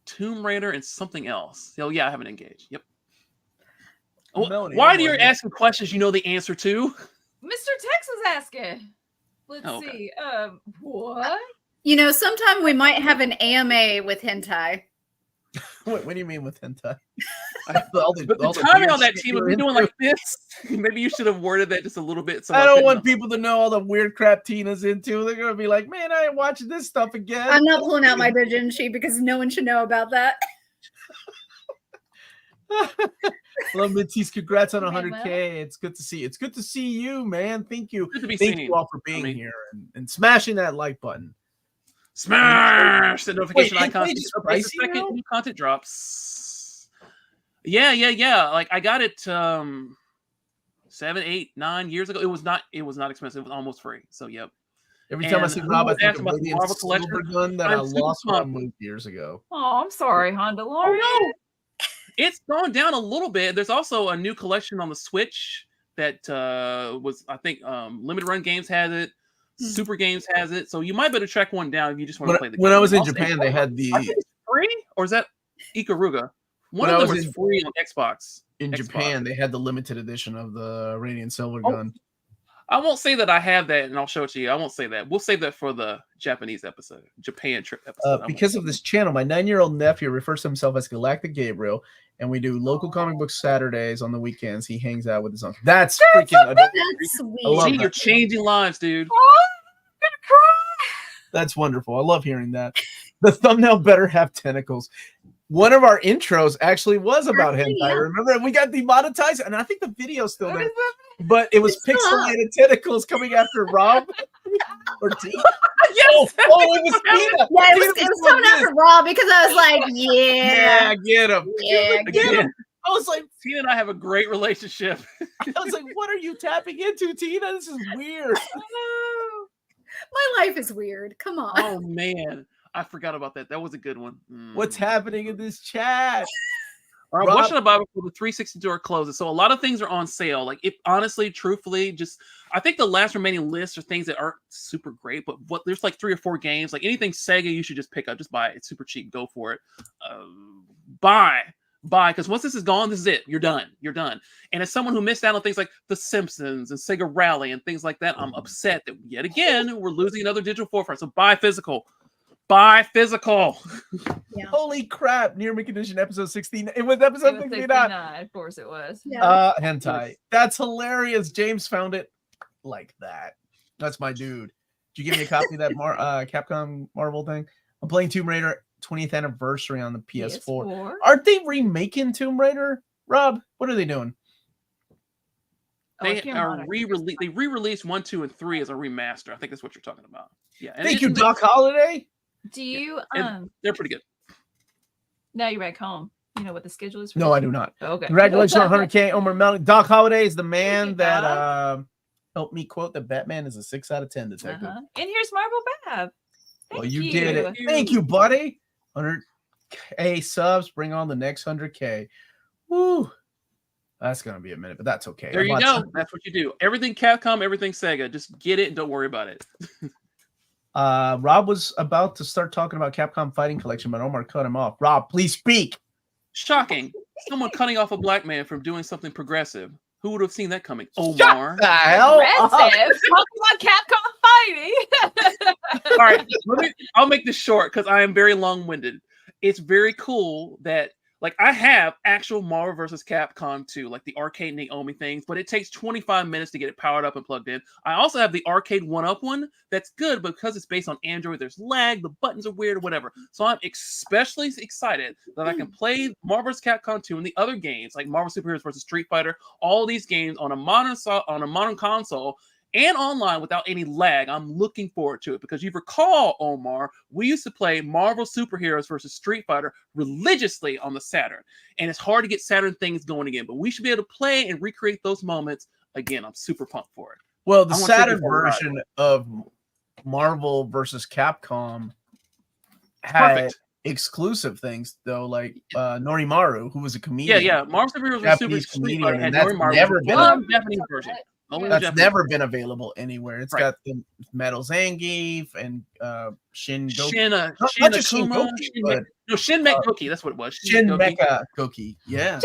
Tomb Raider, and something else. Oh, yeah, I have an N-Gage. Yep. Why do you asking questions you know the answer to? Mr. Tex was asking. Let's see. What? You know, sometime we might have an AMA with hentai. What do you mean with hentai? The timing on that team, we're doing like this. Maybe you should have worded that just a little bit. So I don't want people to know all the weird crap Tina's into. They're gonna be like, "Man, I ain't watching this stuff again." I'm not pulling out my Dojinshi because no one should know about that. Well, Mitzi's congrats on 100K. It's good to see. It's good to see you, man. Thank you. Thank you all for being here and smashing that like button. Smash the notification icon. The second new content drops. Yeah. Like I got it 7, 8, 9 years ago. It was not expensive. It was almost free. So yep. Every time I see Rob, I think of Radiant Silver Gun that I lost when I moved years ago. Oh, I'm sorry, Honda Lord. Oh, no. It's gone down a little bit. There's also a new collection on the Switch that was, I think, Limited Run Games has it. Super Games has it. So you might better track one down if you just want to play the game. When I was in Japan, they had the... I think it's free? Or is that Ikaruga? One of them was free on Xbox. In Japan, they had the limited edition of the Radiant Silver Gun. I won't say that I have that, and I'll show it to you. I won't say that. We'll save that for the Japanese episode, Japan trip episode. Because of this channel, my 9-year-old nephew refers to himself as Galactic Gabriel, and we do local comic book Saturdays on the weekends. He hangs out with his uncle. That's freaking That's sweet. See, you're changing lives, dude. Oh, I'm gonna cry. That's wonderful. I love hearing that. The thumbnail better have tentacles. One of our intros actually was about hentai. Remember, we got demonetized, and I think the video's still there. But it was pixelated tentacles coming after Rob or Tina. Yes! It was Tina. Yeah, it was coming after Rob because I was like, yeah, get him. Yeah, get him. I was like, Tina and I have a great relationship. I was like, what are you tapping into, Tina? This is weird. My life is weird. Come on. Oh, man. I forgot about that. That was a good one. What's happening in this chat? All right, what should I buy before the 360 door closes? So a lot of things are on sale. Like, if honestly, truthfully, just I think the last remaining lists are things that aren't super great, but there's like 3 or 4 games. Like anything Sega, you should just pick up. Just buy it. It's super cheap. Go for it. Buy. Because once this is gone, this is it. You're done. And as someone who missed out on things like The Simpsons and Sega Rally and things like that, I'm upset that yet again we're losing another digital forefront. So buy physical. Buy physical. Yeah. Holy crap. Near Mint Condition episode 16. It was episode 69. Of course it was. Yeah. Hentai. That's hilarious. James found it like that. That's my dude. you give me a copy of that Capcom Marvel thing? I'm playing Tomb Raider 20th anniversary on the PS4. Aren't they remaking Tomb Raider? Rob, what are they doing? They are re-released. They re-released 1, 2, and 3 as a remaster. I think that's what you're talking about. Yeah. And Thank you, Doc Holliday. Do you? They're pretty good. Now you're back home. You know what the schedule is? No, I do not. Okay. Congratulations on 100K, Omar Melanie. Doc Holliday is the man that helped me quote that Batman is a 6 out of 10 detective. And here's Marvel Bab. Well, you did it. Thank you, buddy. 100K subs. Bring on the next 100K. Woo. That's going to be a minute, but that's okay. There you go. That's what you do. Everything Capcom, everything Sega. Just get it and don't worry about it. Rob was about to start talking about Capcom Fighting Collection, but Omar cut him off. Rob, please speak. Shocking. Someone cutting off a black man from doing something progressive. Who would have seen that coming? Omar. Shut the hell up. Talking about Capcom Fighting. All right. I'll make this short because I am very long-winded. It's very cool that like I have actual Marvel vs. Capcom 2, like the arcade Naomi things, but it takes 25 minutes to get it powered up and plugged in. I also have the arcade 1-up one that's good, but because it's based on Android, there's lag, the buttons are weird or whatever. So I'm especially excited that I can play Marvel vs. Capcom 2 and the other games like Marvel Super Heroes vs. Street Fighter, all these games on a modern console and online without any lag. I'm looking forward to it because you recall, Omar, we used to play Marvel Superheroes versus Street Fighter religiously on the Saturn, and it's hard to get Saturn things going again, but we should be able to play and recreate those moments again. I'm super pumped for it. Well, the Saturn version of Marvel versus Capcom had exclusive things though, like Norimaru, who was a comedian. Yeah. Marvel Superheroes versus Street Fighter had Norimaru. Never been Japanese version. That's never been available anywhere. It's got the Metal Zangief and Shin Goki. Shin Mecha Goki. That's what it was. Shin Mecha Goki. Yeah.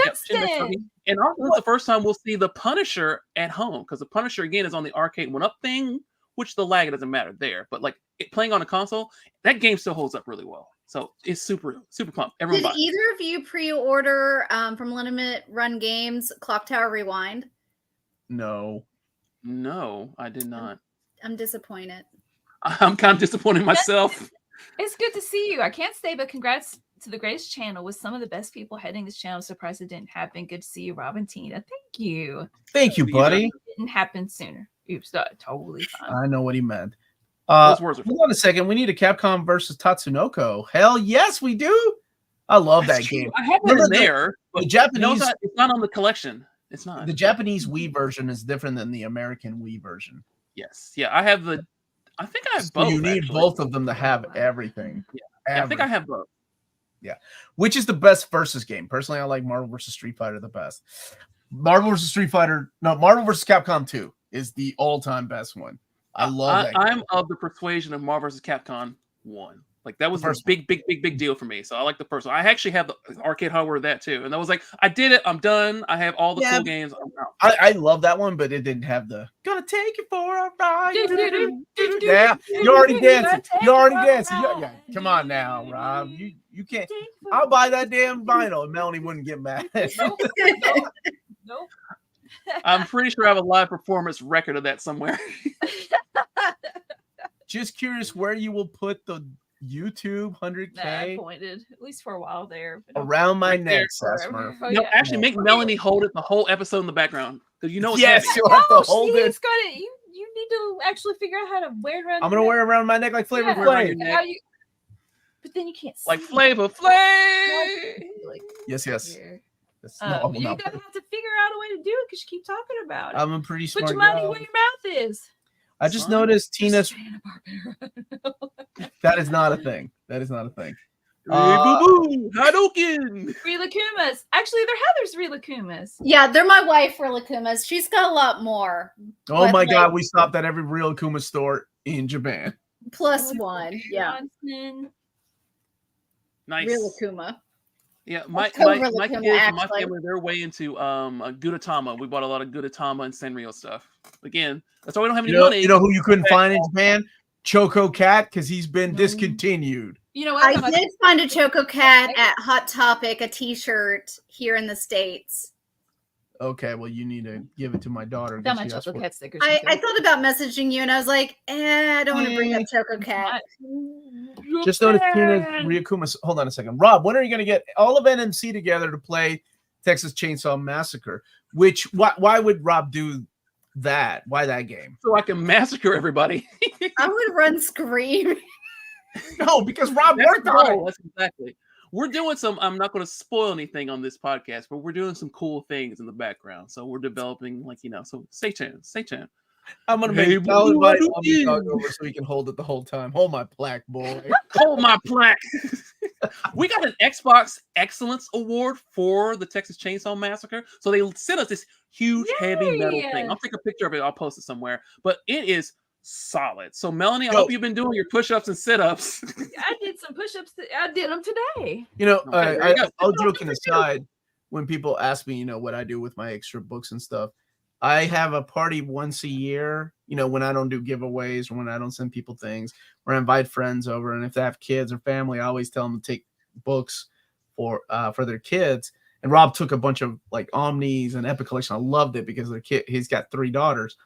And also, it's the first time we'll see the Punisher at home because the Punisher again is on the arcade 1-up thing, which the lag doesn't matter there. But like playing on a console, that game still holds up really well. So it's super pumped. Everyone Did either of you pre-order from Limit Run Games Clock Tower Rewind? No, I did not. I'm disappointed. I'm kind of disappointed myself. It's good to see you. I can't stay, but congrats to the greatest channel with some of the best people heading this channel. Surprised it didn't happen. Good to see you, Rob and Tina. Thank you. Thank you, buddy. It didn't happen sooner. Oops, totally fine. I know what he meant. Hold on a second. We need a Capcom versus Tatsunoko. Hell yes, we do. I love that game. I have it in there, but the Japanese. It's not on the collection. It's not. The Japanese Wii version is different than the American Wii version. Yes. Yeah, I have the. I think I have both. You need both of them to have everything. Yeah, I think I have both. Yeah. Which is the best versus game? Personally, I like Marvel vs. Street Fighter the best. Marvel vs. Capcom 2 is the all-time best one. I love that game. I'm of the persuasion of Marvel vs. Capcom 1. Like that was a big deal for me. So I like the first one. I actually have the arcade hardware of that too. And I was like, I did it. I'm done. I have all the cool games. I love that one, but it didn't have the gonna take you for a ride. Yeah, you're already dancing. Yeah, come on now, Rob. You can't. I'll buy that damn vinyl, and Melanie wouldn't get mad. Nope. I'm pretty sure I have a live performance record of that somewhere. Just curious where you will put the YouTube 100K. I pointed at least for a while there. Around my neck, Sasmer. No, actually, make Melanie hold it the whole episode in the background because you know it's yes, you'll have to hold it. You need to actually figure out how to wear it around. I'm gonna wear it around my neck like Flavor Flav. But then you can't. Like Flavor Flav. Yes. You're gonna have to figure out a way to do it because you keep talking about it. I'm a pretty smart. Put your money where your mouth is. I just noticed Tina's. That is not a thing. Hadouken! Rilakumas. Actually, they're Heather's Rilakumas. Yeah, they're my wife Rilakumas. She's got a lot more. Oh my God, we stopped at every Rilakuma store in Japan. Plus one. Yeah. Nice. Rilakuma. Yeah, my kids and my family, they're way into Gudetama. We bought a lot of Gudetama and Sanrio stuff. Again, that's why we don't have any money. You know who you couldn't find in Japan? Choco Cat, because he's been discontinued. You know what? I did find a Choco Cat at Hot Topic, a t-shirt here in the States. Okay, well, you need to give it to my daughter. Got my Choco Cat stickers. I thought about messaging you, and I was like, I don't want to bring up Choco Cat. Just noticed Tina Ryakuma. Hold on a second. Rob, when are you going to get all of NMC together to play Texas Chainsaw Massacre? Why would Rob do that? Why that game? So I can massacre everybody. I would run Scream. No, because Rob worked on it. That's exactly. We're doing some. I'm not going to spoil anything on this podcast, but we're doing some cool things in the background. So we're developing, so stay tuned. Stay tuned. I'm gonna make I'll invite dog over so he can hold it the whole time. Hold my plaque, boy. Hold my plaque. We got an Xbox Excellence Award for the Texas Chainsaw Massacre. So they sent us this huge, heavy metal thing. I'll take a picture of it. I'll post it somewhere. But it is solid. So Melanie, I hope you've been doing your push-ups and sit-ups. I did some push-ups. I did them today. I'll joking aside, when people ask me, what I do with my extra books and stuff, I have a party once a year, when I don't do giveaways or when I don't send people things, where I invite friends over. And if they have kids or family, I always tell them to take books for their kids. And Rob took a bunch of Omnis and Epic Collection. I loved it because he's got 3 daughters.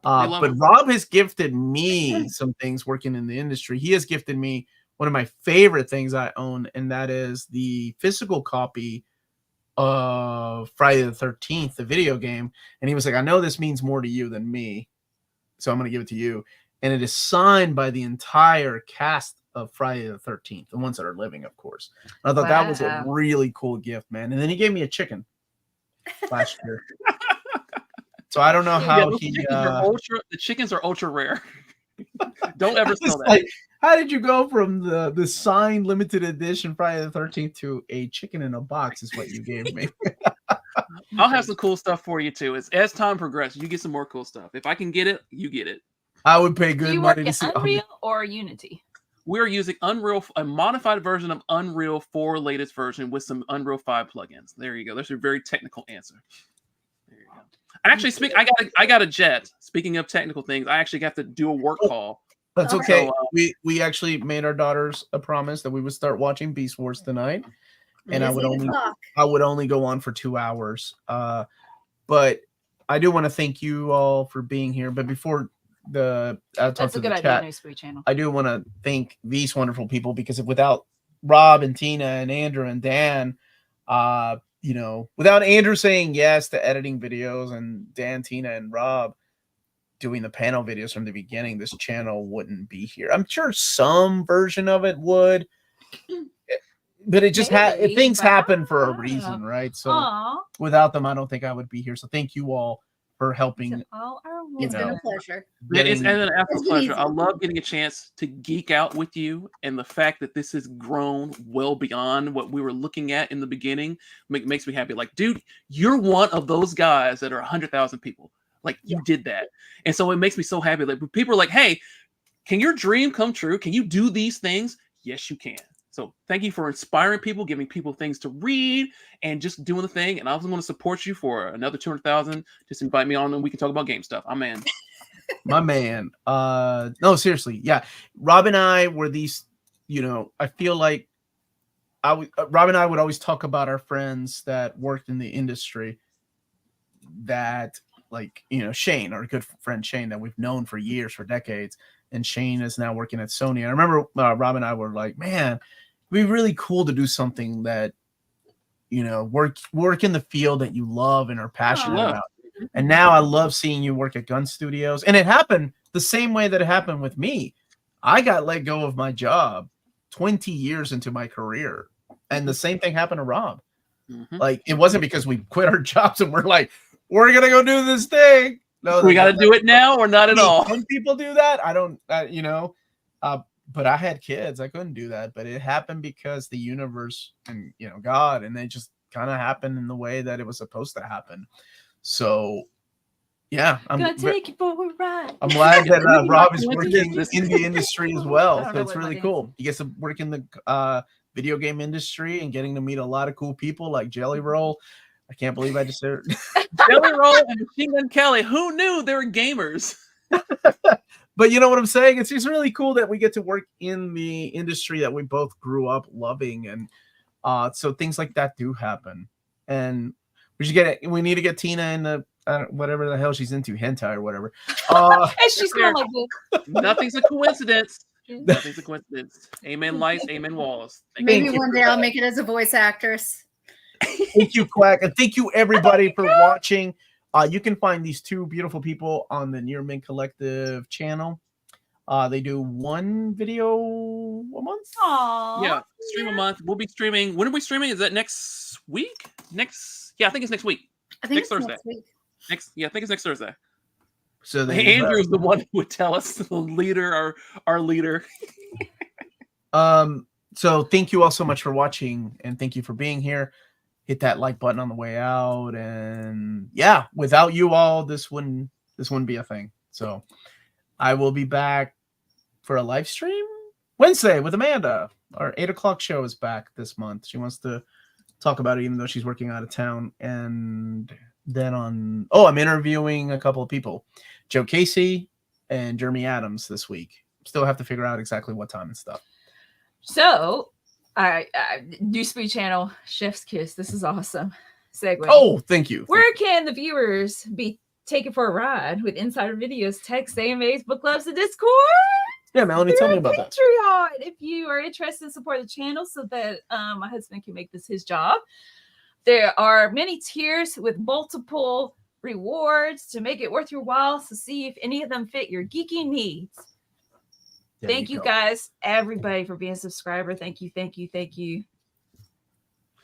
But Rob has gifted me some things working in the industry. He has gifted me one of my favorite things I own, and that is the physical copy of Friday the 13th, the video game. And he was like, I know this means more to you than me, so I'm going to give it to you. And it is signed by the entire cast of Friday the 13th, the ones that are living, of course. And I thought that was a really cool gift, man. And then he gave me a chicken last year. So I don't know how the chickens are ultra rare. Don't ever sell that. Like, how did you go from the signed limited edition Friday the 13th to a chicken in a box is what you gave me. I'll have some cool stuff for you too. As time progresses, you get some more cool stuff. If I can get it, you get it. I would pay good money to see Unreal or Unity. We're using Unreal, a modified version of Unreal 4 latest version with some Unreal 5 plugins. There you go. That's a very technical answer. There you go. Actually, I got a jet. Speaking of technical things, I actually got to do a work call. That's okay. So, we actually made our daughters a promise that we would start watching Beast Wars tonight, and I would only go on for 2 hours. But I do want to thank you all for being here. But before that's a good idea, New Spree Channel. I do want to thank these wonderful people, because without Rob and Tina and Andrew and Dan, without Andrew saying yes to editing videos and Dan, Tina, and Rob doing the panel videos from the beginning, this channel wouldn't be here. I'm sure some version of it would, but it just things happen for a reason, right? So without them, I don't think I would be here. So thank you all for helping. It's been a pleasure. It's an absolute pleasure. I love getting a chance to geek out with you, and the fact that this has grown well beyond what we were looking at in the beginning makes me happy. Like, dude, you're one of those guys that are 100,000 people. Like, you did that. And so it makes me so happy. Like, people are like, hey, can your dream come true? Can you do these things? Yes, you can. So thank you for inspiring people, giving people things to read, and just doing the thing. And I was going to support you for another 200,000. Just invite me on and we can talk about game stuff. I'm in. My man. No, seriously. Yeah. Rob and I were these, I feel like Rob and I would always talk about our friends that worked in the industry that, Shane, our good friend Shane, that we've known for years, for decades. And Shane is now working at Sony. And I remember Rob and I were like, man, it'd be really cool to do something that, work in the field that you love and are passionate about. And now I love seeing you work at Gun Studios. And it happened the same way that it happened with me. I got let go of my job 20 years into my career. And the same thing happened to Rob. Mm-hmm. It wasn't because we quit our jobs and we're like, we're going to go do this thing. No, we got to do it now or not at all. Some people do that. I don't, but I had kids. I couldn't do that. But it happened because the universe and, God, and they just kind of happened in the way that it was supposed to happen. So, yeah. I'm going to take you for a ride. I'm glad that Rob is working in the industry as well. So it's really cool. He gets to work in the video game industry and getting to meet a lot of cool people like Jelly Roll. I can't believe I just said Jelly Roll and Machine Gun Kelly. Who knew they were gamers? But you know what I'm saying? It's just really cool that we get to work in the industry that we both grew up loving. And so things like that do happen. We should get it. We need to get Tina in the whatever the hell she's into, hentai or whatever. And she's going like this. Nothing's a coincidence. Nothing's a coincidence. Amen lights, amen walls. Maybe one day I'll make it as a voice actress. Thank you, Quack, and thank you everybody for watching. You can find these two beautiful people on the Near Mint Collective channel. They do one video a month. Aww. Yeah, stream a month. We'll be streaming. When are we streaming? Is that next week? Yeah, I think it's next week. I think Next it's Thursday. next week. I think it's next Thursday. So Andrew's the one who would tell us, the leader, our leader. So thank you all so much for watching, and thank you for being here. Hit that like button on the way out, and yeah, without you all, this wouldn't be a thing. So I will be back for a live stream Wednesday with Amanda. Our 8:00 show is back this month. She wants to talk about it, even though she's working out of town. And then I'm interviewing a couple of people, Joe Casey and Jeremy Adams this week. Still have to figure out exactly what time and stuff. So, New Speed Channel, Chef's Kiss. This is awesome. Segue. Oh, thank you. Where can the viewers be taken for a ride with insider videos, text, AMAs, book clubs, and Discord? Yeah, Melanie, tell me about that. Patreon. If you are interested in supporting the channel so that my husband can make this his job, there are many tiers with multiple rewards to make it worth your while. So see if any of them fit your geeky needs. Thank you guys, everybody, for being a subscriber. Thank you.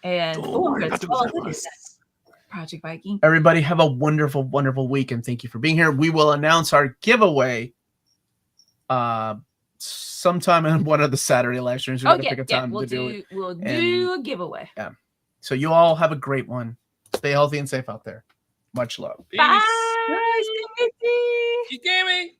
And Project Viking. Everybody have a wonderful, wonderful week, and thank you for being here. We will announce our giveaway sometime in one of the Saturday live streams. We're gonna pick a time to do it. We'll do a giveaway. Yeah. So you all have a great one. Stay healthy and safe out there. Much love. Bye. Keep gaming.